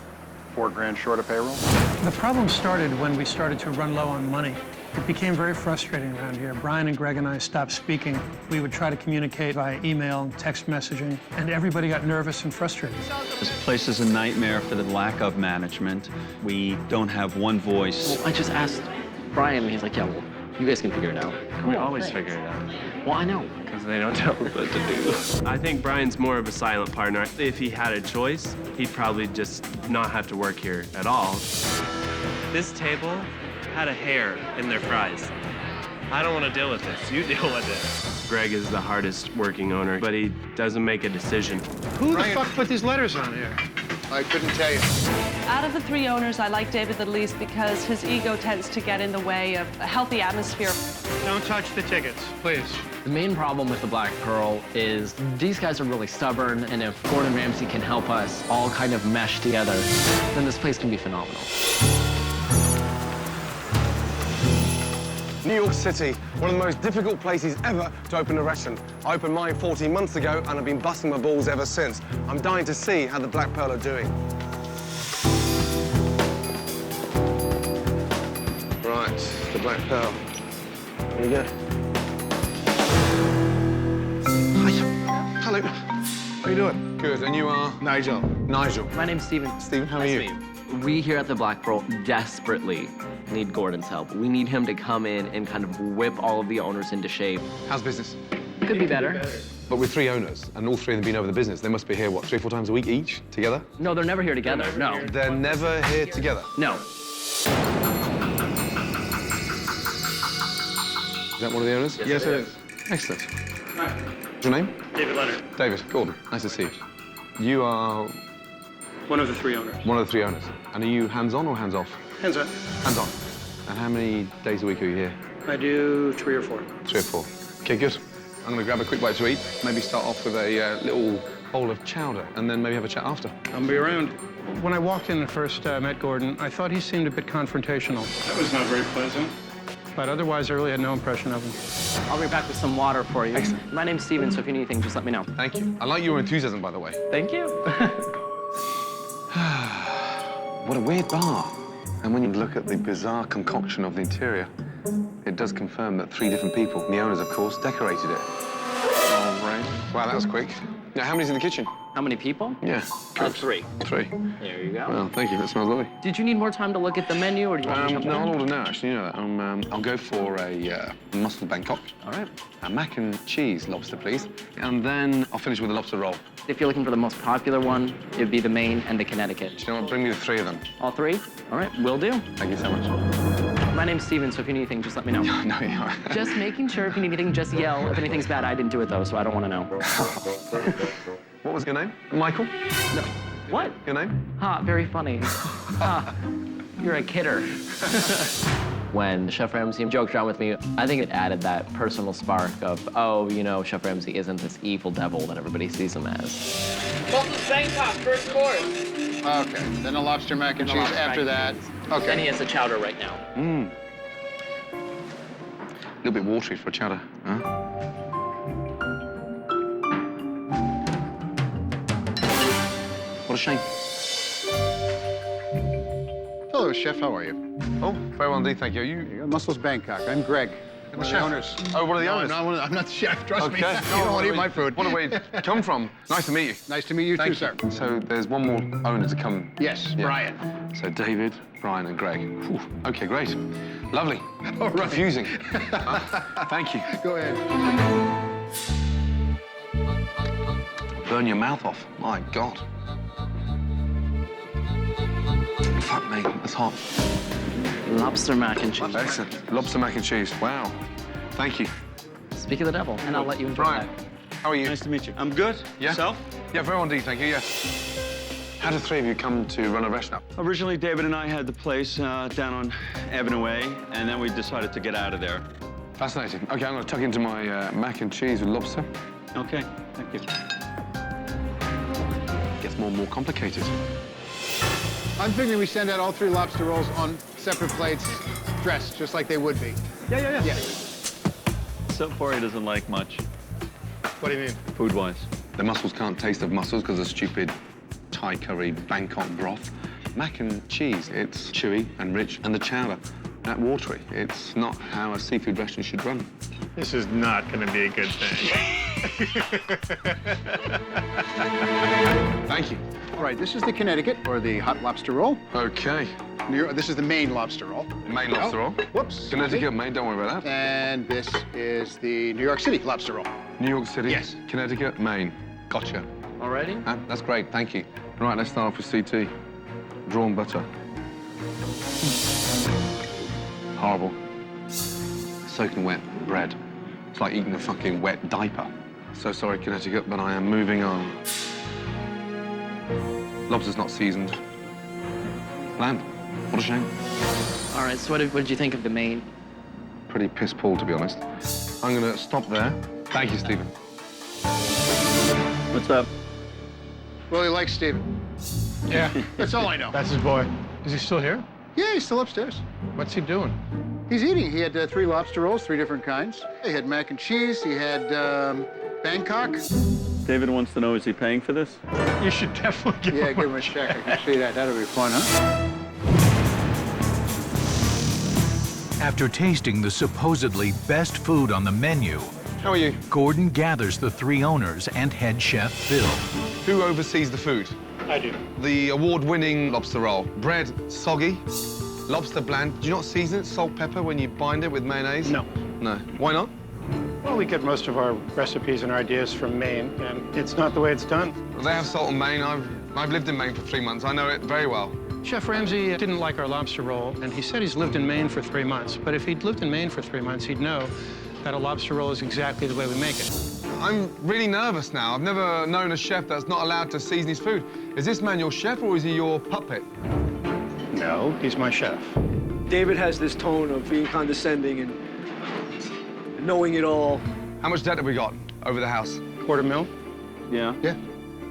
$4 grand short of payroll. The problem started when we started to run low on money. It became very frustrating around here. Brian and Greg and I stopped speaking. We would try to communicate via email, text messaging, and everybody got nervous and frustrated. This place is a nightmare for the lack of management. We don't have one voice. Well, I just asked Brian, and he's like, yeah, well, you guys can figure it out. We always figure it out. Well, I know. Because they don't tell us what to do. I think Brian's more of a silent partner. If he had a choice, he'd probably just not have to work here at all. This table had a hair in their fries. I don't want to deal with this. You deal with it. Greg is the hardest working owner, but he doesn't make a decision. Who the fuck put these letters on here? I couldn't tell you. Out of the 3 owners, I like David the least because his ego tends to get in the way of a healthy atmosphere. Don't touch the tickets, please. The main problem with the Black Pearl is these guys are really stubborn, and if Gordon Ramsay can help us all kind of mesh together, then this place can be phenomenal. New York City, one of the most difficult places ever to open a restaurant. I opened mine 14 months ago, and I've been busting my balls ever since. I'm dying to see how the Black Pearl are doing. Right, the Black Pearl. Here you go. Hi. Hello. How you doing? Good, and you are? Nigel. Nigel. My name's Steven. Steven, how are you? We here at the Black Pearl desperately need Gordon's help. We need him to come in and kind of whip all of the owners into shape. How's business? Could be better. But with 3 owners, and all 3 of them being over the business, they must be here, what, 3 or 4 times a week each, together? No, they're never here together, no. They're never here together? No. Is that one of the owners? Yes, it is. Excellent. What's your name? David Leonard. David. Gordon. Nice to see you. You are... One of the 3 owners. One of the 3 owners. And are you hands-on or hands-off? Hands on. Hands-on. And how many days a week are you here? I do 3 or 4. 3 or 4. Okay, good. I'm going to grab a quick bite to eat. Maybe start off with a little bowl of chowder, and then maybe have a chat after. I'll be around. When I walked in and first met Gordon, I thought he seemed a bit confrontational. That was not very pleasant. But otherwise, I really had no impression of him. I'll be back with some water for you. Excellent. My name's Steven, so if you need anything, just let me know. Thank you. I like your enthusiasm, by the way. Thank you. What a weird bar. And when you look at the bizarre concoction of the interior, it does confirm that 3 different people, the owners, of course, decorated it. All right. Wow, that was quick. Now, how many's in the kitchen? How many people? Yeah. 3. 3. There you go. Well, thank you. That smells lovely. Did you need more time to look at the menu, or do you want to jump No, in? I'll order now, actually. You know that. I'll go for a mussel Bangkok. All right. A mac and cheese lobster, please. And then I'll finish with a lobster roll. If you're looking for the most popular one, it'd be the Maine and the Connecticut. Do you know what? Bring me the 3 of them. All 3? All right, will do. Thank you so much. My name's Steven, so if you need anything, just let me know. No, you are. Just making sure if you need anything, just yell. If anything's bad, I didn't do it, though, so I don't want to know. What was your name? Michael? No. What? Your name? Ha, very funny. Ha, you're a kidder. When Chef Ramsay joked around with me, I think it added that personal spark of, oh, you know, Chef Ramsay isn't this evil devil that everybody sees him as. Bangkok, first course. Okay, then a lobster mac and cheese after that. Okay. And he has the chowder right now. Mmm. A little bit watery for a chowder, huh? shame. Hello, Chef. How are you? Oh, very well indeed, thank you. Are you? Muscles Bangkok. I'm Greg. The One of chef. the owners. Oh, one of the owners? No, I'm not the chef, trust me. Okay. You don't want to eat my food. What a way to come from. Nice to meet you. Nice to meet you too, sir. So there's one more owner to come. Yes, Brian. So David, Brian, and Greg. Whew. Okay, great. Lovely. All right. Confusing. Thank you. Go ahead. Burn your mouth off. My God. Fuck me, that's hot. Lobster mac and cheese. Excellent. Lobster mac and cheese. Wow. Thank you. Speak of the devil, and I'll let you enjoy Brian, that. how are you? Nice to meet you. I'm good. Yeah? Yourself? Yeah, very well indeed, thank you, yes. How did the three of you come to run a restaurant? Originally, David and I had the place down on Avenue A, and then we decided to get out of there. Fascinating. Okay, I'm going to tuck into my mac and cheese with lobster. Okay, thank you. Gets more and more complicated. I'm figuring we send out all 3 lobster rolls on separate plates, dressed just like they would be. Yeah. So far, he doesn't like much. What do you mean? Food-wise. The mussels can't taste of mussels because of stupid Thai curry Bangkok broth. Mac and cheese, it's chewy and rich, and the chowder, that watery. It's not how a seafood restaurant should run. This is not going to be a good thing. Thank you. All right, this is the Connecticut, or the hot lobster roll. Okay. This is the Maine lobster roll. Maine lobster roll. Whoops. Connecticut, Maine, don't worry about that. And this is the New York City lobster roll. New York City? Yes. Connecticut, Maine. Gotcha. Already? That's great, thank you. Right, let's start off with CT. Drawn butter. Horrible. Soaking wet bread. It's like eating a fucking wet diaper. So sorry, Connecticut, but I am moving on. Lobster's not seasoned. Lamb. What a shame. All right, so what did you think of the main? Pretty piss poor, to be honest. I'm gonna stop there. Thank you, Stephen. What's up? Well, he likes Steven. Yeah. That's all I know. That's his boy. Is he still here? Yeah, he's still upstairs. What's he doing? He's eating. He had 3 lobster rolls, 3 different kinds. He had mac and cheese. He had Bangkok. David wants to know, is he paying for this? You should definitely give him give him a check. I can see that. That'll be fun, huh? After tasting the supposedly best food on the menu, how are you? Gordon gathers the 3 owners and head chef Bill. Who oversees the food? I do. The award-winning lobster roll. Bread soggy, lobster bland. Do you not season it, salt, pepper, when you bind it with mayonnaise? No. No. Why not? Well, we get most of our recipes and our ideas from Maine, and it's not the way it's done. Well, they have salt in Maine. I've lived in Maine for 3 months. I know it very well. Chef Ramsay didn't like our lobster roll, and he said he's lived in Maine for 3 months. But if he'd lived in Maine for 3 months, he'd know that a lobster roll is exactly the way we make it. I'm really nervous now. I've never known a chef that's not allowed to season his food. Is this man your chef, or is he your puppet? No, he's my chef. David has this tone of being condescending and knowing it all. How much debt have we got over the house? $250,000. Yeah. Yeah.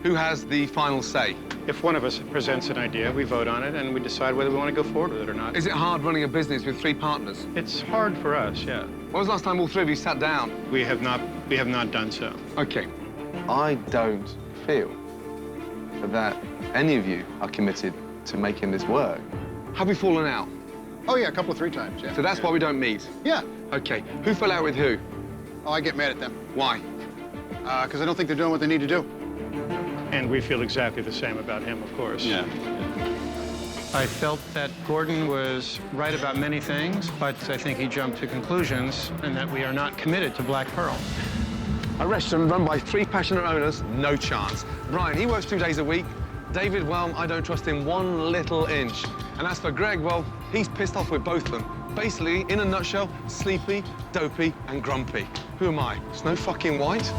Who has the final say? If one of us presents an idea, we vote on it, and we decide whether we want to go forward with it or not. Is it hard running a business with 3 partners? It's hard for us, yeah. When was the last time all 3 of you sat down? We have not done so. Okay. I don't feel that any of you are committed to making this work. Have we fallen out? Oh, yeah, a couple of 3 times, yeah. So that's why we don't meet? Yeah. Okay. Who fell out with who? Oh, I get mad at them. Why? Because I don't think they're doing what they need to do. And we feel exactly the same about him, of course. Yeah. I felt that Gordon was right about many things, but I think he jumped to conclusions, and that we are not committed to Black Pearl. A restaurant run by 3 passionate owners, no chance. Brian, he works 2 days a week. David, well, I don't trust him 1 little inch. And as for Greg, well, he's pissed off with both of them. Basically, in a nutshell, sleepy, dopey, and grumpy. Who am I? Snow fucking White?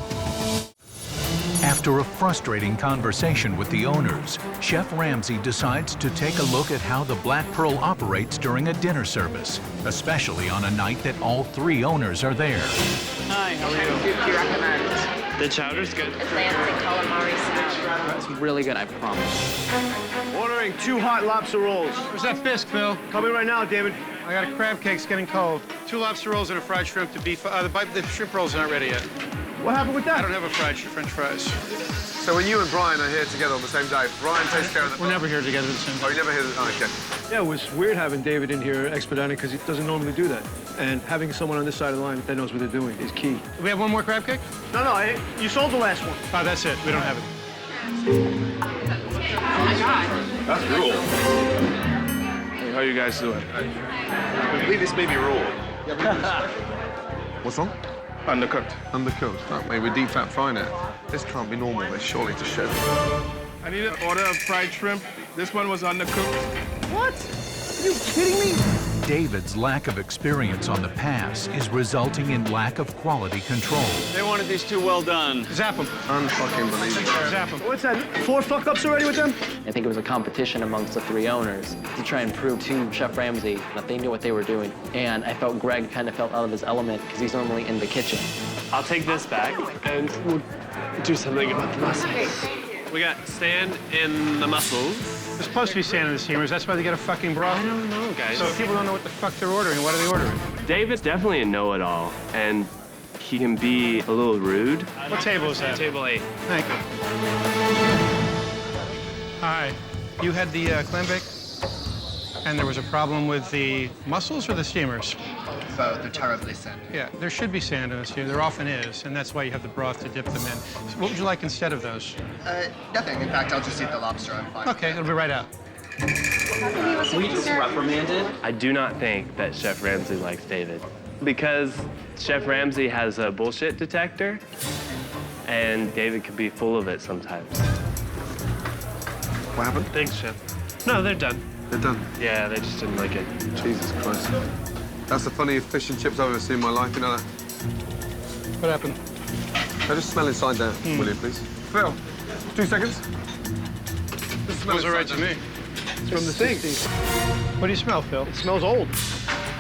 After a frustrating conversation with the owners, Chef Ramsay decides to take a look at how the Black Pearl operates during a dinner service, especially on a night that all 3 owners are there. Hi, how are you? Do you recommend? The chowder's good. Atlantic calamari salad. It's really good, I promise. Ordering 2 hot lobster rolls. Where's that bisque, Phil? Coming right now, David. I got a crab cake, it's getting cold. 2 lobster rolls and a fried shrimp to beef. The shrimp rolls are not ready yet. What happened with that? I don't have a fried French fries. So when you and Brian are here together on the same day, Brian takes care of the... We're never here together at the same time. Oh, you never hear... Oh, okay. Yeah, it was weird having David in here expediting because he doesn't normally do that. And having someone on this side of the line that knows what they're doing is key. Do we have one more crab cake? No, you sold the last one. Oh, that's it. We don't have it. That's raw. Hey, how you guys doing? I believe this may be raw. What's wrong? Undercooked. Undercooked. Oh, maybe we're deep fat frying it. This can't be normal. There's surely to chef. I need an order of fried shrimp. This one was undercooked. What? Are you kidding me? David's lack of experience on the pass is resulting in lack of quality control. They wanted these two well done. Zap them. Unfucking believable. Zap them. What's that, 4 fuck-ups already with them? I think it was a competition amongst the 3 owners to try and prove to Chef Ramsay that they knew what they were doing. And I felt Greg kind of felt out of his element because he's normally in the kitchen. I'll take this back and we'll do something about the mussels. We got sand in the mussels. There's supposed to be sand in the steamers. That's why they get a fucking broth. I don't know, guys. So if people don't know what the fuck they're ordering, what are they ordering? David's definitely a know-it-all, and he can be a little rude. What table is that? Table 8. Thank you. Hi. You had the clam bake? And there was a problem with the mussels or the steamers? Both. They're terribly sandy. Yeah, there should be sand in a steamer. There often is, and that's why you have the broth to dip them in. So what would you like instead of those? Nothing. In fact, I'll just eat the lobster. I'm fine. Okay, it'll be right out. We just reprimanded? I do not think that Chef Ramsay likes David because Chef Ramsay has a bullshit detector, and David can be full of it sometimes. What happened? Thanks, Chef. No, they're done. They're done? Yeah, they just didn't like it. Jesus Christ. That's the funniest fish and chips I've ever seen in my life, you know that? What happened? Now just smell inside there, will you, please? Phil, 2 seconds. Just smell Smells all right to me. It's from the thing. What do you smell, Phil? It smells old.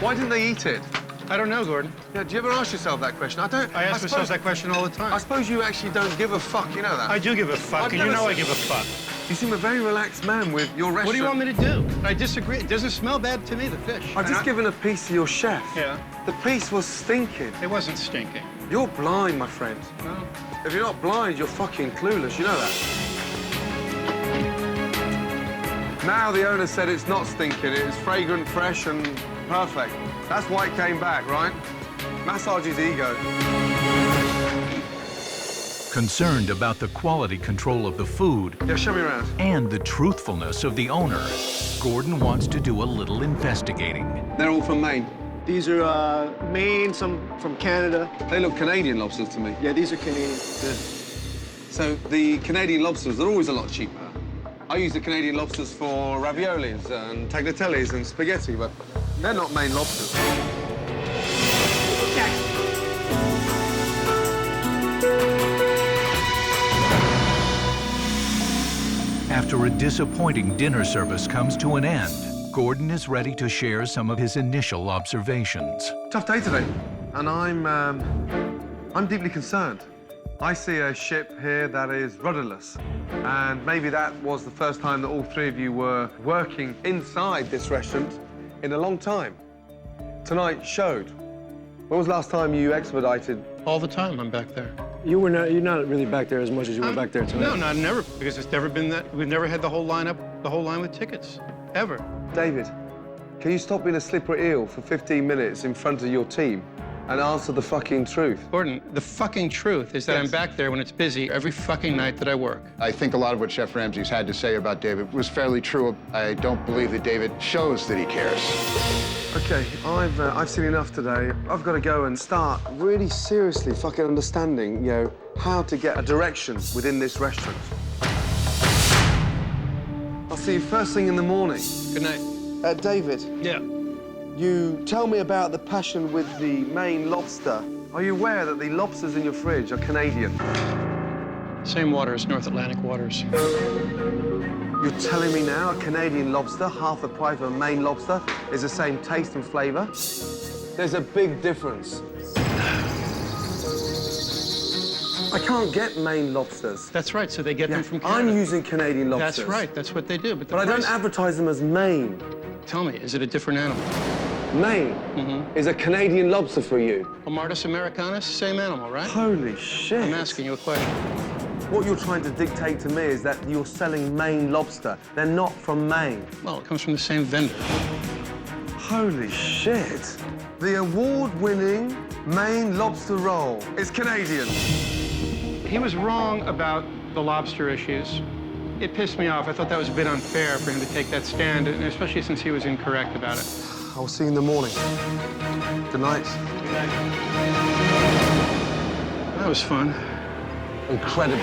Why didn't they eat it? I don't know, Gordon. Yeah, do you ever ask yourself that question? I ask myself that question all the time. I suppose you actually don't give a fuck, you know that? I do give a fuck, and you know I give a fuck. You seem a very relaxed man with your restaurant. What do you want me to do? I disagree. It doesn't smell bad to me, the fish. I've just given a piece to your chef. Yeah. The piece was stinking. It wasn't stinking. You're blind, my friend. No. If you're not blind, you're fucking clueless, you know that? Now the owner said it's not stinking, it's fragrant, fresh, and perfect. That's why it came back, right? Massage his ego. Concerned about the quality control of the food show me around. And the truthfulness of the owner, Gordon wants to do a little investigating. They're all from Maine. These are Maine, some from Canada. They look Canadian lobsters to me. Yeah, these are Canadian. Good. So the Canadian lobsters, they're always a lot cheaper. I use the Canadian lobsters for raviolis and tagliatelles and spaghetti, but they're not Maine lobsters. After a disappointing dinner service comes to an end, Gordon is ready to share some of his initial observations. Tough day today, and I'm deeply concerned. I see a ship here that is rudderless, and maybe that was the first time that all 3 of you were working inside this restaurant in a long time. Tonight showed. When was the last time you expedited? All the time, I'm back there. You're not really back there as much as you were back there tonight. No, not never, because it's never been that. We've never had the whole line with tickets, ever. David, can you stop being a slippery eel for 15 minutes in front of your team and answer the fucking truth? Gordon, the fucking truth is that I'm back there when it's busy every fucking night that I work. I think a lot of what Chef Ramsay's had to say about David was fairly true. I don't believe that David shows that he cares. Okay, I've seen enough today. I've got to go and start really seriously fucking understanding, you know, how to get a direction within this restaurant. I'll see you first thing in the morning. Good night. David. Yeah. You tell me about the passion with the Maine lobster. Are you aware that the lobsters in your fridge are Canadian? Same waters, North Atlantic waters. You're telling me now a Canadian lobster, half the price of a Maine lobster, is the same taste and flavor? There's a big difference. I can't get Maine lobsters. That's right, so they get them from Canada. I'm using Canadian lobsters. That's right, that's what they do. But I don't advertise them as Maine. Tell me, is it a different animal? Maine is a Canadian lobster for you. Martis americanus, same animal, right? Holy shit. I'm asking you a question. What you're trying to dictate to me is that you're selling Maine lobster. They're not from Maine. Well, it comes from the same vendor. Holy shit. The award-winning Maine lobster roll is Canadian. He was wrong about the lobster issues. It pissed me off. I thought that was a bit unfair for him to take that stand, and especially since he was incorrect about it. I'll see you in the morning. Good night. Good night. That was fun. Incredible.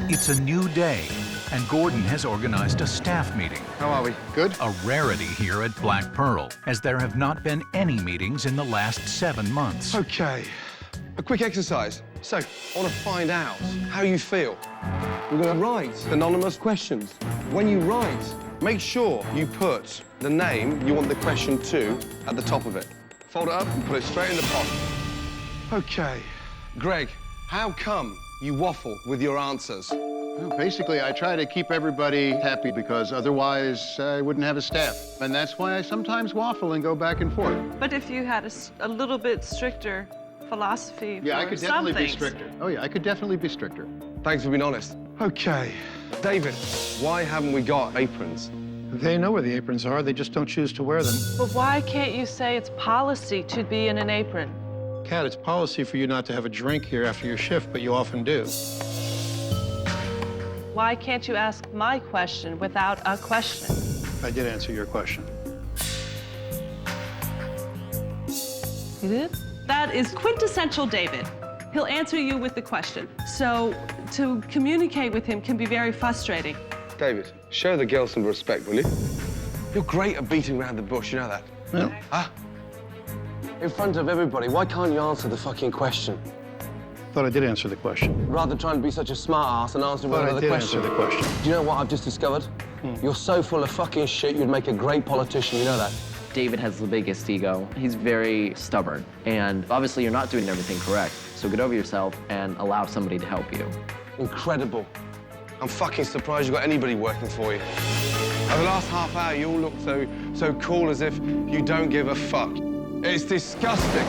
It's a new day, and Gordon has organized a staff meeting. How are we? Good? A rarity here at Black Pearl, as there have not been any meetings in the last 7 months. Okay. A quick exercise. So, I want to find out how you feel. We're going to write anonymous questions. When you write, make sure you put the name you want the question to at the top of it. Fold it up and put it straight in the pot. Okay. Greg, how come you waffle with your answers? Well, basically, I try to keep everybody happy because otherwise I wouldn't have a staff. And that's why I sometimes waffle and go back and forth. But if you had a little bit stricter philosophy Yeah, I for could some definitely be things. stricter. Oh, yeah, I could definitely be stricter. Thanks for being honest. Okay. David, why haven't we got aprons? They know where the aprons are. They just don't choose to wear them. But why can't you say it's policy to be in an apron? Kat, it's policy for you not to have a drink here after your shift, but you often do. Why can't you ask my question without a question? I did answer your question. You did? That is quintessential David. He'll answer you with the question. So to communicate with him can be very frustrating. David, show the girl some respect, will you? You're great at beating around the bush, you know that? Well, Huh? In front of everybody, why can't you answer the fucking question? thought I did answer the question. Rather than trying to be such a smart ass and answer Thought I another did question. answer the question. Do you know what I've just discovered? You're so full of fucking shit, you'd make a great politician, you know that? David has the biggest ego. He's very stubborn, and obviously you're not doing everything correct. So get over yourself and allow somebody to help you. Incredible. I'm fucking surprised you got anybody working for you. Over the last half hour, you all look so cool as if you don't give a fuck. It's disgusting.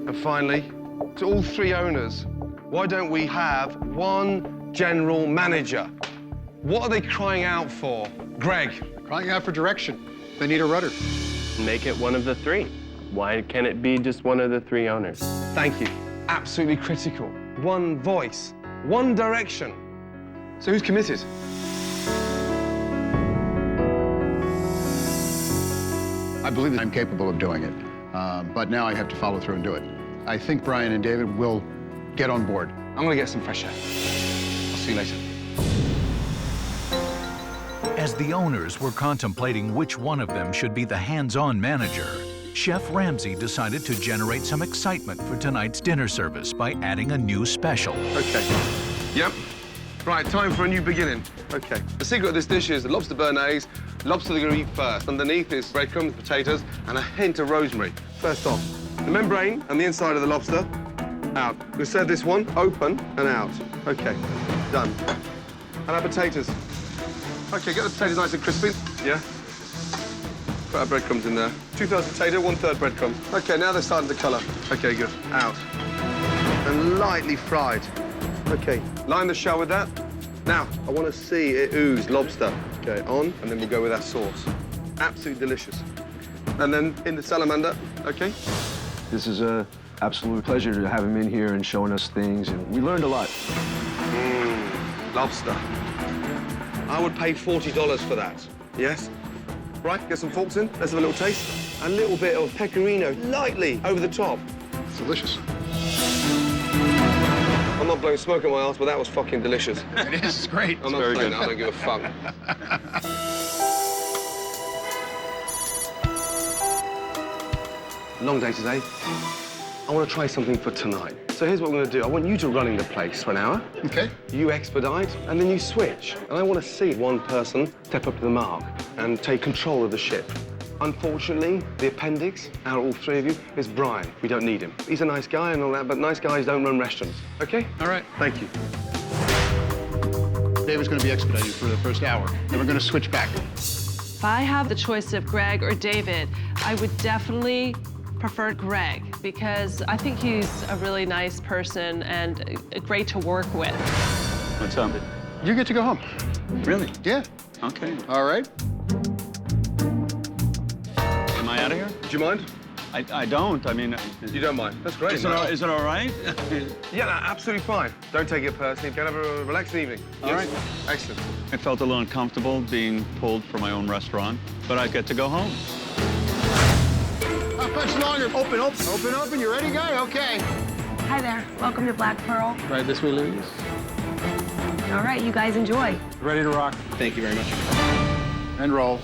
And finally, to all three owners, why don't we have one general manager? What are they crying out for? Greg. Crying out for direction. They need a rudder. Make it one of the three. Why can't it be just one of the three owners? Thank you. Absolutely critical. One voice, one direction. So who's committed? I believe that I'm capable of doing it, but now I have to follow through and do it. I think Brian and David will get on board. I'm gonna get some fresh air. I'll see you later. As the owners were contemplating which one of them should be the hands-on manager, Chef Ramsay decided to generate some excitement for tonight's dinner service by adding a new special. Okay. Yep. Right, time for a new beginning. Okay. The secret of this dish is the lobster béarnaise, lobster they're gonna eat first. Underneath is breadcrumbs, potatoes, and a hint of rosemary. First off, the membrane and the inside of the lobster, out. We'll serve this one, open and out. Okay, done. And our potatoes. Okay, get the potatoes nice and crispy. Yeah. Put our breadcrumbs in there. 2/3 potato, 1/3 breadcrumbs. Okay, now they're starting to colour. Okay, good. Out. And lightly fried. Okay, line the shell with that. Now, I want to see it ooze lobster. Okay, on, and then we'll go with our sauce. Absolutely delicious. And then in the salamander, okay? This is an absolute pleasure to have him in here and showing us things, and we learned a lot. Lobster. I would pay $40 for that. Yes? Right, get some forks in. Let's have a little taste. A little bit of pecorino, lightly over the top. It's delicious. I'm not blowing smoke at my ass, but that was fucking delicious. It is, it's great. I'm not saying that, I don't give a fuck. Long day today. I want to try something for tonight. So here's what we're going to do. I want you to run in the place for an hour. Okay. You expedite, and then you switch. And I want to see one person step up to the mark and take control of the ship. Unfortunately, the appendix, out of all three of you, is Brian. We don't need him. He's a nice guy and all that, but nice guys don't run restaurants. Okay? All right. Thank you. David's going to be expediting for the first hour, and we're going to switch back. If I have the choice of Greg or David, I would definitely prefer Greg because I think he's a really nice person and great to work with. What's up? You get to go home. Really? Yeah. Okay. All right. Am I out of here? Do you mind? I don't. I mean... You don't mind? That's great. Is it all right? Yeah, no, absolutely fine. Don't take it personally. Go and have a relaxing evening. All right. Excellent. I felt a little uncomfortable being pulled from my own restaurant, but I get to go home. How much longer? Open, open. Open, open. You ready, guy? Okay. Hi there. Welcome to Black Pearl. Right this way, ladies. All right, you guys enjoy. Ready to rock. Thank you very much. And roll.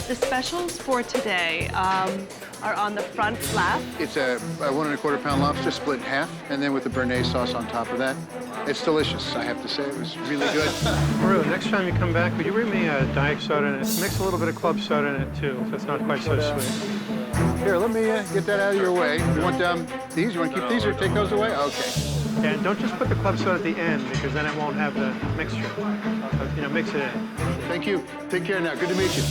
The specials for today are on the front flap. It's a 1 1/4 pound lobster split in half, and then with the béarnaise sauce on top of that. It's delicious, I have to say. It was really good. Maru, next time you come back, would you bring me a diet soda in it? Mix a little bit of club soda in it, too, if it's not quite so sweet. Here, let me get that out of your way. You want these? You want to keep these or take those away? Okay. Yeah, and don't just put the club soda at the end, because then it won't have the mixture. You know, mix it in. Thank you. Take care now. Good to meet you.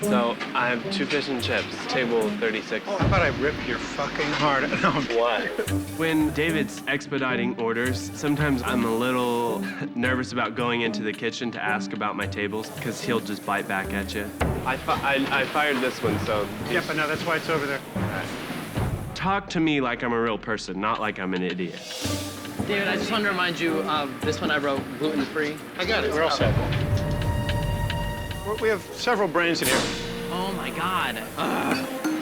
So I have 2 fish and chips, table 36. Oh, I thought I ripped your fucking heart out. What? When David's expediting orders, sometimes I'm a little nervous about going into the kitchen to ask about my tables because he'll just bite back at you. I fired this one, so... Yeah, but no, that's why it's over there. Talk to me like I'm a real person, not like I'm an idiot. David, I just want to remind you of this one I wrote, gluten-free. I got it. We're all set. We have several brains in here. Oh, my God.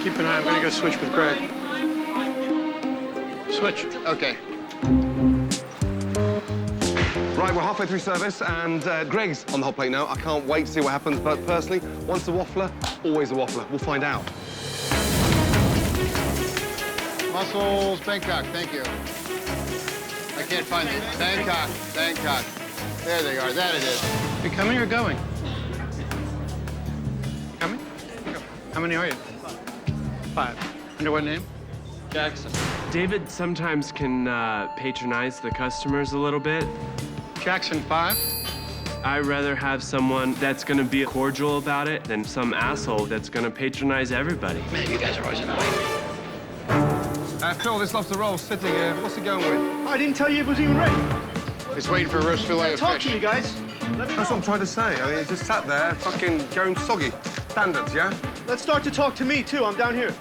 Keep an eye. I'm going to go switch with Greg. Switch. Okay. Right, we're halfway through service, and Greg's on the hot plate now. I can't wait to see what happens, but personally, once a waffler, always a waffler. We'll find out. Mussels, Bangkok, thank you. I can't find them. Bangkok, Bangkok. There they are, that it is. You coming or going? Coming? How many are you? 5. Under what name? Jackson. David sometimes can patronize the customers a little bit. Jackson 5. I'd rather have someone that's gonna be cordial about it than some asshole that's gonna patronize everybody. Man, you guys are always annoying. Phil, this lobster roll's sitting here. What's it going with? I didn't tell you it was even ready. It's waiting for a roast fillet of Talk fish. to me, guys. That's what I'm trying to say. I mean, it just sat there, fucking going soggy. Standards, yeah? Let's start to talk to me, too. I'm down here.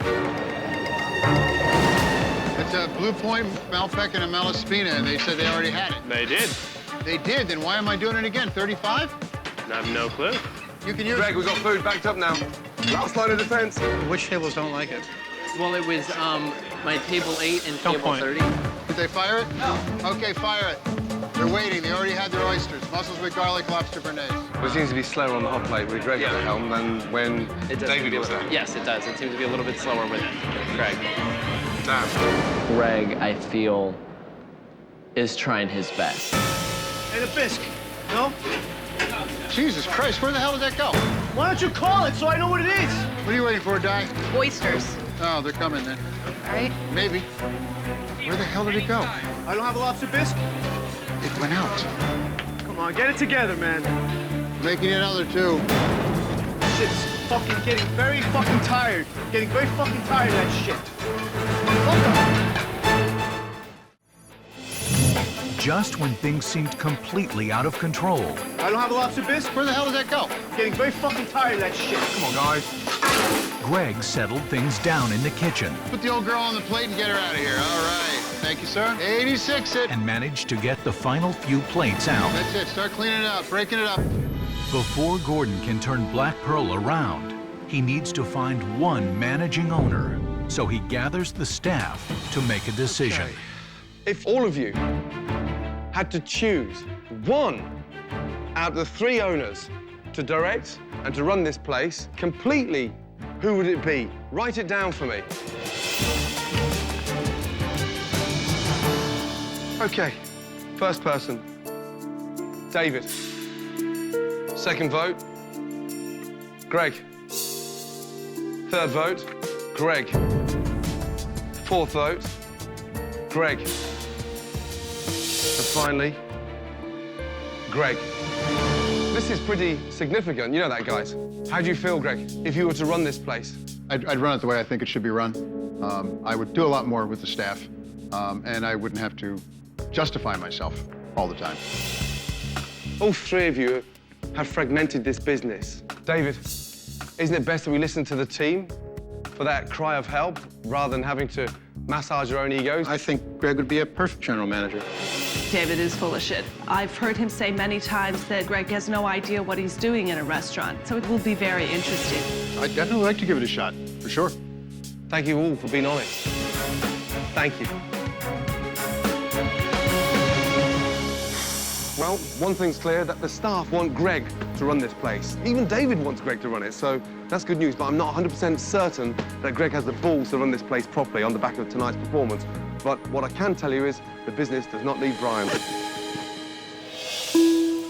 It's a Blue Point, Malbec, and a Malaspina, and they said they already had it. They did. They did? Then why am I doing it again? 35? I have no clue. You can use Greg, we've got food backed up now. Last line of defense. Which tables don't like it? Well, it was my table 8 and Don't table point. 30. Did they fire it? No. Okay, fire it. They're waiting. They already had their oysters. Mussels with garlic, lobster béarnaise. Well, it seems to be slower on the hot plate with Greg at the helm than when David was there. Yes, it does. It seems to be a little bit slower with Greg. Damn. Greg, I feel, is trying his best. And a bisque. No? Jesus Christ, where the hell did that go? Why don't you call it so I know what it is? What are you waiting for, Di? Oysters. Oh, they're coming then. All right. Maybe. Where the hell did it go? I don't have a lobster bisque? It went out. Come on, get it together, man. Making another 2. Shit's fucking getting very fucking tired. Getting very fucking tired of that shit. Just when things seemed completely out of control, I don't have a lobster bisque? Where the hell did that go? Getting very fucking tired of that shit. Come on, guys. Greg settled things down in the kitchen Put the old girl on the plate and get her out of here. All right. Thank you, sir. 86 it. and managed to get the final few plates out. That's it. Start cleaning it up, breaking it up. Before Gordon can turn Black Pearl around, he needs to find one managing owner. So he gathers the staff to make a decision. Okay. If all of you had to choose one out of the 3 owners to direct and to run this place completely, who would it be? Write it down for me. Okay, first person, David. Second vote, Greg. Third vote, Greg. Fourth vote, Greg. And finally, Greg. This is pretty significant. You know that, guys. How do you feel, Greg, if you were to run this place? I'd run it the way I think it should be run. I would do a lot more with the staff, and I wouldn't have to justify myself all the time. All three of you have fragmented this business. David, isn't it best that we listen to the team for that cry of help rather than having to massage our own egos? I think Greg would be a perfect general manager. David is full of shit. I've heard him say many times that Greg has no idea what he's doing in a restaurant, so it will be very interesting. I'd definitely like to give it a shot, for sure. Thank you all for being honest. Thank you. Well, one thing's clear, that the staff want Greg to run this place. Even David wants Greg to run it, so that's good news, but I'm not 100% certain that Greg has the balls to run this place properly on the back of tonight's performance. But what I can tell you is the business does not need Brian.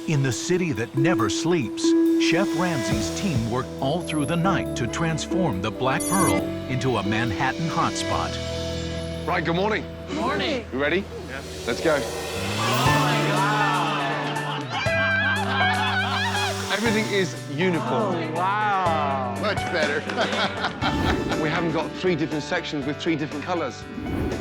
In the city that never sleeps, Chef Ramsay's team worked all through the night to transform the Black Pearl into a Manhattan hotspot. Right, good morning. Good morning. You ready? Yeah. Let's go. Everything is uniform. Oh, wow. Much better. We haven't got 3 different sections with 3 different colors.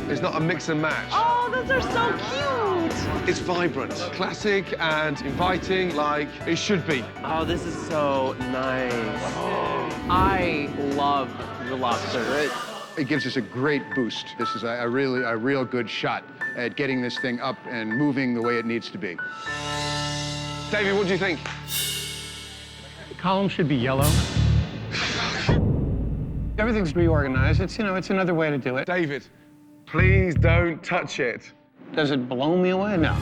It's not a mix and match. Oh, those are so cute. It's vibrant, classic and inviting like it should be. Oh, this is so nice. Oh. I love the lobster. It gives us a great boost. This is a real good shot at getting this thing up and moving the way it needs to be. David, what do you think? The column should be yellow. Everything's reorganized. It's, you know, it's another way to do it. David, please don't touch it. Does it blow me away? No.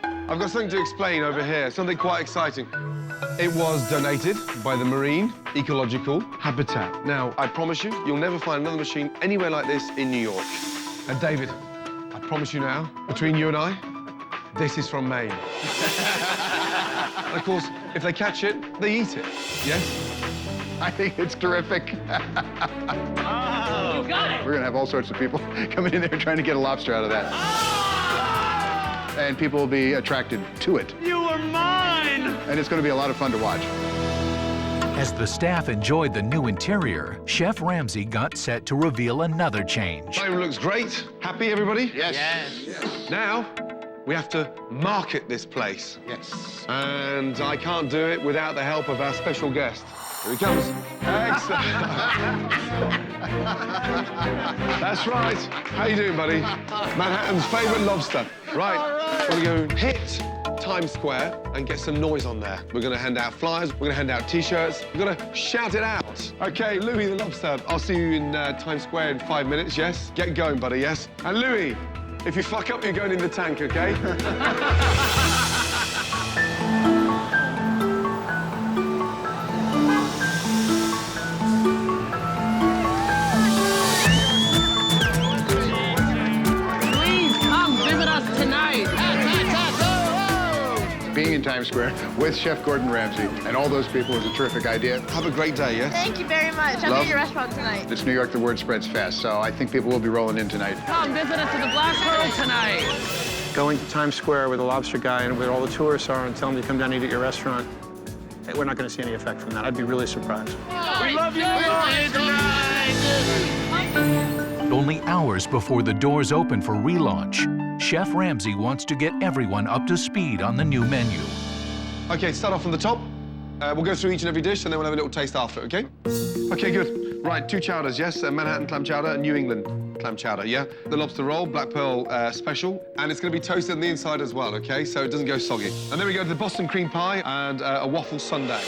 I've got something to explain over here, something quite exciting. It was donated by the Marine Ecological Habitat. Now, I promise you, you'll never find another machine anywhere like this in New York. And David, I promise you now, between you and I, this is from Maine. And of course, if they catch it, they eat it, yes? I think it's terrific. Oh, you got it. We're gonna have all sorts of people coming in there trying to get a lobster out of that. Oh! And people will be attracted to it. You were mine! And it's gonna be a lot of fun to watch. As the staff enjoyed the new interior, Chef Ramsay got set to reveal another change. Time looks great. Happy, everybody? Yes. Yes. Now, we have to market this place. Yes. And I can't do it without the help of our special guest. Here he comes. Excellent. That's right. How you doing, buddy? Manhattan's favorite lobster. Right. We're gonna go hit Times Square and get some noise on there. We're gonna hand out flyers. We're gonna hand out T-shirts. We're gonna shout it out. Okay, Louis the lobster. I'll see you in Times Square in 5 minutes. Yes. Get going, buddy. Yes. And Louis, if you fuck up, you're going in the tank. Okay. Being in Times Square with Chef Gordon Ramsay and all those people is a terrific idea. Have a great day, yes? Thank you very much. I'm at your restaurant tonight. It's New York, the word spreads fast, so I think people will be rolling in tonight. Come visit us at the Black Pearl tonight. Going to Times Square with a lobster guy and where all the tourists are and tell them to come down and eat at your restaurant, we're not going to see any effect from that. I'd be really surprised. We love you tonight. Only hours before the doors open for relaunch, Chef Ramsay wants to get everyone up to speed on the new menu. Okay, start off from the top. We'll go through each and every dish, and then we'll have a little taste after, okay? Okay, good. Right, 2 chowders, yes? Manhattan clam chowder and New England clam chowder, yeah? The lobster roll, Black Pearl special, and it's gonna be toasted on the inside as well, okay? So it doesn't go soggy. And then we go to the Boston cream pie and a waffle sundae.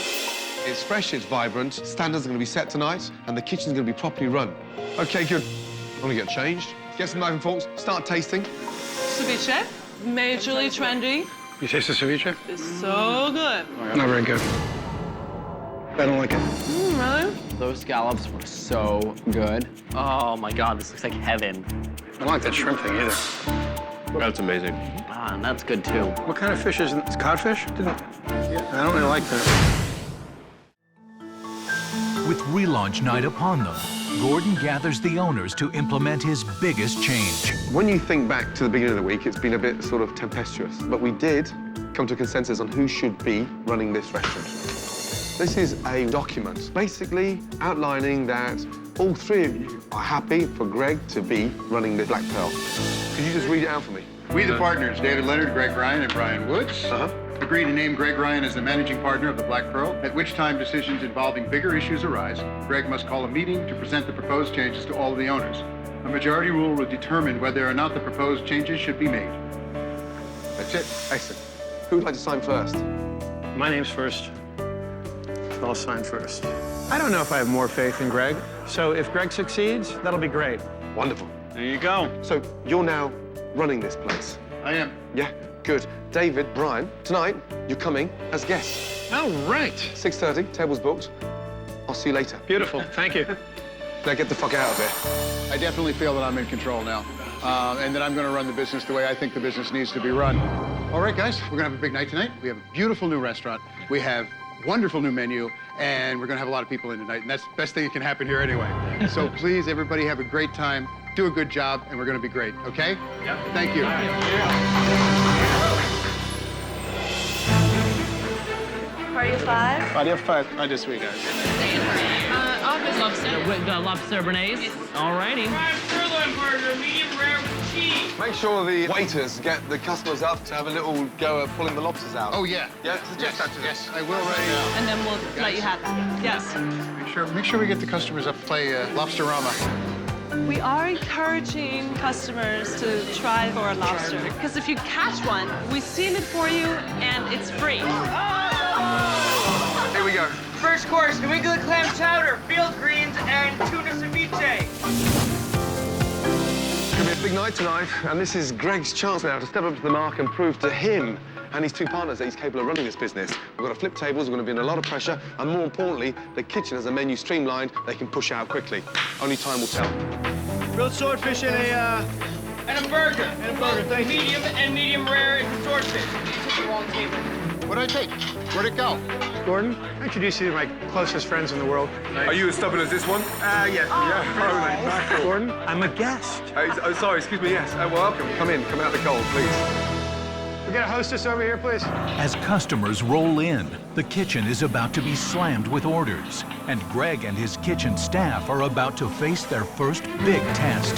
It's fresh, it's vibrant, standards are gonna be set tonight, and the kitchen's gonna be properly run. Okay, good. I'm gonna get changed. Get some knife and forks, start tasting. Ceviche, majorly trendy. You taste the ceviche? It's so good. Not very good. I don't like it. Really? Those scallops were so good. Oh my God, this looks like heaven. I don't like that shrimp thing either. That's amazing. Ah, and that's good too. What kind of fish is it? It's codfish? I don't really like that. With relaunch night upon them, Gordon gathers the owners to implement his biggest change. When you think back to the beginning of the week, it's been a bit sort of tempestuous, but we did come to a consensus on who should be running this restaurant. This is a document basically outlining that all three of you are happy for Greg to be running the Black Pearl. Could you just read it out for me? We, the partners, David Leonard, Greg Ryan, and Brian Woods, agree to name Greg Ryan as the managing partner of the Black Pearl, at which time decisions involving bigger issues arise. Greg must call a meeting to present the proposed changes to all of the owners. A majority rule will determine whether or not the proposed changes should be made. That's it. Excellent. Who would like to sign first? My name's first. I'll sign first. I don't know if I have more faith in Greg, so if Greg succeeds, that'll be great. Wonderful. There you go. So you're now running this place? I am. Yeah, good. David, Brian, tonight you're coming as guests. Oh, right. 6:30, tables booked. I'll see you later. Beautiful, thank you. Now get the fuck out of here. I definitely feel that I'm in control now, and that I'm going to run the business the way I think the business needs to be run. All right, guys, we're going to have a big night tonight. We have a beautiful new restaurant. We have wonderful new menu, and we're going to have a lot of people in tonight, and that's the best thing that can happen here anyway. So please, everybody, have a great time, do a good job, and we're going to be great, okay? Yep. Thank you. Party of 5? Party of 5. Not this week, guys. Lobster with the lobster béarnaise. Alrighty. Sirloin burger, medium rare with cheese. Make sure the waiters get the customers up to have a little go at pulling the lobsters out. Oh, yeah. Yeah, suggest that to them. Yes, I will right now. And then we'll let you have that. Yes. Make sure we get the customers up to play Lobsterama. We are encouraging customers to try for a lobster, because if you catch one, we steam it for you, and it's free. Here we go. First course, New England clam chowder, field greens, and tuna ceviche. It's going to be a big night tonight, and this is Greg's chance now to step up to the mark and prove to him and his two partners that he's capable of running this business. We've got to flip tables, we're going to be in a lot of pressure, and more importantly, the kitchen has a menu streamlined they can push out quickly. Only time will tell. Grilled swordfish and a burger. And a burger, thank you. Medium and medium rare and swordfish. You took the wrong table. What'd I take? Where'd it go? Gordon, I introduce you to my closest friends in the world. Are you as stubborn as this one? Yes. Yeah. Gordon, I'm a guest. Oh, sorry, excuse me, yes. Welcome. Come in, come out the cold, please. We got a hostess over here, please. As customers roll in, the kitchen is about to be slammed with orders, and Greg and his kitchen staff are about to face their first big test.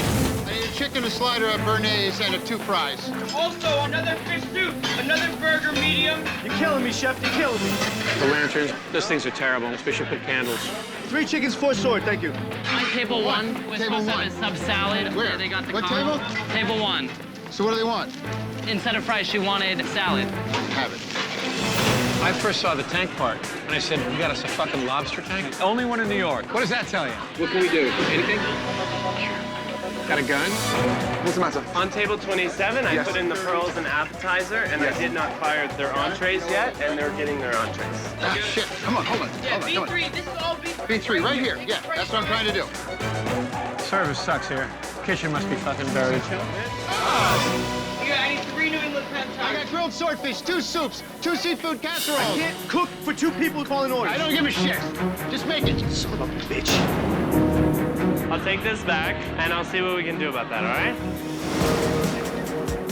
I need a chicken, a slider, a béarnaise, and 2 fries. Also, another fish soup, another burger medium. You're killing me, chef. You're killing me. The lanterns, those things are terrible. We should put candles. 3 chickens, 4 sword, thank you. On table 1, we're supposed to have a sub salad. Where? They got the What combo. table? Table 1. So what do they want? Instead of fries, she wanted salad. Have it. I first saw the tank part, and I said, you got us a fucking lobster tank? Only one in New York. What does that tell you? What can we do? Anything? Got a gun? What's the matter? On table 27, I put in the pearls and appetizer, and I did not fire their entrees yet, and they're getting their entrees. Ah, shit. Come on, hold on. Yeah, Hold on, come on. B3, this is all B3. B3, right here. Yeah, that's what I'm trying to do. Service sucks here. Kitchen must be fucking buried. Yeah, I need 3 New England clam I chowders. got grilled swordfish, 2 soups, 2 seafood casseroles. I can't cook for 2 people calling orders. I don't give a shit. Just make it. Son of a bitch. I'll take this back, and I'll see what we can do about that, all right?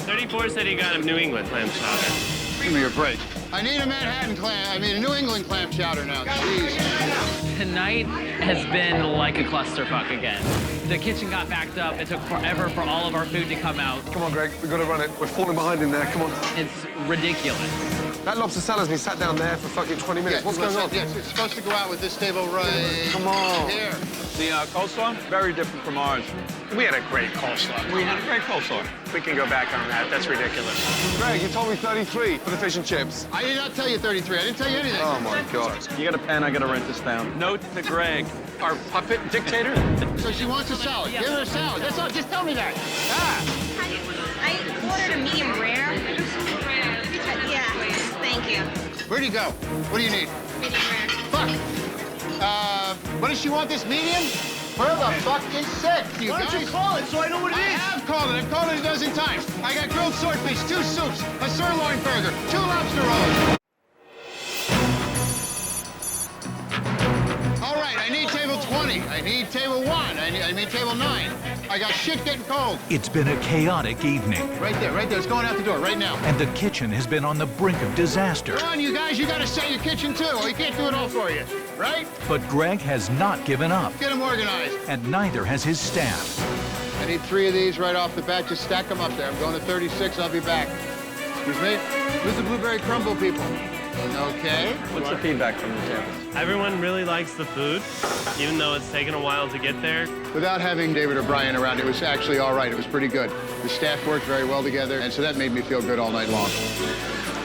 34 said he got a New England clam chowder. Give me a break. I need a Manhattan clam, a New England clam chowder now. Jeez. Tonight has been like a clusterfuck again. The kitchen got backed up. It took forever for all of our food to come out. Come on, Greg, we've got to run it. We're falling behind in there, come on. It's ridiculous. That lobster salad's been sat down there for fucking 20 minutes. What's going on? Yes, it's supposed to go out with this table right Come on. here. The coleslaw, very different from ours. We had a great coleslaw. We had a great coleslaw. We can go back on that. That's ridiculous. Greg, you told me 33 for the fish and chips. I did not tell you 33. I didn't tell you anything. Oh, my God. You got a pen, I gotta write this down. Note to Greg, Our puppet dictator? So she wants a salad. Give her a salad. That's all. Just tell me that. Ah. I ordered a medium rare. Yeah, thank you. Where'd you go? What do you need? Medium rare. Fuck. What does she want this medium? For the fucking sake, you guys. Why don't you call it so I know what it is? I have called it. I've called it a dozen times. I got grilled swordfish, 2 soups, a sirloin burger, 2 lobster rolls. All right, I need table 20. 20. I need table 1. I need table 9. I got shit getting cold. It's been a chaotic evening, Right there. It's going out the door right now. and the kitchen has been on the brink of disaster. Come on, you guys, you gotta set your kitchen too, or you can't do it all for you, right? But Greg has not given up, Get them organized. and neither has his staff. I need 3 of these right off the bat. Just stack them up there. I'm going to 36. I'll be back. Excuse me? Who's the blueberry crumble people? Okay. What's the feedback from the tables? Everyone really likes the food, even though it's taken a while to get there. Without having David or Brian around, it was actually all right. It was pretty good. The staff worked very well together, and so that made me feel good all night long.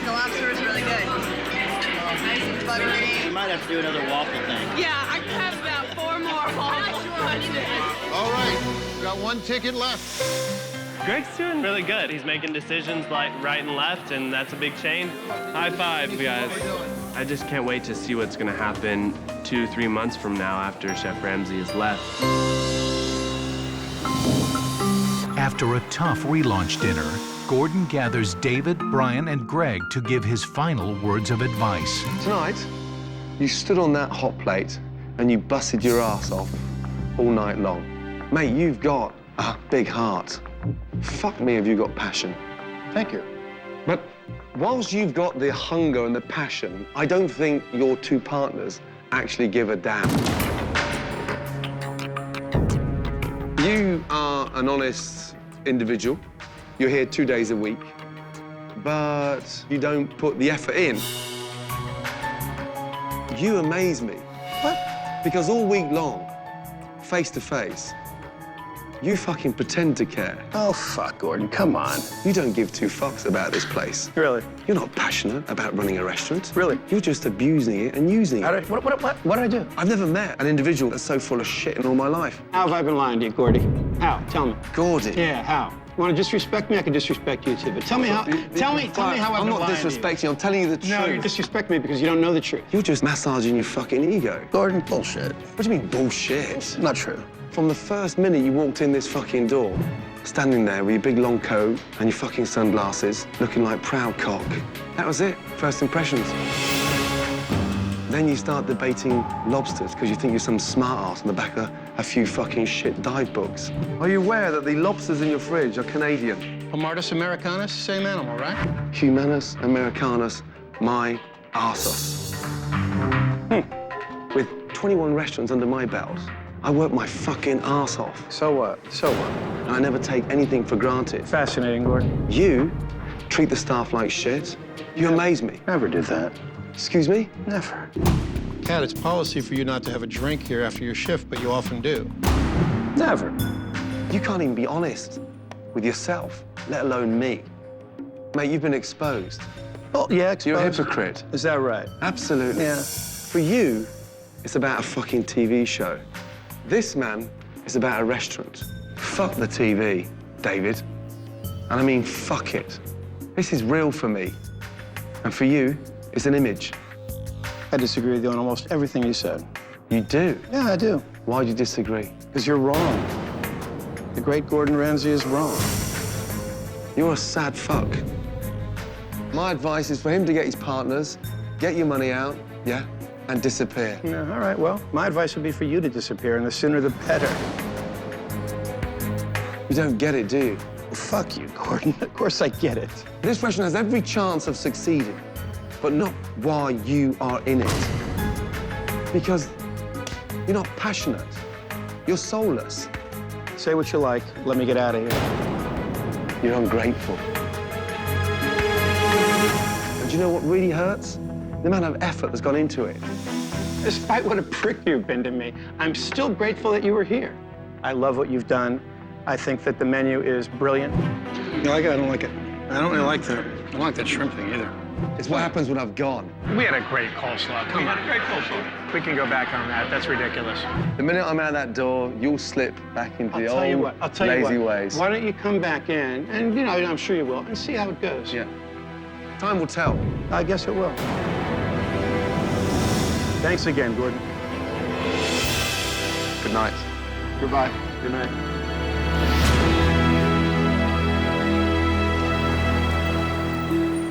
The lobster is really good. Nice and buttery. You might have to do another waffle thing. Yeah, I can have about 4 more waffles. All right. Got 1 ticket left. Greg's doing really good. He's making decisions like right and left, and that's a big change. High five, guys. I just can't wait to see what's gonna happen 2-3 months from now after Chef Ramsay has left. After a tough relaunch dinner, Gordon gathers David, Brian, and Greg to give his final words of advice. Tonight, you stood on that hot plate and you busted your ass off all night long. Mate, you've got a big heart. Fuck me if you got passion. Thank you. But whilst you've got the hunger and the passion, I don't think your 2 partners actually give a damn. You are an honest individual. You're here 2 days a week, but you don't put the effort in. You amaze me. What? Because all week long, face to face, you fucking pretend to care. Oh, fuck, Gordon, come on. You don't give 2 fucks about this place. Really? You're not passionate about running a restaurant. Really? You're just abusing it and using it. What did I do? I've never met an individual that's so full of shit in all my life. How have I been lying to you, Gordy? How? Tell me. Gordy. Yeah, how? You want to disrespect me? I can disrespect you too. But tell me how. Tell me how I've I'm been not lying to you. disrespecting. I'm telling you the truth. No, you disrespect me because you don't know the truth. You're just massaging your fucking ego. Gordon, bullshit. What do you mean bullshit? Not true. From the first minute you walked in this fucking door, standing there with your big long coat and your fucking sunglasses, looking like proud cock. That was it. First impressions. Then you start debating lobsters because you think you're some smart ass on the back of a few fucking shit dive books. Are you aware that the lobsters in your fridge are Canadian? Homartus americanus, same animal, right? Humanus americanus, my arsos. With 21 restaurants under my belt, I work my fucking ass off. So what? So what? And I never take anything for granted. Fascinating, Gordon. You treat the staff like shit. You amaze me. Never did that. Excuse me? Never. Kat, it's policy for you not to have a drink here after your shift, but you often do. Never. You can't even be honest with yourself, let alone me. Mate, you've been exposed. Oh, yeah, exposed. You're a hypocrite. Is that right? Absolutely. Yeah. For you, it's about a fucking TV show. This man is about a restaurant. Fuck the TV, David. And I mean, fuck it. This is real for me. And for you, it's an image. I disagree with you on almost everything you said. You do? Yeah, I do. Why do you disagree? Because you're wrong. The great Gordon Ramsay is wrong. You're a sad fuck. My advice is for him to get his partners, get your money out, yeah, and disappear. Yeah, all right, well, my advice would be for you to disappear, and the sooner the better. You don't get it, do you? Well, fuck you, Gordon. Of course I get it. This restaurant has every chance of succeeding, but not while you are in it. Because you're not passionate. You're soulless. Say what you like. Let me get out of here. You're ungrateful. And do you know what really hurts? The amount of effort that's gone into it. Despite what a prick you've been to me, I'm still grateful that you were here. I love what you've done. I think that the menu is brilliant. You like it? I don't like it. I don't really like the, I don't like that shrimp thing either. It's what happens when I've gone. We had a great coleslaw. Come on, great coleslaw. We can go back on that. That's ridiculous. The minute I'm out that door, you'll slip back into the old lazy ways. Why don't you come back in, and you know, I'm sure you will, and see how it goes. Yeah. Time will tell. I guess it will. Thanks again, Gordon. Good night. Goodbye. Good night.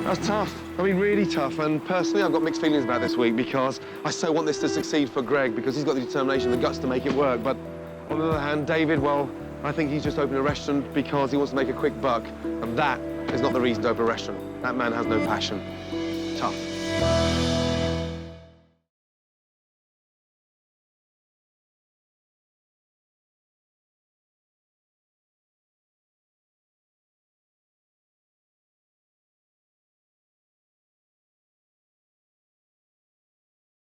That's tough. I mean, really tough. And personally, I've got mixed feelings about this week because I so want this to succeed for Greg because he's got the determination, the guts to make it work. But on the other hand, David, well, I think he's just opened a restaurant because he wants to make a quick buck. And that is not the reason to open a restaurant. That man has no passion. Tough.